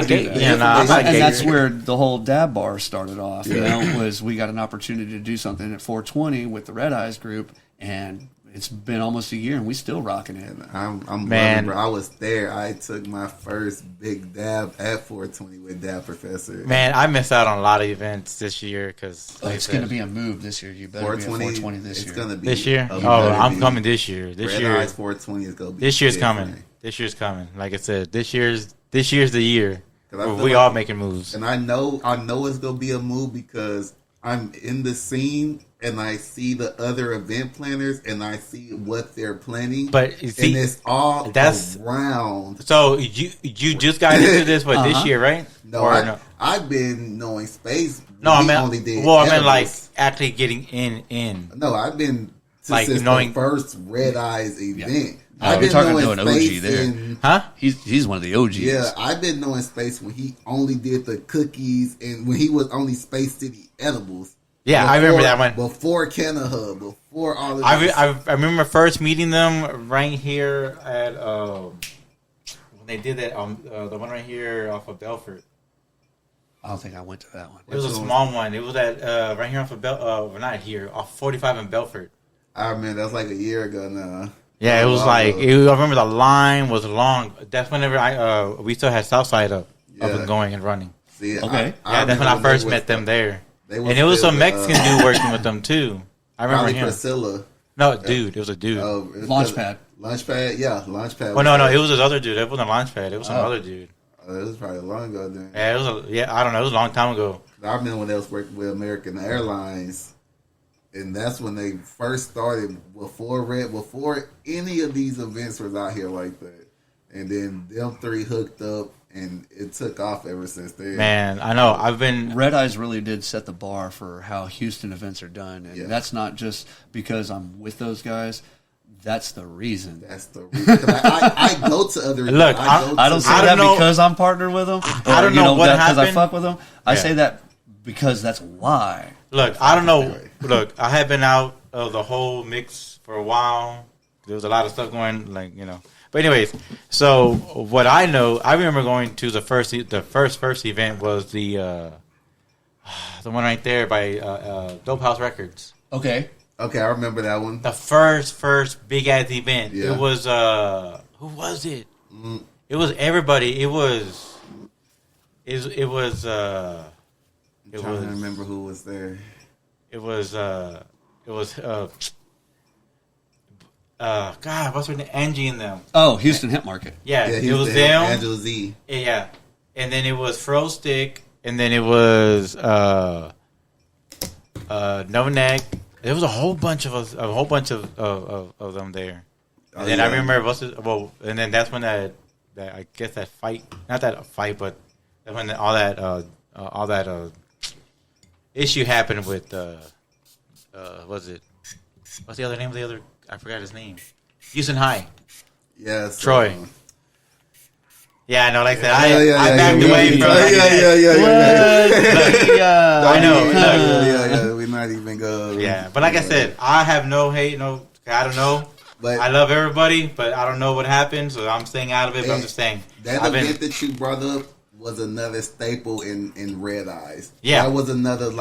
gatekeeping. And that's where the whole Dab Bar started off. Was we got an opportunity to do something at 420 with the Red Eyes group, and it's been almost a year, and we still rocking it. I'm man. Bro. I was there. I took my first big dab at 420 with Dab Professor. Man, I missed out on a lot of events this year because it's going to be a move this year. You better be at 420 this year. It's going to be this year. I'm coming this year. Red Eyes 420 is going to be. This year's coming. This year's coming. Like I said, this year's the year. We all making moves, and I know it's going to be a move because I'm in the scene. And I see the other event planners, and I see what they're planning. But you see, and it's all around. So you just got into this, this year, right? No, I've been knowing space. No, I mean like actually getting in. No, I've been like since knowing the first Red Eyes event. I've been talking to an OG there. Huh? He's one of the OGs. Yeah, I've been knowing space when he only did the cookies and when he was only Space City edibles. Yeah, I remember that one. Before Cannahub, before all of I this. I remember first meeting them right here at when they did that the one right here off of Belfort. I don't think I went to that one. It was a small one. It was at right here off of not here, off 45 in Belfort. I remember that's like a year ago now. Yeah, it was like I remember the line was long. That's whenever we still had Southside up and going and running. See, okay, that's when I first met them there, and it was some Mexican dude working with them too. I remember him. Priscilla. No, dude, it was a dude. Launchpad. Launchpad, yeah, Launchpad. Oh no, it was this other dude. It wasn't Launchpad. It was some other dude. It was probably long ago then. Yeah, it was I don't know. It was a long time ago. I remember when they was working with American Airlines, and that's when they first started before any of these events was out here like that. And then them three hooked up, and it took off ever since then. Man, I know. I've been Red Eyes really did set the bar for how Houston events are done, and that's not just because I'm with those guys. That's the reason. That's the reason. I go to other. Look, I don't say that because I'm partnered with them. I don't know what happened. Because I fuck with them. I say that because that's why. Look, I don't know. Look, I have been out of the whole mix for a while. There was a lot of stuff going, But anyways, so what I know, I remember going to the first event was the one right there by Dope House Records. Okay, I remember that one. The first big ass event. Yeah. It was who was it? It was everybody. It was I'm trying to remember who was there. God, what's her name? Angie and them. Oh, Houston Hemp Market. Yeah, it was them. Angela Z. Yeah, and then it was Fro Stick, and then it was No Neck. There was a whole bunch of us, of them there. And then I remember and then that's when that I guess that fight, not that fight, but that's when all that issue happened with what's the other name of the other? I forgot his name. Houston High. Yes. Troy. Yeah, I know. Like that, I backed away from. Yeah. I know. Yeah. We're not even going. Yeah, but like I said, I have no hate. No, I don't know. But I love everybody, but I don't know what happened, so I'm staying out of it. But I'm just saying that event that you brought up was another staple in Red Eyes. Yeah, that was another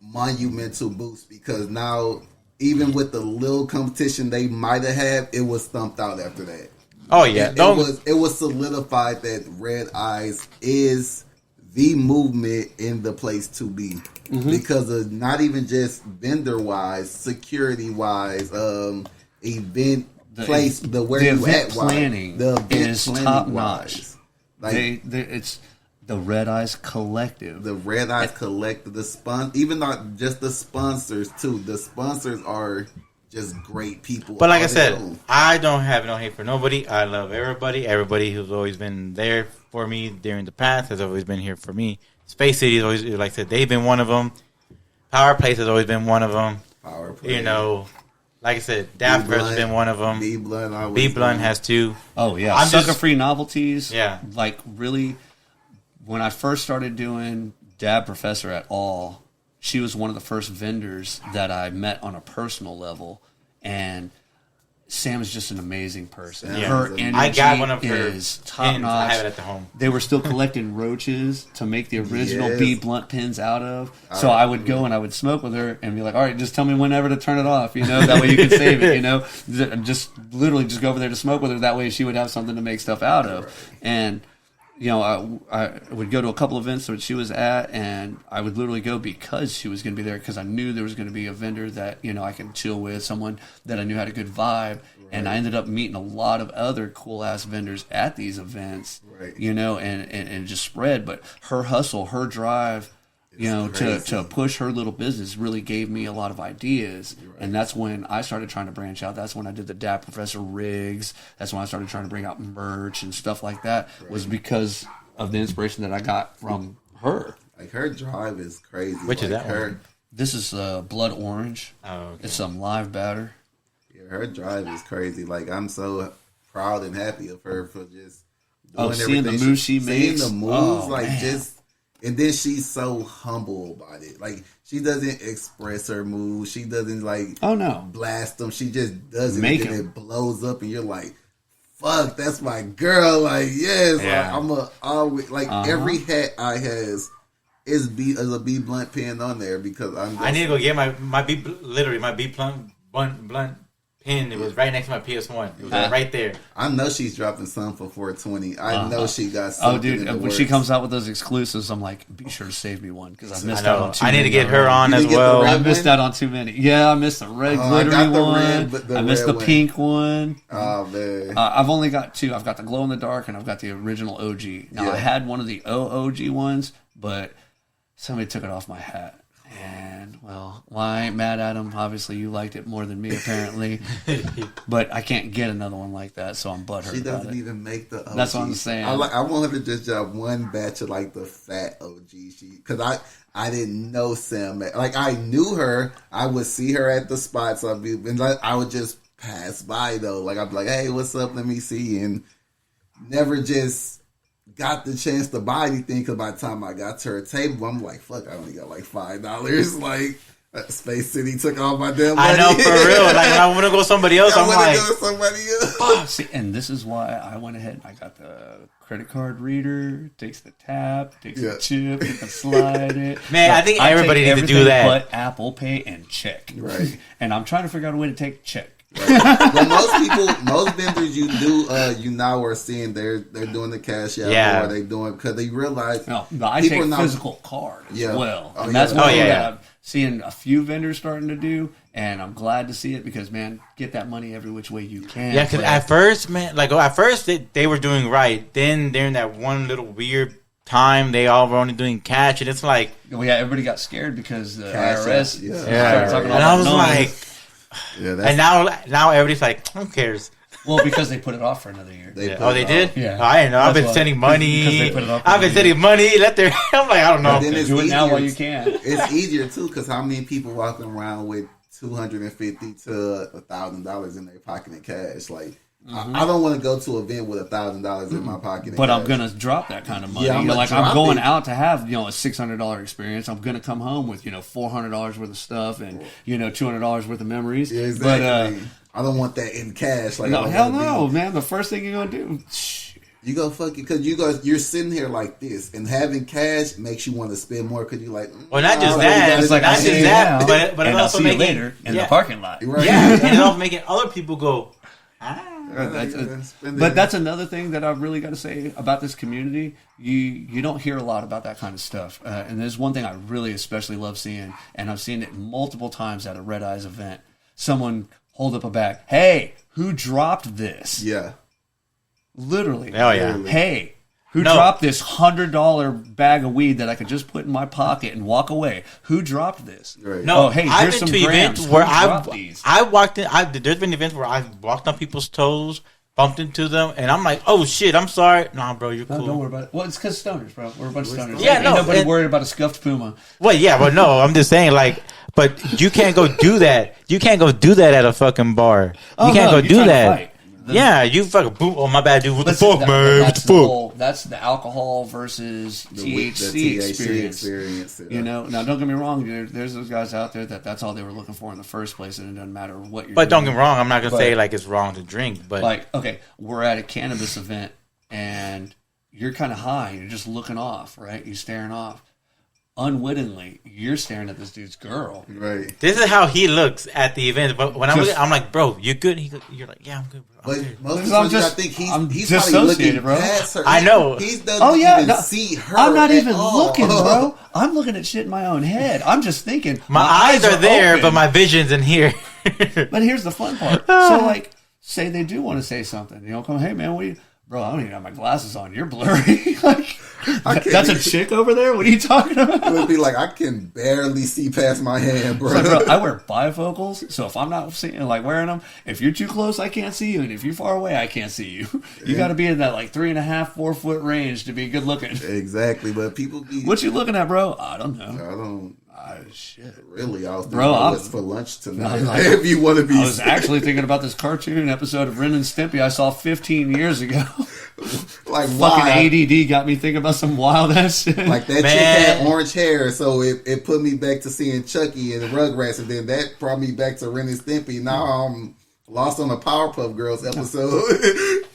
monumental boost because now even with the little competition they might have had, it was stumped out after that. Oh yeah, it was solidified that Red Eyes is the movement in the place to be because of not even just vendor wise, security wise, event place, the event planning is top notch. It's the Red Eyes Collective. The Red Eyes Collective. Even not just the sponsors too. The sponsors are just great people. But like I said, I don't have no hate for nobody. I love everybody. Everybody who's always been there for me during the past has always been here for me. Space City is always, like I said, they've been one of them. Power Place has always been one of them. Power Place. Like I said, Dab Professor has been one of them. B Blunt has two. Oh yeah, Sucker Free Novelties. Yeah, really, when I first started doing Dab Professor at all, she was one of the first vendors that I met on a personal level, and Sam is just an amazing person. Yeah. Her energy I got one of her is top notch. I have it at the home. They were still collecting roaches to make the original B Blunt pins out of. So I would go and I would smoke with her and be like, all right, just tell me whenever to turn it off, that way you can save it, Just literally just go over there to smoke with her. That way she would have something to make stuff out of. Right. And I would go to a couple events that she was at, and I would literally go because she was going to be there, because I knew there was going to be a vendor that, I could chill with, someone that I knew had a good vibe. Right. And I ended up meeting a lot of other cool-ass vendors at these events, right. And just spread. But her hustle, her drive, to push her little business really gave me a lot of ideas. Right. And that's when I started trying to branch out. That's when I did the Dab Professor rigs. That's when I started trying to bring out merch and stuff like that, right. was because of the inspiration that I got from her. Like, her drive is crazy. Which is that one? This is Blood Orange. Oh, okay. It's some live batter. Yeah, her drive is crazy. Like, I'm so proud and happy of her for just doing seeing the moves she makes. Seeing the moves, And then she's so humble about it. Like, she doesn't express her mood. She doesn't, like, blast them. She just does it. And then it blows up, and you're like, fuck, that's my girl. Like, yes. Yeah. Like, I'm always, like, every hat I has is a B blunt pen on there because I need to go get my B blunt pin. It was right next to my PS1. It was right there. I know she's dropping some for 420. I know she got something. Oh, dude, when she comes out with those exclusives, I'm like, be sure to save me one because I missed out on too many. I need to get her on as well. I missed out on too many. Yeah, I missed the red glittery one. I missed the pink one. Oh, man. I've only got two. I've got the glow in the dark and I've got the original OG. Now, I had one of the OOG ones, but somebody took it off my hat. And, well, I ain't mad at him. Obviously, you liked it more than me, apparently. But I can't get another one like that, so I'm butthurt. She doesn't even make the OG. That's what I'm saying. I want her to just drop one batch of, like, the fat OG. Because I didn't know Sam. Like, I knew her. I would see her at the spots. I would just pass by, though. Like, I'd be like, hey, what's up? Let me see. And never just got the chance to buy anything because by the time I got to her table, I'm like, fuck, I only got like $5. Like, Space City took all my damn money. I know, for real. Like, when I want to go somebody else, I'm like, go somebody else. See, and this is why I went ahead and I got the credit card reader, takes the tap, takes the chip, you can slide it. Man, I think everybody needs to do that. But Apple Pay and check. Right. And I'm trying to figure out a way to take check. Right. But most vendors you now are seeing they're doing the cash out or they doing because they realize I take physical card as well, and that's what I'm seeing a few vendors starting to do, and I'm glad to see it because man, get that money every which way you can. Yeah, because at first, man, they were doing right. Then during that one little weird time, they all were only doing cash, and it's like, everybody got scared because the IRS started talking and I was like. And now everybody's like, who cares? Well, because they put it off for another year. They did? Yeah. I didn't know. I've been sending money. I've been sending money. I'm like, I don't know. Then do it now while you can. It's easier too because how many people walking around with $250 to $1,000 in their pocket in cash? Like, I don't want to go to an event with $1,000 in my pocket. But I'm gonna drop that kind of money. Yeah, I'm going out to have a $600 experience. I'm gonna come home with $400 worth of stuff and $200 worth of memories. Yeah, exactly. But I don't want that in cash. Like, no, hell no, man. The first thing you're gonna do. You go fuck it because you're sitting here like this, and having cash makes you want to spend more because you're like, well, not just that, it's like not just that, but and it's also making later in the parking lot. Right. Yeah, and it's also making other people go. But that's another thing that I've really got to say about this community. You don't hear a lot about that kind of stuff. And there's one thing I really especially love seeing, and I've seen it multiple times at a Red Eyes event. Someone hold up a bag. Hey, who dropped this? Yeah. Literally. Oh, yeah. Hey, who dropped this $100 bag of weed that I could just put in my pocket and walk away? Who dropped this? Right. No, hey, I've here's been some to grams. events where I walked in. There's been events where I've walked on people's toes, bumped into them, and I'm like, "Oh shit, I'm sorry." Nah, bro, you're cool. No, don't worry about it. Well, it's because stoners, bro. We're a bunch of stoners. Yeah, Ain't no, nobody worried about a scuffed puma. Well, yeah, but no, I'm just saying, like, but you can't go do that. You can't go do that at a fucking bar. You can't go do that. Yeah, you fucking boom. Oh, my bad, dude. What the fuck, man? What the fuck? That's the alcohol versus THC experience. Now don't get me wrong. There's those guys out there that's all they were looking for in the first place, and it doesn't matter what you're doing. But don't get me wrong. I'm not going to say, like, it's wrong to drink. But like, okay, we're at a cannabis event, and you're kind of high. You're just looking off, right? You're staring off. Unwittingly, you're staring at this dude's girl. Right. This is how he looks at the event. But when I'm like, bro, you good? You're like, yeah, I'm good, bro. But most people, I think he's probably looking bro. past her. I know. He doesn't even see her. I'm not even all. looking, bro. I'm looking at shit in my own head. I'm just thinking. My eyes are there, open. but my vision's in here. But here's the fun part. So, like, say they do want to say something. Come, hey, man, bro, I don't even have my glasses on. You're blurry. Like, that's a chick over there? What are you talking about? It would be like, I can barely see past my hand, bro. So, bro, I wear bifocals, so if I'm not wearing them, if you're too close, I can't see you, and if you're far away, I can't see you. You got to be in that, 3.5, 4 foot range to be good looking. Exactly, but people be... What you looking at, bro? I don't know. I don't... shit. Really, I was thinking what's for lunch tonight. If you want to be... I was actually thinking about this cartoon episode of Ren and Stimpy I saw 15 years ago. Like fucking why? ADD got me thinking about some wild ass shit. Like that chick had orange hair, so it put me back to seeing Chucky and the Rugrats, and then that brought me back to Ren and Stimpy. Now I'm lost on the Powerpuff Girls episode.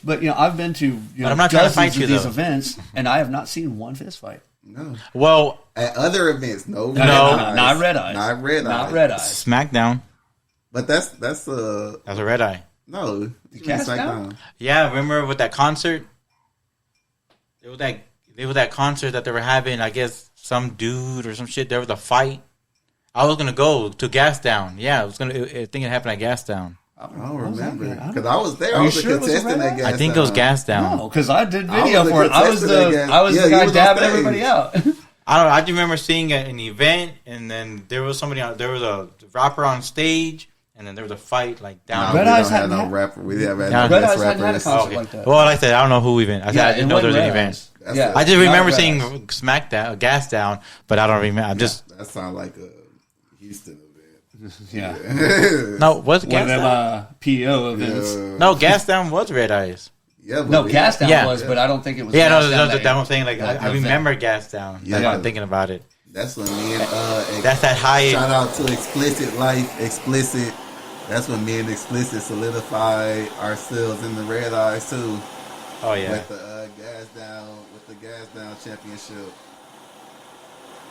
But I've been to I'm not trying to fight dozens you, of these though. events, and I have not seen one fist fight. No. Well, At other events, no, not Red Eyes, not Red Eyes, not Red Eyes. SmackDown. But that's That's a Red Eye. no. Cast SmackDown. Yeah, remember with that concert? It was that concert that they were having. I guess some dude or some shit. There was a fight. I was gonna go to Gas Down. Yeah, I think it happened at Gas Down. I don't remember that? because I was there. Are I you was sure a it was a contestant Red at Eye? Gas I think it was Down. Gas Down. No, because I did I video was a for it. I was contestant the again. I was Yeah, the you guy was on dabbing stage. everybody out. I don't know. I just remember seeing an event, and then there was somebody. There was a rapper on stage, and then there was a fight like down. No, Red we Eyes don't have hadn't no had- rapper. We haven't had Yeah. no Red guest Eyes hadn't had a rappers. concert Okay. like that. Well, like I said, I don't know who even. I didn't know there was an event. That's Yeah. a- I just Not remember Red seeing Eyes. SmackDown, Gas Down, but I don't remember. I'm just that sounds like a Houston event. Yeah, no. What's one of Gas them Down? PO events. No, Gas Down was Red Eyes. Yeah, but No, we- Gas Down Yeah. was, but I don't think it was. Yeah, Gas no, Down that's what I'm saying. Like that I event. remember Gas Down. Yeah. That's why I'm thinking about it. That's when me and That's that high. shout out to Explicit Life, Explicit. That's when me and Explicit solidified ourselves in the Red Eyes too. Oh yeah. With the Gas Down championship.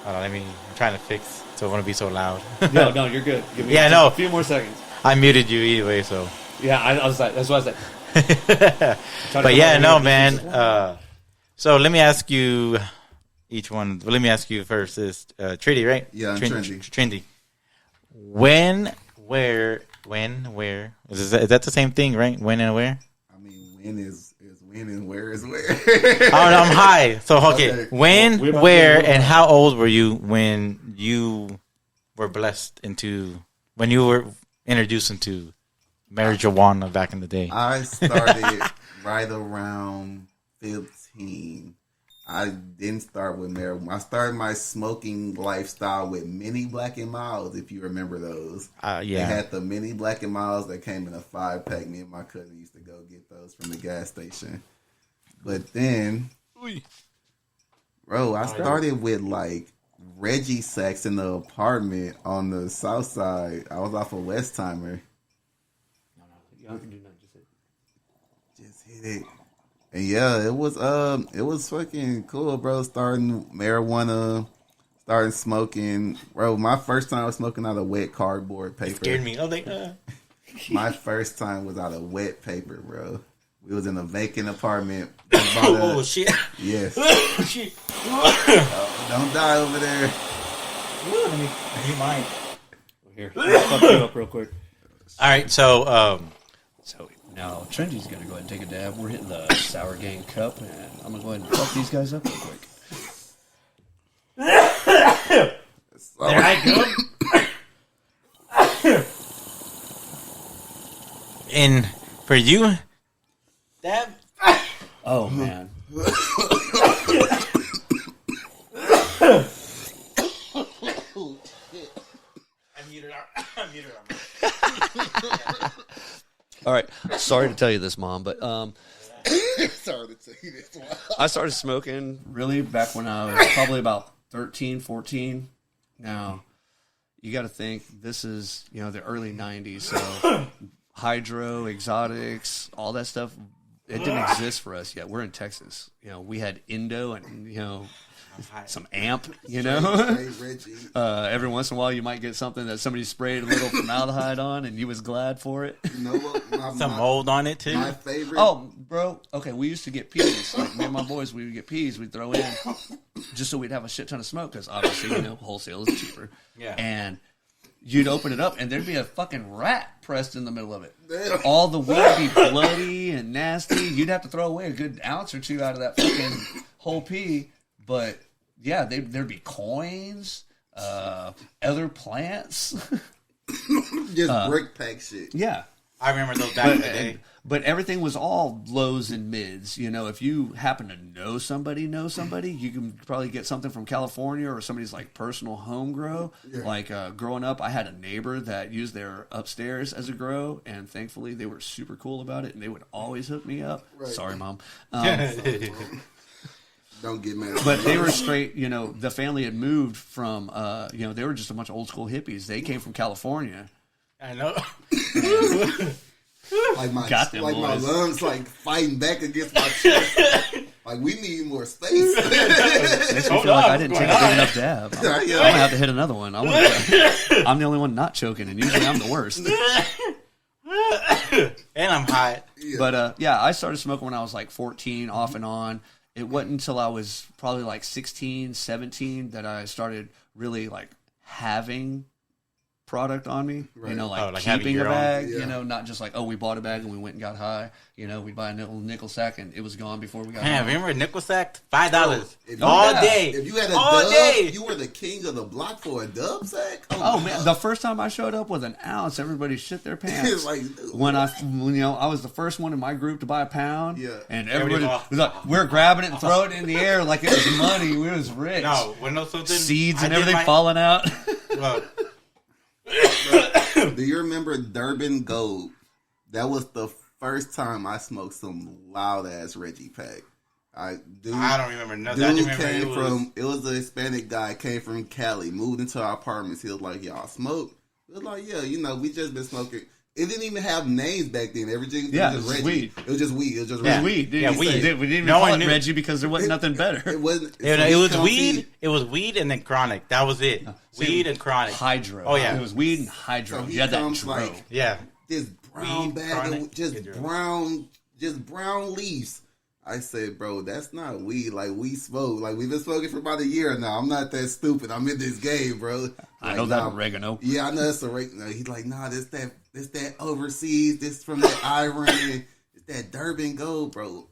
Hold on, I'm trying to fix so it won't be so loud. No, you're good. Give me Yeah, just no. a few more seconds. I muted you either way, so. Yeah, I was like, that's what I said. But yeah, no, man. So let me ask you each one. Well, let me ask you first. Is Trendy, right? Yeah, Trendy. Trendy. When, where? Is that the same thing, right? When and where? I mean, when is when and where is where? Oh, no, I'm high. So, okay. Okay. When, We're about where, to- and how old were you when you were when you were introduced into marijuana back in the day? I started right around 15. I didn't start with marijuana. I started my smoking lifestyle with mini Black and Milds, if you remember those. They Yeah. had the mini Black and Milds that came in a 5-pack. Me and my cousin used to go get those from the gas station. But then, bro, I started with like Reggie Sacks in the apartment on the south side. I was off of Westheimer. You don't have to do nothing. Just say. Just hit it. And yeah, it was fucking cool, bro. Starting marijuana, starting smoking. Bro, my first time was smoking out of wet cardboard paper. It scared me. I was like, My first time was out of wet paper, bro. We was in a vacant apartment. oh, shit. Yes. Oh, shit. Don't die over there. You might. Here, I'll fuck you up real quick. All right, so, So now Trendy's gonna go ahead and take a dab. We're hitting the Sour Gang cup, and I'm gonna go ahead and fuck these guys up real quick. there I go. And for you, Dab? Oh man, I muted our all right. Sorry to tell you this, Mom, but Sorry to tell you this one. I started smoking really back when I was probably about 13, 14. Now, you got to think this is, the early 90s. So hydro, exotics, all that stuff, it didn't exist for us yet. We're in Texas. We had Indo and, some amp, Hey, Reggie. Every once in a while you might get something that somebody sprayed a little formaldehyde on and you was glad for it. You know what? some mold on it, too. My favorite. Oh, bro. Okay, we used to get peas. Like me and my boys, we would get peas. We'd throw in just so we'd have a shit ton of smoke because obviously, wholesale is cheaper. Yeah. And you'd open it up and there'd be a fucking rat pressed in the middle of it. Damn. All the wood would be bloody and nasty. You'd have to throw away a good ounce or two out of that fucking whole pea. But yeah, there'd be coins, other plants. Just brick pack shit. Yeah. I remember those back in the day. But everything was all lows and mids. You know, if you happen to know somebody, you can probably get something from California or somebody's like personal home grow. Yeah. Like growing up, I had a neighbor that used their upstairs as a grow, and thankfully they were super cool about it, and they would always hook me up. Right. Sorry, Mom. Don't get mad. But they were straight, you know, the family had moved from, you know, they were just a bunch of old school hippies. They came from California. I know. My lungs like fighting back against my chest. Like, we need more space. Makes me feel like I didn't take a big enough dab. I'm gonna have to hit another one. I'm the only one not choking, and usually I'm the worst. And I'm hot. Yeah. But yeah, I started smoking when I was like 14, off and on. It wasn't until I was probably like 16, 17 that I started really like having product on me. Right. You know, like keeping a bag, you know, not just like, oh, we bought a bag and we went and got high. You know, we'd buy a nickel sack and it was gone before we got high. Man, remember a nickel sack? $5 all day. If you had a dub, you were the king of the block for a dub sack? Oh man, the first time I showed up with an ounce, everybody shit their pants. Like, when you know, I was the first one in my group to buy a pound. Yeah. And everybody was like, we're grabbing it and throwing it in the air like it was money. We was rich. No, when no something seeds and everything falling out. Well, do you remember Durban Gold? That was the first time I smoked some loud ass Reggie Pack. I don't remember nothing. It was a Hispanic guy, came from Cali, moved into our apartments. He was like, y'all smoke? We was like, yeah, you know, we just been smoking. It didn't even have names back then. Everything was just Reggie. Weed. It was just weed. It was just weed. Dude, weed. We didn't even call it Reggie because there wasn't nothing better. It wasn't. It was weed. It was weed and then chronic. That was it. Weed and chronic. Hydro. Oh yeah, it was weed and hydro. So you had that like, yeah, this brown weed, bag of just brown leaves. I said, bro, that's not weed. Like, we smoke. Like, we've been smoking for about a year now. I'm not that stupid. I'm in this game, bro. Like, I know that oregano. Yeah, I know that's oregano. He's like, nah, this that overseas. This from that Iran. It's that Durban Gold, bro.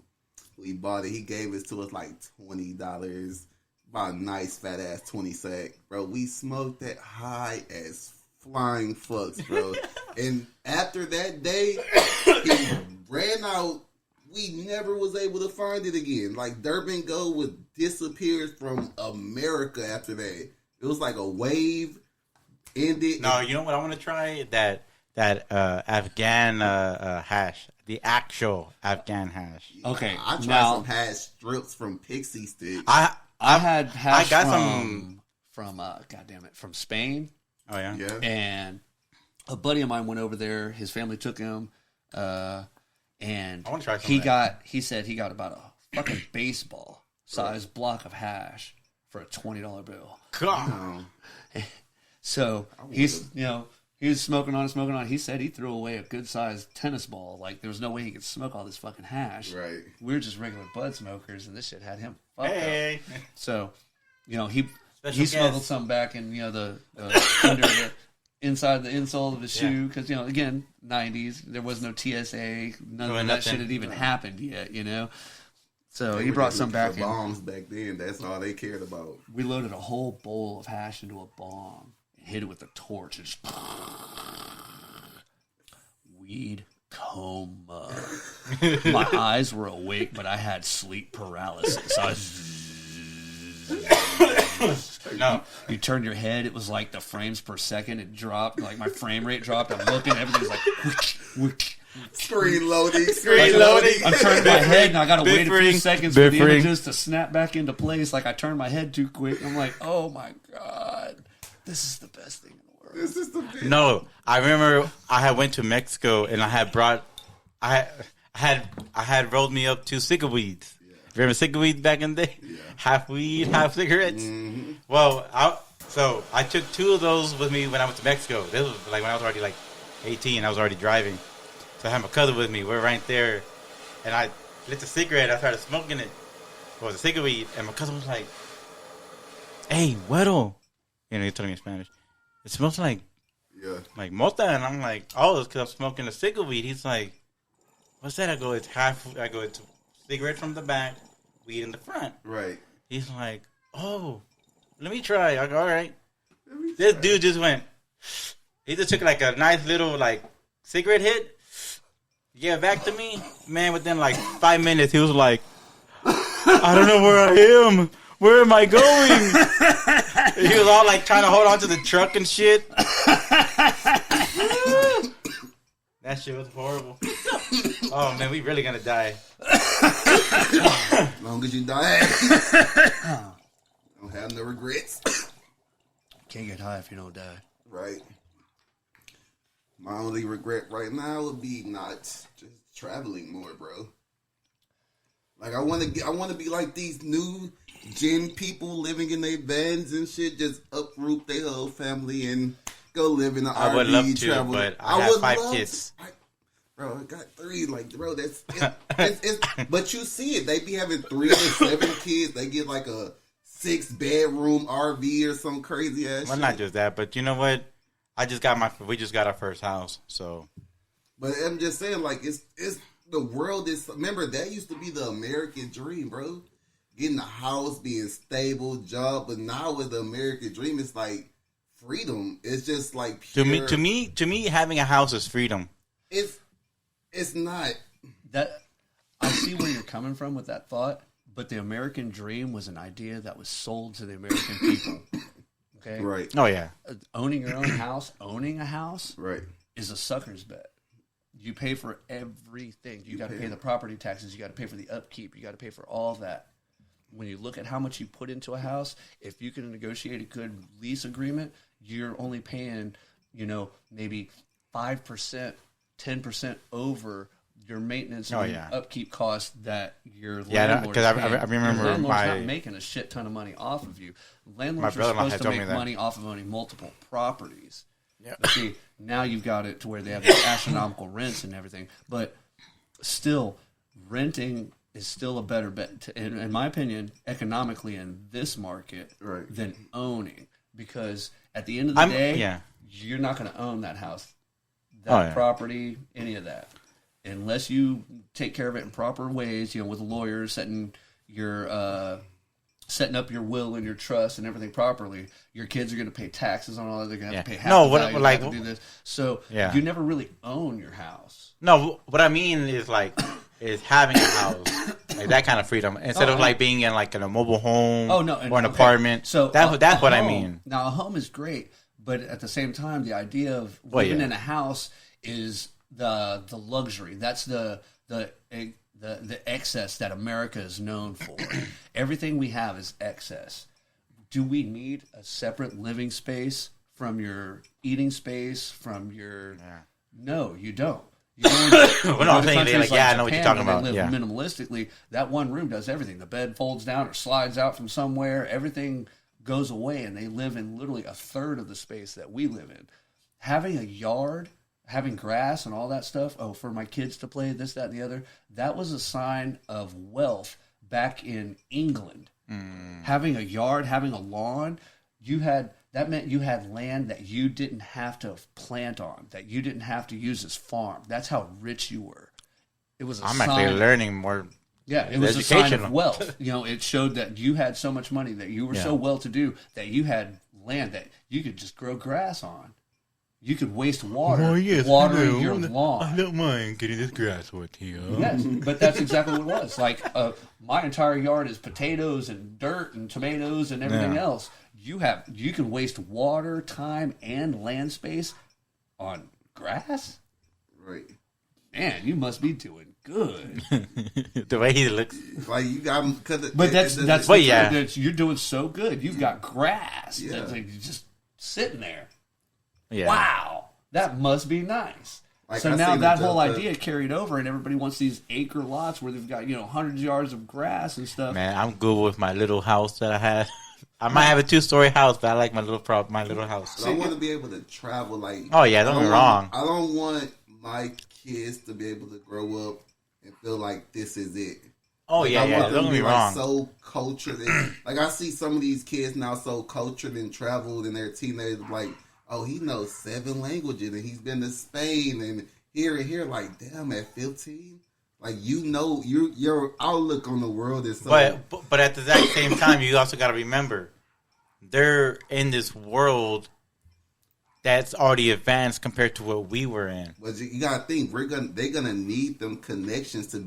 We bought it. He gave it to us like $20. About a nice fat ass 20 sack. Bro, we smoked that high as flying fucks, bro. And after that day, he ran out. We never was able to find it again. Like, Durban Gold would disappear from America after that. It was like a wave ended. No, you know what I want to try? That Afghan hash. The actual Afghan hash. Okay. I tried some hash strips from Pixie Stick. I had hash from Spain. Oh, yeah? Yeah. And a buddy of mine went over there. His family took him. And I want to try some he said he got about a fucking baseball size block of hash for a $20 bill. God. So he was smoking on. He said he threw away a good sized tennis ball. Like, there was no way he could smoke all this fucking hash. Right. We were just regular bud smokers, and this shit had him fucked up. So, you know, he smuggled some back in, you know, the under the inside the insole of his shoe, because, you know, again, 90s, there was no TSA, none of that shit had even happened yet, you know. So he brought some back in. Bombs back then, that's all they cared about. We loaded a whole bowl of hash into a bomb and hit it with a torch and just weed coma. My eyes were awake, but I had sleep paralysis. I was no. You turned your head, it was like the frames per second, it dropped, like my frame rate dropped. I'm looking, everything's like screen loading. I'm turning my head and I gotta wait a few seconds for the images to snap back into place. Like, I turned my head too quick. I'm like, oh my god, this is the best thing in the world. This is the best. No, I remember I had went to Mexico and I had brought I had rolled me up 2 cigar weeds. Remember cigar weeds back in the day? Yeah. Half weed, half cigarettes. Mm-hmm. Well, I took 2 of those with me when I went to Mexico. This was like when I was already like 18. I was already driving. So I had my cousin with me. We're right there. And I lit a cigarette. I started smoking it. It was a cigar weed. And my cousin was like, hey, güero. You know, he told me in Spanish. It smells like mota. And I'm like, oh, it's because I'm smoking a cigar weed. He's like, what's that? I go, it's cigarette from the back, weed in the front. Right. He's like, oh, let me try. I go, all right. This dude just went, he just took like a nice little like cigarette hit. Yeah, back to me, man. Within like 5 minutes, he was like, "I don't know where I am. Where am I going?" He was all like trying to hold on to the truck and shit. That shit was horrible. Oh man, we really gonna die. As long as you die, don't have no regrets. Can't get high if you don't die. Right. My only regret right now would be not just traveling more, bro. Like I want to be like these new gen people living in their vans and shit. Just uproot their whole family and go live in an RV. I would love to, travel. but I have 5 kids. Bro, I got 3. Like, bro, it's but you see it. They be having 3 to 7 kids. They get like a 6-bedroom RV or some crazy ass. Well, shit. not just that, but you know what? We just got our first house, so. But I'm just saying, like, it's the world is. Remember, that used to be the American dream, bro. Getting a house, being stable, job. But now with the American dream, it's like freedom. It's just like pure, to me, having a house is freedom. It's not that. I see where you're coming from with that thought, but the American dream was an idea that was sold to the American people. Okay, right. Oh yeah, owning your own house, owning a house, Right. is a sucker's bet. You pay for everything. You got to pay the property taxes. You got to pay for the upkeep. You got to pay for all that. When you look at how much you put into a house, if you can negotiate a good lease agreement, you're only paying, maybe 5%, 10% over your maintenance and upkeep costs that your landlord's because paying. I remember your landlord's not making a shit ton of money off of you. Landlords are supposed to make money off of owning multiple properties. Yeah. But see, now you've got it to where they have these astronomical rents and everything. But still, renting is still a better bet, in my opinion, economically in this market than owning. Because at the end of the day, you're not going to own that house, that property, any of that. Unless you take care of it in proper ways, with lawyers, setting up your will and your trust and everything properly, your kids are going to pay taxes on all that. They're going to have to pay half the value. They have to do this. So you never really own your house. No, what I mean is having a house, like that kind of freedom, instead of like being in like in a mobile home or an apartment. So that's what I mean. Now a home is great, but at the same time, the idea of living in a house is the luxury. That's the excess that America is known for. Everything we have is excess. Do we need a separate living space from your eating space, from your... No, you don't. You Well, no, I'm saying I know what you're talking about. They live minimalistically. That one room does everything. The bed folds down or slides out from somewhere. Everything goes away, and they live in literally a third of the space that we live in. Having a yard, having grass and all that stuff, for my kids to play this, that, and the other, that was a sign of wealth back in England. Having a yard, having a lawn, that meant you had land that you didn't have to plant on, that you didn't have to use as farm. That's how rich you were. It was I'm actually learning more. Yeah, it was a sign of wealth. It showed that you had so much money, that you were so well-to-do, that you had land that you could just grow grass on. You could waste water watering your lawn. I don't mind getting this grass with you. Yes, but that's exactly what it was. Like, my entire yard is potatoes and dirt and tomatoes and everything else. You can waste water, time, and land space on grass? Right. Man, you must be doing good. The way he looks. Like, you got him. That's you're doing so good. You've got grass. Yeah. That's like just sitting there. Yeah. Wow, that must be nice. Like, so now that whole idea carried over, and everybody wants these acre lots where they've got hundreds of yards of grass and stuff. Man, I'm good with my little house that I have. I might have a 2-story house, but I like my little house. So I want to be able to travel. Like, don't get me wrong. I don't want my kids to be able to grow up and feel like this is it. Oh, don't get me wrong. So cultured, like I see some of these kids now so cultured and traveled, and they're teenagers. Like, oh, he knows 7 languages, and he's been to Spain and here and here. Like, damn, at 15, like your outlook on the world is so. But at the exact same time, you also got to remember, they're in this world that's already advanced compared to what we were in. But you gotta think they're gonna need them connections to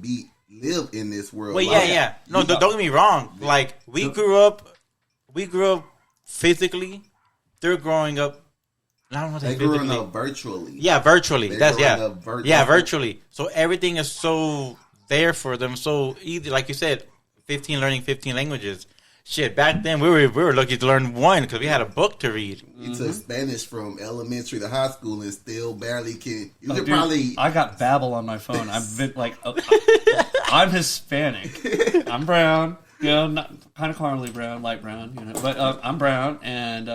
live in this world. Well, yeah. No, don't get me wrong. Like we grew up physically. They're growing up. I don't know. They growing up virtually. Yeah, virtually. Virtually. So everything is so there for them. So easy, like you said, learning 15 languages. Shit, back then we were lucky to learn one because we had a book to read. You took Spanish from elementary to high school and still barely can. Probably. I got Babbel on my phone. I've been like, I'm Hispanic. I'm brown. You know, not kind of caramely brown, light brown. You know, but I'm brown, and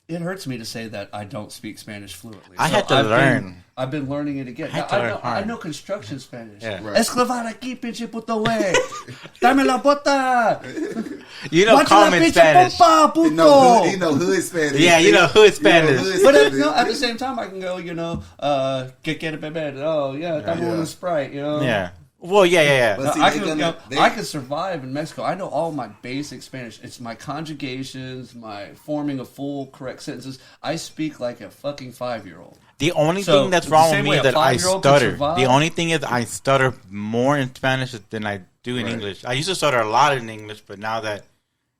it hurts me to say that I don't speak Spanish fluently. I had to learn. I've been learning it again. I know construction Spanish. Yeah. Right. Esclavar aquí, pinche puto güey. Dame la bota. You know common Spanish. Popa, puto. You know hood Spanish. Yeah, you know hood Spanish. But at the same time, I can go, que quiere beber? Oh, yeah, dame una Sprite, you know. Yeah. Well, yeah. But see, I can survive in Mexico. I know all my basic Spanish. It's my conjugations, my forming of full correct sentences. I speak like a fucking 5-year-old. The only thing that's wrong with me is that I stutter. The only thing is I stutter more in Spanish than I do in English. I used to stutter a lot in English, but now that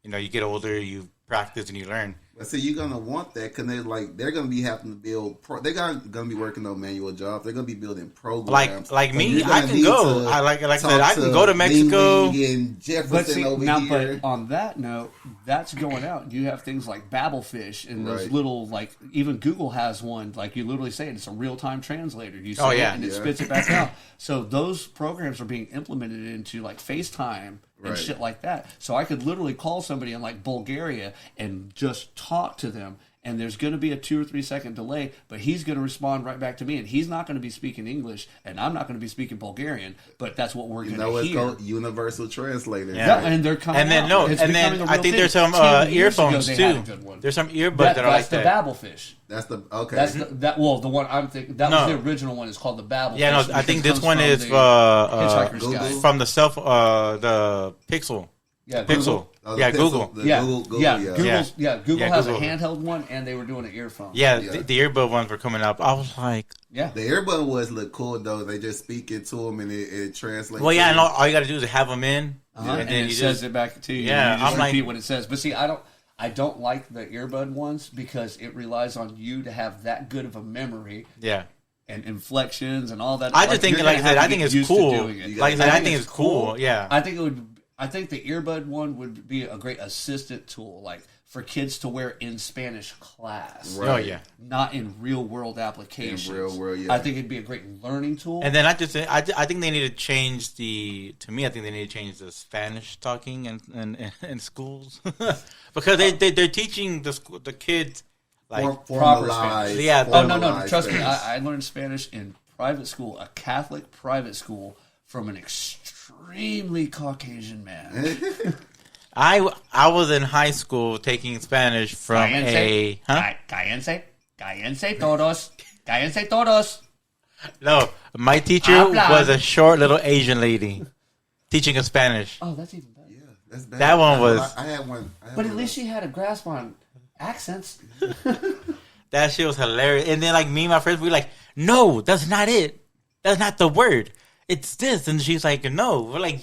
you get older, you practice and you learn. But see, you're gonna want that because they're gonna be having to build. They're gonna be working on manual jobs. They're gonna be building programs. Like me, I can go. Like I said, I can go to Mexico. And Jefferson over here. But on that note, that's going out. You have things like Babelfish and those little even Google has one. Like you literally say it. It's a real time translator. You say it and it spits it back out. So those programs are being implemented into like FaceTime. And shit like that. So I could literally call somebody in like Bulgaria and just talk to them. And there's going to be a 2 or 3 second delay, but he's going to respond right back to me. And he's not going to be speaking English, and I'm not going to be speaking Bulgarian. But that's what we're going to hear. Called universal translator. Yeah, and they're coming. And then out. And then I think there's some earphones too. There's some earbuds that are like that. That's the Babelfish. That's the okay. That's the one I'm thinking. That was the original one. It's called the Babelfish. Yeah, no, I think this one is from the Pixel. Yeah, Pixel. Google. Google. Google has a handheld one, and they were doing an earphone. Yeah, the earbud ones were coming up. I was like, the earbud ones look cool though. They just speak into them and it translates. Well, yeah, and all you got to do is have them in, and then it says it back to you. Yeah, and you just repeat what it says. But see, I don't like the earbud ones because it relies on you to have that good of a memory. Yeah. And inflections and all that. I just think, like I said, I think it's cool. Like I said, I think it's cool. Yeah. I think the earbud one would be a great assistant tool, like for kids to wear in Spanish class. Right. Oh yeah, not in real world applications. In real world, yeah. I think it'd be a great learning tool. And then I think they need to change the Spanish talking in schools because they're teaching the kids like proper Spanish. Yeah. Oh no, trust me, I learned Spanish in private school, a Catholic private school, from an extremely Caucasian man. I was in high school taking Spanish from Cállense todos. No, my teacher was a short little Asian lady teaching us Spanish. Oh, that's even better. Yeah, that's bad. That one was. I had one. But at least she had a grasp on accents. That shit was hilarious. And then, like, me and my friends, we were like, no, that's not it. That's not the word. It's this. And she's like, no. We're like,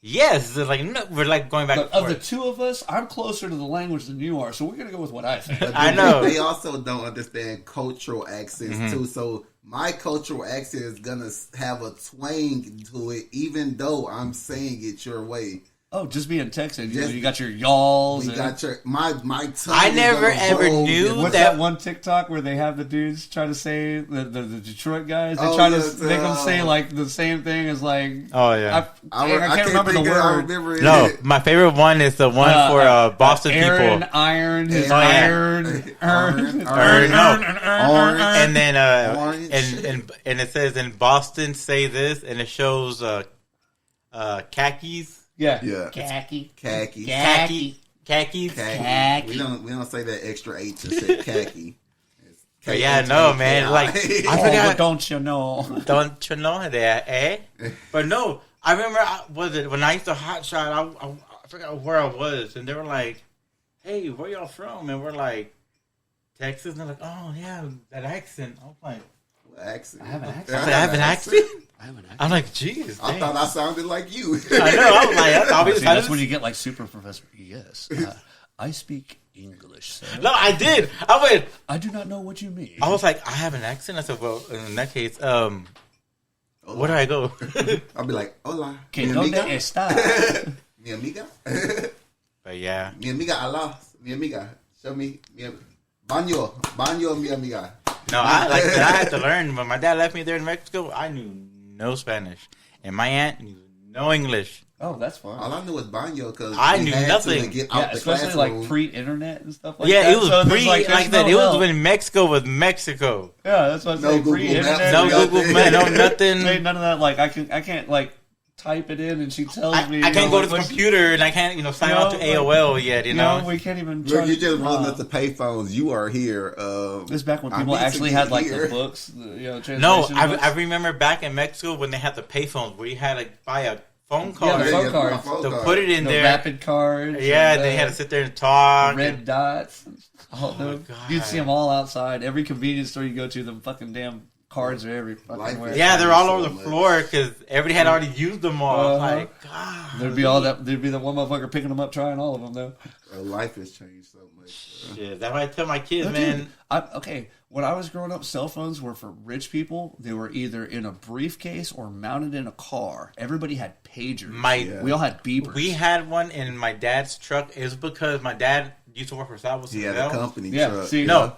yes. They're like, no. We're like going back and forth. Of the two of us, I'm closer to the language than you are, so we're going to go with what I think. I know. They also don't understand cultural accents, too. So my cultural accent is going to have a twang to it, even though I'm saying it your way. Oh, just being Texan, you got your y'alls. We got your my tongue. I never ever knew What's that one TikTok where they have the dudes try to say the Detroit guys? They try to make them say like the same thing as like. Oh yeah, I can't remember the word. No, my favorite one is the one for Boston Aaron, people. Iron, his iron, and then and it says in Boston say this, and it shows khakis. Yeah. Khakis. Khaki. We don't say that extra H and say khaki. But yeah, no, man. Like I forgot. Don't you know? Don't you know that? Eh? But no, I remember. When I used to hot shot? I forgot where I was, and they were like, "Hey, where y'all from?" And we're like, Texas, and they're like, "Oh yeah, that accent." I'm like, What accent? I have an accent. I have an accent. I have an accent. I'm like, "Jeez, I thought I sounded like you. I know." I was like, "I thought See, that's when you get like super professor. Yes, I speak English, sir. No, I did. I went. I do not know what you mean. I was like, "I have an accent." I said, "Well, in that case, where do I go?" I'll be like, hola. Que Mi donde amiga? está? Mi amiga? But yeah, Mi amiga, Allah. Mi amiga. Show me. Baño, mi amiga. no, I had to learn. When my dad left me there in Mexico, I knew no Spanish, and my aunt knew no English. Oh, that's fine. All I knew was baño because I knew nothing. To get Yeah, out the especially classroom. like pre-internet and stuff like Yeah, that. it was So there's pre like that. no It was help. when Mexico was Mexico. Yeah, that's what I'm No saying. Google Pre-internet. Maps. No Yeah. Google Maps, no nothing. Ain't none of that. Like I can't like type it in and she tells me. I can't go to like, the what- computer and I can't sign You on know, to AOL yet. You know, we can't even. Look, you trust- just rolling up the payphones. You are here. This back when I people need to actually get had like here. the books, no, translation books. I remember back in Mexico when they had the payphones where you had to buy a phone Yeah, card the phone my cards. phone to card. put it in the there. rapid cards. Yeah, and, they had to sit there and talk. red and- dots. All my them. God. You'd see them all outside. Every convenience store you go to, them fucking damn cards are every fucking Life where. is- yeah, they're all over the So much. floor because everybody had already used them all. Uh-huh. Like, God. There'd be all that. There'd be the one motherfucker picking them up, trying all of them though. Life has changed so much. Shit, that's why I tell my kids, No, man. dude, okay, when I was growing up, cell phones were for rich people. They were either in a briefcase or mounted in a car. Everybody had pagers. We all had beepers. We had one in my dad's truck. It was because my dad used to work for Salvador. He had a company Yeah, truck. see, No.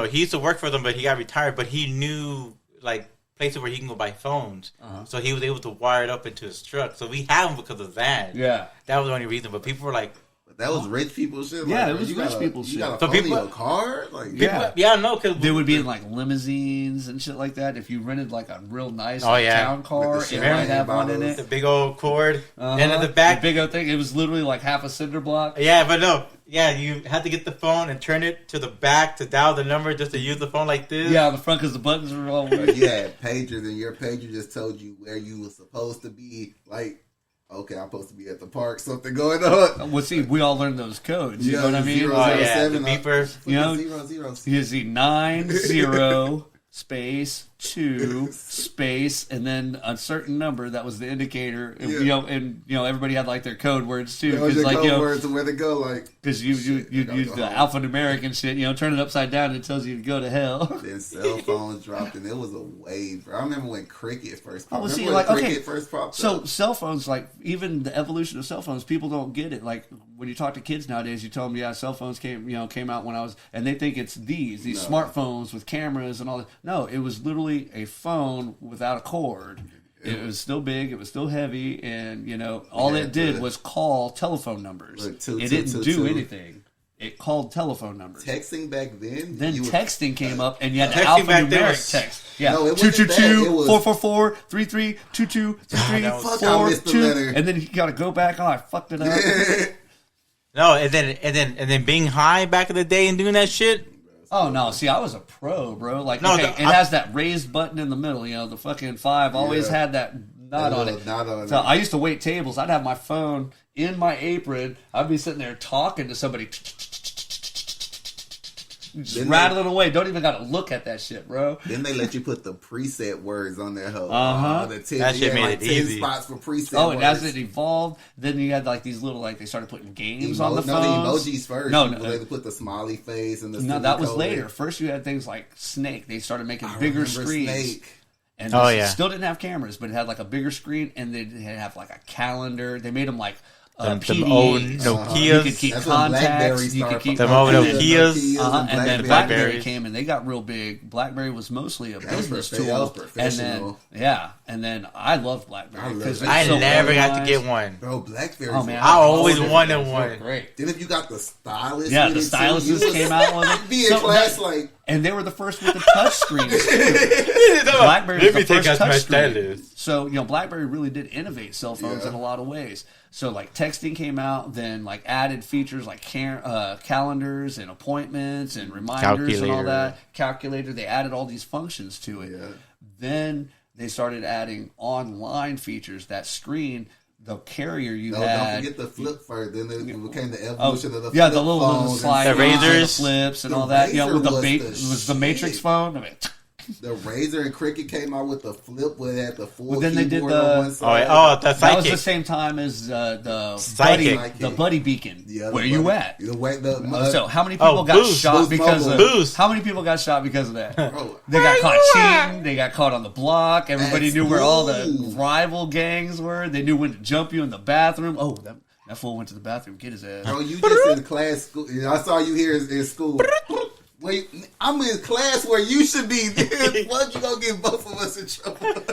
He used to work for them, but he got retired. But he knew like places where he can go buy phones, so he was able to wire it up into his truck. So we have them because of that. Yeah. That was the only reason. But people were like, That was rich people shit. Yeah, like, it was you rich got a- people you shit. got a So phone in people- your car? Like, Yeah. yeah, no, because They would be in like limousines and shit like that. If you rented like a real nice Oh, yeah. town car, With the it might have one in bottles. the it. big old cord, Uh-huh. and at the back, big old thing. It was literally like half a cinder block. yeah, but no, yeah, you had to get the phone and turn it to the back to dial the number just to use the phone like this. Yeah, on the front because the buttons were all. Or you had pagers, and your pager just told you where you were supposed to be. Like, okay, I'm supposed to be at the park. Something going on. Well, see, we all learned those codes. You know what I mean? Zero, Oh, zero, yeah, seven, the beepers. fucking You know, 0, 0. You see 90 space 2 space and then a certain number that was the indicator. And, Yeah. and everybody had like their code words too. That was Because your like code words to where to go. Like, because you gotta use go the home. alphanumeric and shit. Turn it upside down and it tells you to go to hell. then cell phones dropped, and it was a wave. Bro. I remember when Cricket first popped. Oh, well, see, Remember when like, okay, Cricket first popped So up? cell phones, like even the evolution of cell phones, people don't get it. Like when you talk to kids nowadays, you tell them, yeah, cell phones came out when I was, and they think it's these smartphones with cameras and all that. No, it was literally a phone without a cord. It was still big, it was still heavy, and all Yeah, it did but- was call telephone numbers. Look, two, It two, didn't two, do two. anything. It called telephone numbers. Texting back then. Then you would- texting came up, and you had the Texting back then alphanumeric was- text. Yeah, No, it wasn't that. It 222 was- 444 33 22 33 that was- Fuck, I missed the 42, letter. and then you got to go back. Oh, I fucked it up. No, and then being high back in the day and doing that shit. Oh no! See, I was a pro, bro. Like, No, okay, it has that raised button in the middle. The fucking 5 always Yeah. had that knot on it. Knot on So it. I used to wait tables. I'd have my phone in my apron. I'd be sitting there talking to somebody, just Then rattling away. Don't even got to look at that shit, bro. Then they let you put the preset words on their hoe. Uh-huh. The 10, That shit you had made like it 10 easy. spots for preset Oh, and words. as it evolved, then you had like these little they started putting games on the No, phones. the emojis first. No, You no, had to put the smiley face and the no, sticky that was color. later. First, you had things like Snake. They started making I bigger remember screens. Snake. And Oh, this yeah. still didn't have cameras, but it had like a bigger screen, and they have like a calendar. They made them like Them PDAs. old Nokias. You could keep That's when BlackBerry contacts. You could started keep Them popping old up. Nokias. and then Blackberry. BlackBerry came and they got real big. BlackBerry was mostly a was business that was tool, and professional. then I loved BlackBerry because I never got to get one. Bro, Blackberry. Oh man, I always loved it. wanted It was one. Great. Then if you got the stylus, Yeah, with the it, too, styluses you came out with it. Be in So class that- like. And they were the first with the touch screens. BlackBerry was Let me the take first out my touch screen. stylus. So, BlackBerry really did innovate cell phones in a lot of ways. So, like, texting came out, then, like, added features like calendars and appointments and reminders and all that. Calculator. They added all these functions to it. Yeah. Then they started adding online features. That screen the carrier you No, had. don't forget the flip first. Then it became the evolution of the yeah, flip the little phones slide, The razors. the flips, and The all that. razor With the was the Matrix shit. phone. I mean, The Razor and Cricket came out with the flip where it had the full Well, then they did keyboard the- on one Oh, side. the that was the Psychic. same time as the Psychic. buddy, the buddy beacon. Yeah, Where the you buddy- at? The way the So how many people got Boost. shot Boost because of Mobile. Boost. How many people got shot because of that? Bro, They got caught cheating. They got caught on the block. Everybody That's knew where all the cool. rival gangs were. They knew when to jump you in the bathroom. Oh, that fool went to the bathroom. Get his ass. bro, you just in class. School. I saw you here in school. Wait, I'm in class where you should be. What you gonna get both of us in trouble?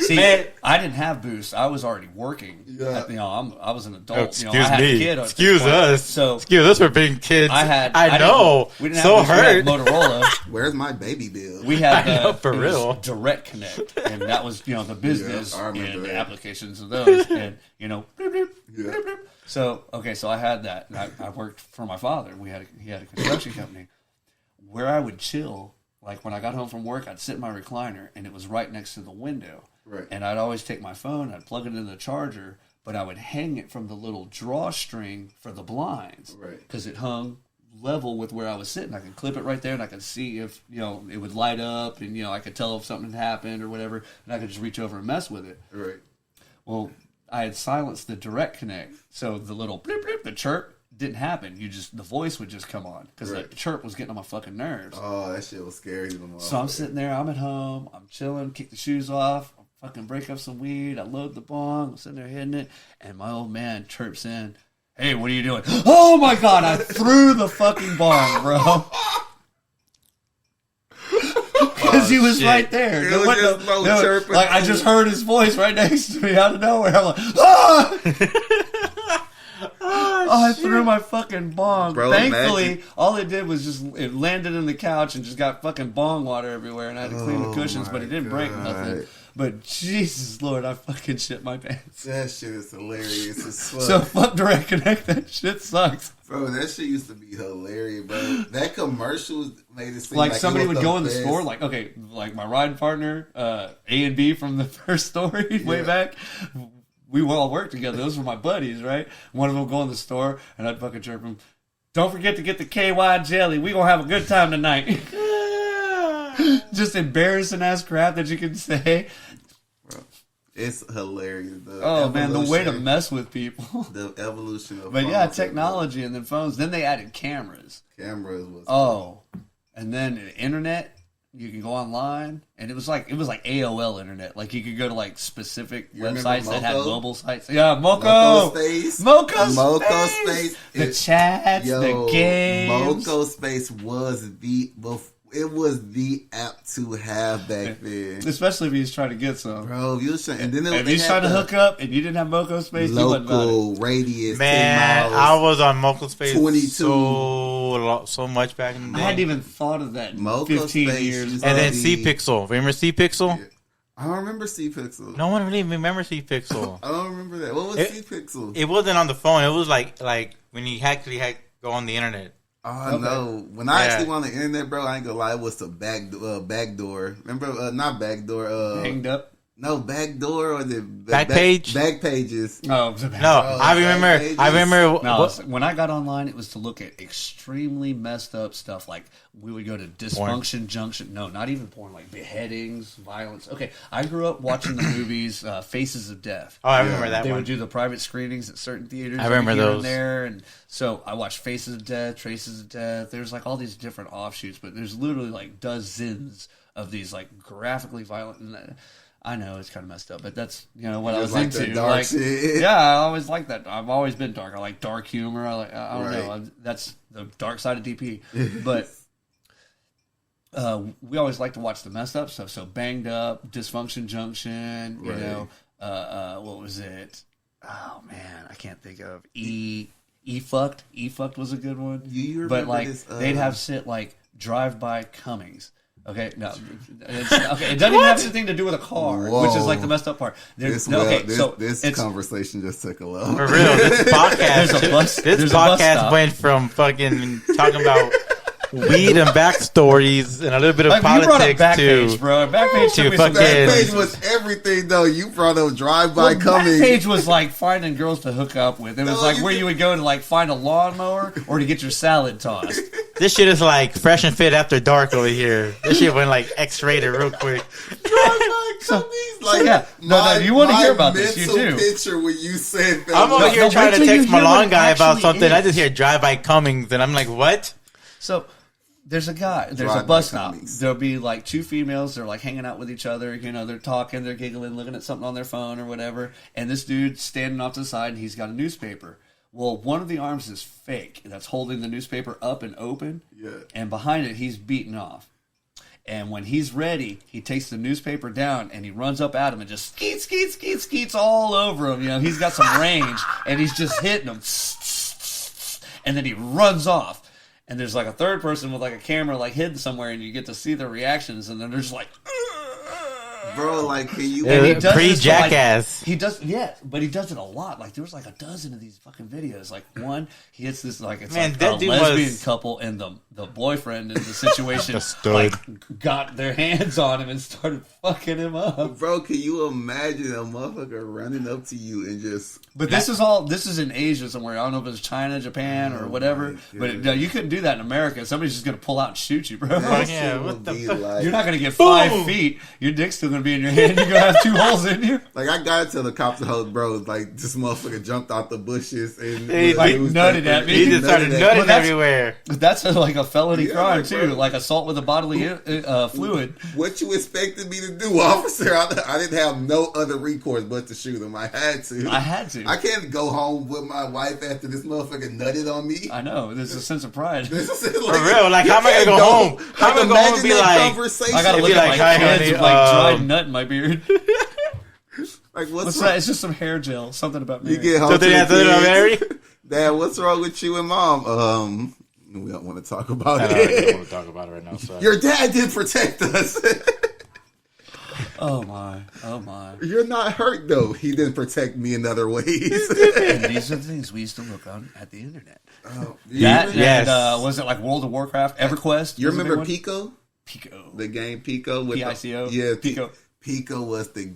See, Man. I didn't have Boost. I was already working. Yeah. I was an adult. Oh, excuse I had me. a kid at this Excuse point. us. So Excuse us for being kids. I know. We didn't So have Boost, hurt. we had Motorola. Where's my baby bill? We had I know, for it was real. Direct Connect, and that was the business Yeah, I remember and the that. applications of those, and bloop, bloop, Yeah. bloop, bloop. So I had that. And I worked for my father. He had a construction company where I would chill. Like when I got home from work, I'd sit in my recliner, and it was right next to the window. Right. And I'd always take my phone, I'd plug it in the charger, but I would hang it from the little drawstring for the blinds, Right. Because it hung level with where I was sitting. I could clip it right there, and I could see if it would light up, and I could tell if something had happened or whatever, and I could just reach over and mess with it. Right. Well, I had silenced the direct connect, so the little bloop bloop, the chirp didn't happen. The voice would just come on because Right. the chirp was getting on my fucking nerves. Oh, that shit was scary to the So I'm sitting there, I'm at home, I'm chilling, kick the shoes off, fucking break up some weed, I load the bong, I'm sitting there hitting it, and my old man chirps in, "Hey, what are you doing?" Oh my god, I threw the fucking bong, bro. Because he was shit. right there. It There was wasn't just no chirping. like I just heard his voice right next to me out of nowhere. I'm like, ah! I threw my fucking bong. Bro, Thankfully, imagine. all it did was it landed in the couch and just got fucking bong water everywhere, and I had to clean the cushions, but it didn't break God. nothing. But Jesus Lord, I fucking shit my pants. That shit is hilarious as fuck. So fuck Direct Connect. That shit sucks. Bro, that shit used to be hilarious, bro. That commercial made it seem Like like somebody it was would go in the best. store, like my riding partner, A and B from the first story way Yeah. back. We all worked together. Those were my buddies, right? One of them would go in the store, and I'd fucking chirp him. "Don't forget to get the KY jelly. We gonna have a good time tonight." Just embarrassing ass crap that you can say. It's hilarious. Oh man, the way to evolution- mess with people. the evolution of But yeah, phones, technology and then phones. Then they added cameras. cameras was Oh, and then the internet. You can go online, and it was like AOL internet. Like you could go to like specific You remember websites that had Moco? mobile sites. Yeah, Moco Moco, Space. Moco Space. Space. The chats, Yo, the games. Moco Space was it was the app to have back then. Especially if he's trying to get some. Bro, you should, and then If he's trying to hook up and you didn't have Moco Space, you wasn't about it. local radius, Man, 10 I miles. was on Moco Space 22. so much back in the I day. hadn't even thought of that in Moco 15 Space years. used And to then be- C Pixel. Remember C Pixel? I don't remember C Pixel. No one really remembers C Pixel. I don't remember that. What was It- C Pixel? It wasn't on the phone. It was like when you actually had to go on the internet. Oh no! When I Yeah. actually went on the internet, bro, I ain't gonna lie, it was the backdoor. Remember, not backdoor. Hanged up. No, backdoor or the Backpage? Back pages. Oh, No, I remember. pages. I remember. No, what- when I got online, it was to look at extremely messed up stuff. Like we would go to Dysfunction Junction. No, not even porn. Like beheadings, violence. Okay, I grew up watching the movies Faces of Death. Oh, I remember that They one. would do the private screenings at certain theaters. I remember here those. and there, and so I watched Faces of Death, Traces of Death. There's like all these different offshoots, but there's literally like dozens of these like graphically violent. And I know it's kind of messed up, but that's what I was like the into. dark shit. Yeah, I always like that. I've always been dark. I like dark humor. I don't Right. know. That's the dark side of DP. But we always like to watch the messed up stuff. So Banged Up, Dysfunction Junction. Right. What was it? Oh man, I can't think of Fucked. Fucked was a good one. You remember But like this, they'd have shit like Drive By Cummings. Okay, no, it doesn't even have anything to do with a car, which is like the messed up part. This It's conversation just took a For low. real, this podcast. There's a bus this stop. podcast went from fucking talking about weed and backstories and a little bit of Like, you brought up politics Backpage, too. bro. Backpage To took me some fucking- Backpage was everything, though. You brought up drive-by coming. Backpage was like finding girls to hook up with. It was No, like you where can- you would go to like find a lawnmower or to get your salad tossed. This shit is like fresh and fit after dark over here. This shit went like X-rated real quick. Drive-by coming. Like, yeah. No, you want to hear about this. You mental do. picture when you said that. I'm over here no, trying wait to till you text my hear what lawn it guy about actually something. I is. just hear drive-by Cummings, and I'm like, what? So there's a guy. There's a Drive-by bus stop. Cummings. There'll be like two females. They're like hanging out with each other. You know, they're talking, they're giggling, looking at something on their phone or whatever. And this dude's standing off to the side, and he's got a newspaper. Well, one of the arms is fake. That's holding the newspaper up and open. Yeah. And behind it, he's beaten off. And when he's ready, he takes the newspaper down and he runs up at him and just skeets all over him. You know, he's got some range and he's just hitting him. And then he runs off. And there's like a third person with like a camera like hidden somewhere, and you get to see their reactions, and then they're just like, Bro, like, can you... and he does this for, Pre-Jackass. Like, he does, yeah, but he does it a lot. Like there was like a dozen of these fucking videos. Like one, he hits this like it's Man, like that a dude lesbian was- couple, and the boyfriend in the situation The stud. like got their hands on him and started fucking him up. Bro, can you imagine a motherfucker running up to you and just... But this is in Asia somewhere. I don't know if it's China, Japan, or whatever. my But God. no, you couldn't do that in America. Somebody's just gonna pull out and shoot you, bro. That yeah, shit what would the be fuck? like... You're not gonna get 5 feet. Your dick's still gonna be in your hand. You're gonna have 2 holes in you. Like, I gotta tell the cops, bro, like, this motherfucker jumped out the bushes and... He, with like, the newspaper. nutted at me. He just started Nutted at nutting Well, that's- everywhere. But that's like a felony Yeah, crime like, too, bro. like assault with a bodily fluid. What you expected me to do, officer? I didn't have no other recourse but to shoot him. I had to. I had to. I can't go home with my wife after this motherfucker nutted on me. I know. There's a sense of pride. This is For real, like, how am I gonna go home? How am I gonna go home and be like, conversation. I gotta It'd look be at like, my "Hi, kids honey, with like dried nut in my beard. like, What's what's that? wrong? It's just some hair gel. Something about me. You get home So to they the have to know kids. Mary? Dad, what's wrong with you and mom? We don't want to talk about I don't it. want to talk about it right now. So. Your dad did protect us. Oh my. Oh my. You're not hurt though. He didn't protect me in other ways. And these are the things we used to look on at the internet. Oh, That Yes. and was it like World of Warcraft, EverQuest? you was a big remember one? Pico? Pico? The game Pico with P-I-C-O? Yeah, Pico. Pico was the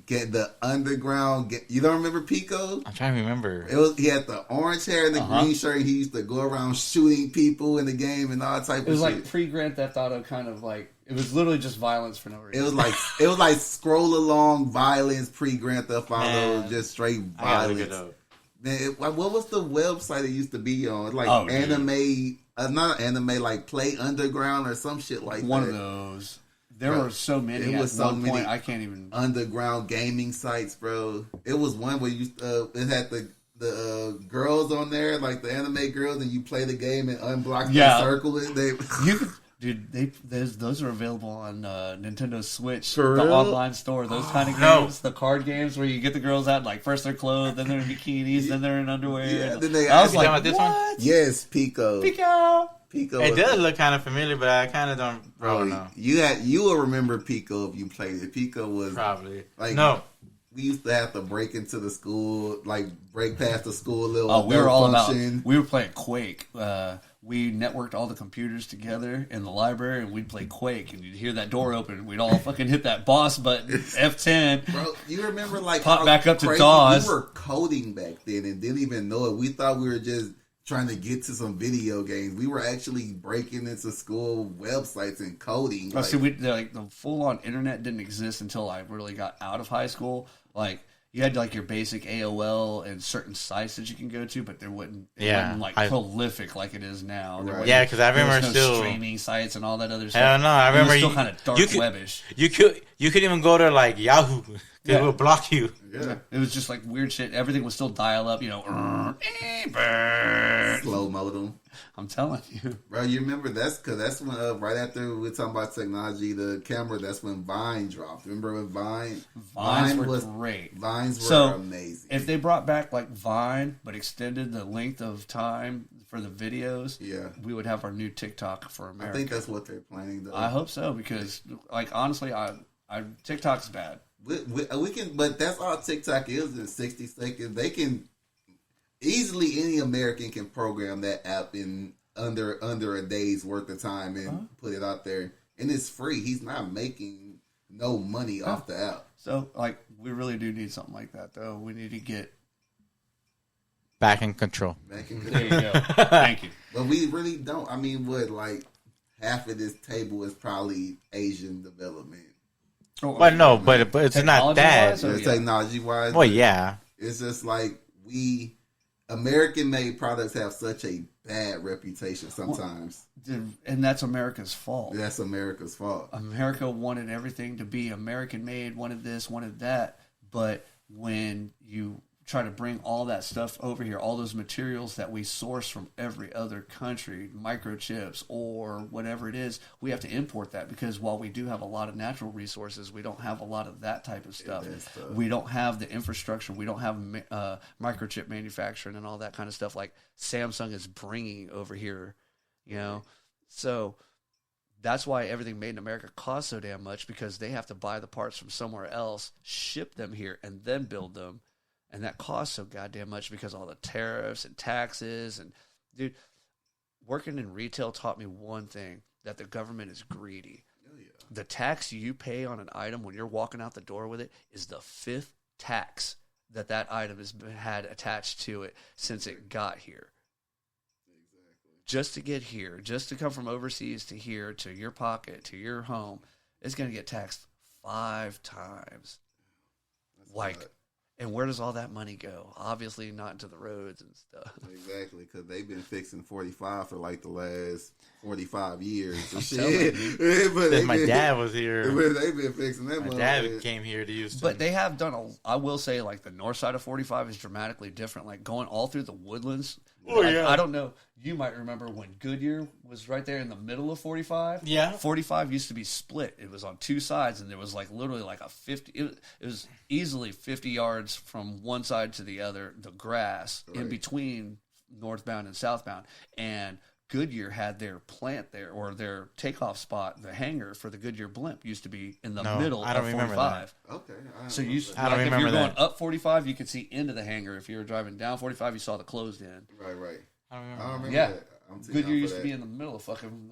underground. You don't remember Pico? I'm trying to remember. It was he had the orange hair and the green shirt. And he used to go around shooting people in the game and all type It was of like shit. pre-Grand Theft Auto, kind of like it was literally just violence for no reason. It was like scroll along violence pre Grand Theft Auto, Man. just straight I gotta look it violence. up. Man, what was the website it used to be on? Like Oh, dude. anime, not anime, like Play Underground or some shit like One that. of those. There Bro, were so many it at was so one point. many I can't even. Underground gaming sites, bro. It was one where you it had the girls on there, like the anime girls, and you play the game and unblock Yeah. the circle. And they You could, dude. Those are available on Nintendo Switch, For the real? online store. Those kind of no. games, the card games where you get the girls out like first they're clothed, then they're in bikinis, then they're in underwear. Yeah, then they- I was You like, talking about this one? what? yes, Pico. Pico. Pico. It was does the- look kind of familiar, but I kind of don't Bro, know. you will remember Pico if you played it. Pico was Probably. like No. we used to have to break into the school, like break past the school little. Oh, we were all function. about. We were playing Quake. We networked all the computers together in the library, and we'd play Quake. And you'd hear that door open, and we'd all fucking hit that boss button, F10. Bro, you remember like Pop how back up to crazy DOS. We were coding back then and didn't even know it. We thought we were just trying to get to some video games. We were actually breaking into school websites and coding. Oh, see, the full on internet didn't exist until I really got out of high school. Like you had like your basic AOL and certain sites that you can go to, but it wasn't like prolific like it is now. There Right. wasn't- Yeah, 'cause I there was remember no still- streaming sites and all that other stuff. Hell no, I It was remember still you- kind of dark you could- webbish. You could even go to like Yahoo. It would block you. Yeah. It was just like weird shit. Everything was still dial up, you know. Slow modem. I'm telling you. Bro, you remember that's when right after we were talking about technology, the camera, that's when Vine dropped. Remember when Vine? Vines were great. Vines were So, amazing. If they brought back like Vine, but extended the length of time for the videos, Yeah. we would have our new TikTok for I America. think that's what they're planning though. I hope so because, like, honestly, I TikTok's bad. We can, but that's all TikTok is in 60 seconds. They can easily, any American can program that app in under a day's worth of time and put it out there, and it's free. He's not making no money off the app. So, like, we really do need something like that, though. We need to get back in control. There you go. Thank you. But we really don't. I mean, like half of this table is probably Asian development. But no, but it's not that. Technology wise. Well, yeah. It's just like American-made products have such a bad reputation sometimes. And that's America's fault. That's America's fault. America wanted everything to be American-made, wanted this, wanted that. But when you try to bring all that stuff over here, all those materials that we source from every other country, microchips or whatever it is, we have to import that because while we do have a lot of natural resources, we don't have a lot of that type of stuff. We don't have the infrastructure. We don't have microchip manufacturing and all that kind of stuff like Samsung is bringing over here, you know? So that's why everything made in America costs so damn much because they have to buy the parts from somewhere else, ship them here, and then build them. And that costs so goddamn much because of all the tariffs and taxes. And, dude, working in retail taught me one thing, that the government is greedy. Oh, yeah. The tax you pay on an item when you're walking out the door with it is the 5th tax that item has had attached to it since it got here. Exactly. Just to get here, just to come from overseas to here, to your pocket, to your home, it's going to get taxed 5 times. That's like... And where does all that money go? Obviously not into the roads and stuff. Exactly, because they've been fixing 45 for like the last 45 years. And shit. But my dad was here. They've been fixing that. My dad came here to Houston. But they have done I will say, like, the north side of 45 is dramatically different. Like, going all through the woodlands. Oh, yeah. I don't know. You might remember when Goodyear was right there in the middle of 45. Yeah. 45 used to be split. It was on 2 sides, and there was, like, literally like a 50. It was easily 50 yards from one side to the other, the grass, in between northbound and southbound. And Goodyear had their plant there, or their takeoff spot, the hangar for the Goodyear blimp used to be in the middle of 45. Okay. So if remember you're going that. up 45, you could see into the hangar. If you were driving down 45, you saw the closed end. Right. I don't remember. Yeah. Goodyear used to be in the middle of fucking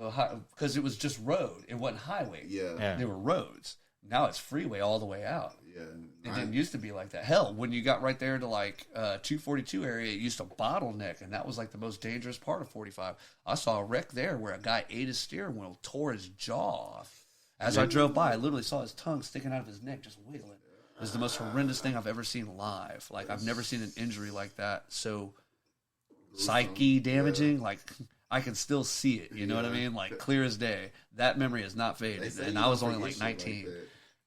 because it was just road. It wasn't highway. Yeah. They were roads. Now it's freeway all the way out. Yeah. It didn't used to be like that. Hell, when you got right there to like 242 area, it used to bottleneck, and that was like the most dangerous part of 45. I saw a wreck there where a guy ate his steering wheel, tore his jaw off. As I drove by, I literally saw his tongue sticking out of his neck, just wiggling. It was the most horrendous thing I've ever seen live. Like, I've never seen an injury like that so psyche damaging. Like, I can still see it. You know what I mean? Like, clear as day. That memory has not faded. And I was only like 19.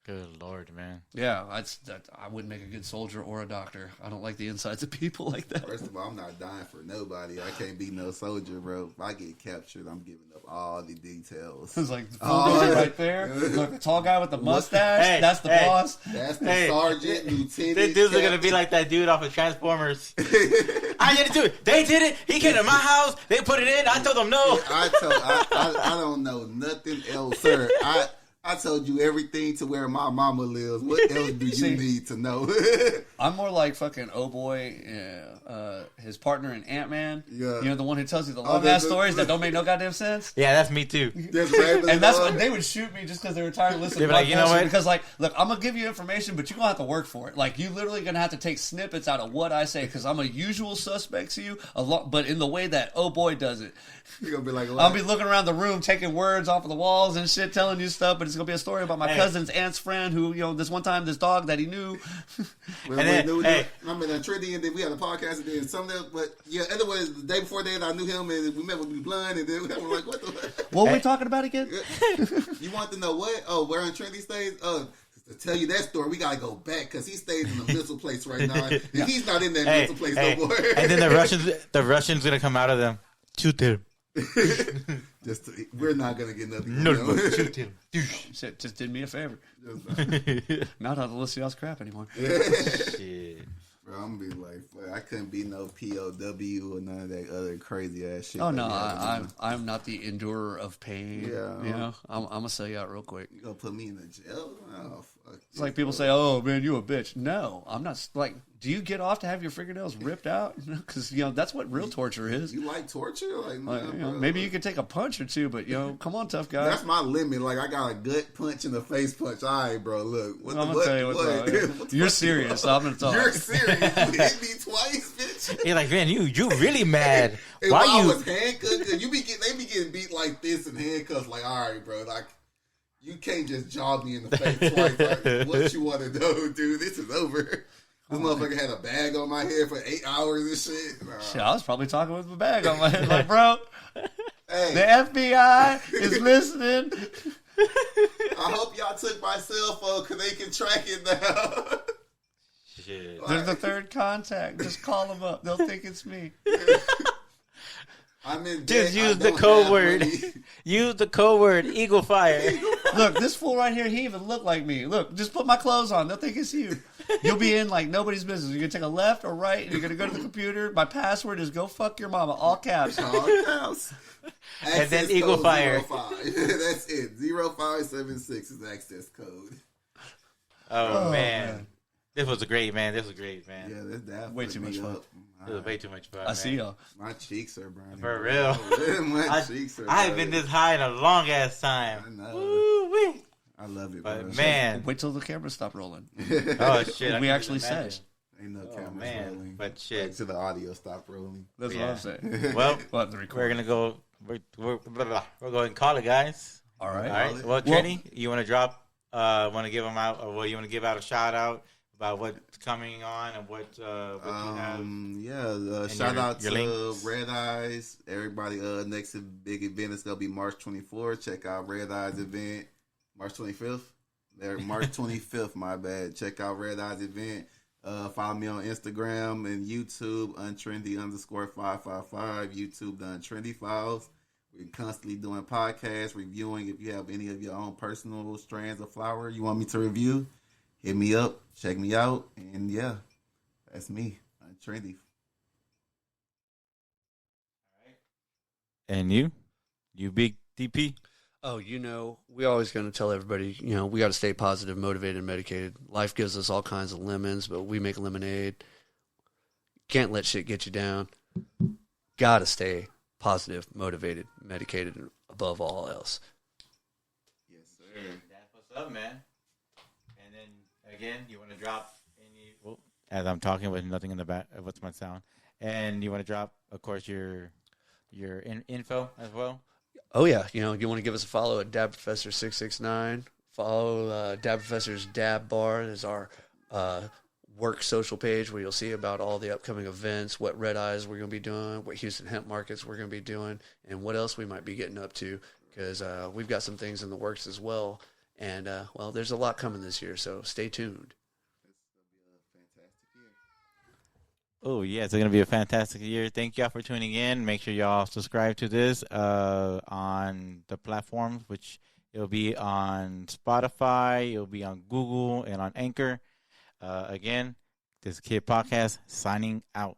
Good Lord, man. Yeah, I wouldn't make a good soldier or a doctor. I don't like the insides of people like that. First of all, I'm not dying for nobody. I can't be no soldier, bro. If I get captured, I'm giving up all the details. It's like the full picture right there. Look, the tall guy with the mustache. That's the boss. That's the sergeant, lieutenant. These dudes are gonna be like that dude off of Transformers. I didn't do it. They did it. He came to my house. They put it in. I told them no. I don't know nothing else, sir. I told you everything to where my mama lives. What else do you need to know? I'm more like fucking his partner in Ant-Man. Yeah. You know, the one who tells you the long-ass stories that don't make no goddamn sense? Yeah, that's me too. And that's what they would shoot me just because they were tired of listening to like, you know what? Because, like, look, I'm going to give you information, but you're going to have to work for it. Like, you literally going to have to take snippets out of what I say because I'm a usual suspect to you, but in the way that oh boy does it. You're going to be like, I'll be looking around the room, taking words off of the walls and shit, telling you stuff, but it's going to be a story about my cousin's aunt's friend who, you know, this one time, this dog that he knew. I'm in UnTrenDy, and then we had a podcast, and then something else, but yeah, otherwise, the day before that, I knew him, and we met with Blue Blunt, and then we were like, what the fuck? What were we talking about again? You want to know what? Oh, where UnTrenDy stays? To tell you that story, we gotta go back because he stays in the missile place right now. And he's not in that missile place no more. And then the Russians gonna come out of them. Shoot them. We're not gonna get nothing. No, shoot him. Just did me a favor. Not on the list of y'all's crap anymore. Shit. Bro, I'm gonna be like, I couldn't be no POW or none of that other crazy ass shit. Oh no, I'm not the endurer of pain. Yeah, you know, I'm gonna sell you out real quick. You gonna put me in the jail? Oh, fuck. It's like people say, "Oh man, you a bitch." No, I'm not. Like, Do you get off to have your fingernails ripped out? Because that's what real torture is. You like torture? Maybe you could take a punch or two, but come on, tough guy. That's my limit. Like I got a gut punch and a face punch. All right, bro. Look, I'm gonna tell you what's You're serious. So I'm gonna talk. You're serious. You hit me twice, bitch. You're like, man, you really mad? And Why while you? I was handcuffed, they be getting beat like this and handcuffs. Like, all right, bro. Like, you can't just jog me in the face twice. Like, what you want to do, dude? This is over. This motherfucker had a bag on my head for 8 hours and shit. Nah. Shit, I was probably talking with my bag on my head. Like, bro, hey, the FBI is listening. I hope y'all took my cell phone because they can track it now. Shit. They're the third contact. Just call them up. They'll think it's me. I'm in Just debt. use the code word. Use the code word Eagle Fire. Look, this fool right here, he even looked like me. Look, just put my clothes on. They'll think it's you. You'll be in like nobody's business. You're going to take a left or right, and you're going to go to the computer. My password is go fuck your mama. All caps. All caps. And then Eagle Fire. 05. That's it. 0576 is access code. Oh, man. This was great, man. This was great, man. Yeah, that's way too much fun. This was way too much fun. I see y'all. My cheeks are burning. For real. My cheeks are burning. I haven't been this high in a long ass time. I know. Woo-wee. I love it, But bro. man. Wait till the camera stop rolling. Oh, shit. We actually said. Ain't no cameras man. rolling. But shit. Back to the audio stop rolling. That's Yeah. what I'm saying. Well, We'll have to record. we're going to go. We're going to call it, guys. All right. All right. Well, Trini, you want to drop, want to give them out, or you want to give out a shout out about what's coming on and what you have? Yeah, shout out your to links. Red Eyes. Everybody, next big event is going to be March 24th. Check out Red Eyes event. March 25th? March 25th, my bad. Check out Red Eyes event. Follow me on Instagram and YouTube, UnTrendy_555. YouTube, the UnTrenDy Files. We're constantly doing podcasts, reviewing. If you have any of your own personal strands of flower you want me to review, hit me up, check me out, and yeah, that's me, UnTrendy. And you big DP? Oh, we always going to tell everybody, we got to stay positive, motivated, and medicated. Life gives us all kinds of lemons, but we make lemonade. Can't let shit get you down. Got to stay positive, motivated, medicated, and above all else. Yes, sir. That's what's up, man. And then, again, you want to drop any... Well, as I'm talking with nothing in the back, what's my sound? And you want to drop, of course, your info as well? Oh, yeah. You want to give us a follow at Dab Professor 669. Follow Dab Professor's Dab Bar. There's our work social page where you'll see about all the upcoming events, what Red Eyes we're going to be doing, what Houston hemp markets we're going to be doing, and what else we might be getting up to, because we've got some things in the works as well. And, there's a lot coming this year, so stay tuned. Oh, yeah, it's going to be a fantastic year. Thank y'all for tuning in. Make sure y'all subscribe to this on the platforms, which it'll be on Spotify, it'll be on Google, and on Anchor. Again, this is Kid Podcast signing out.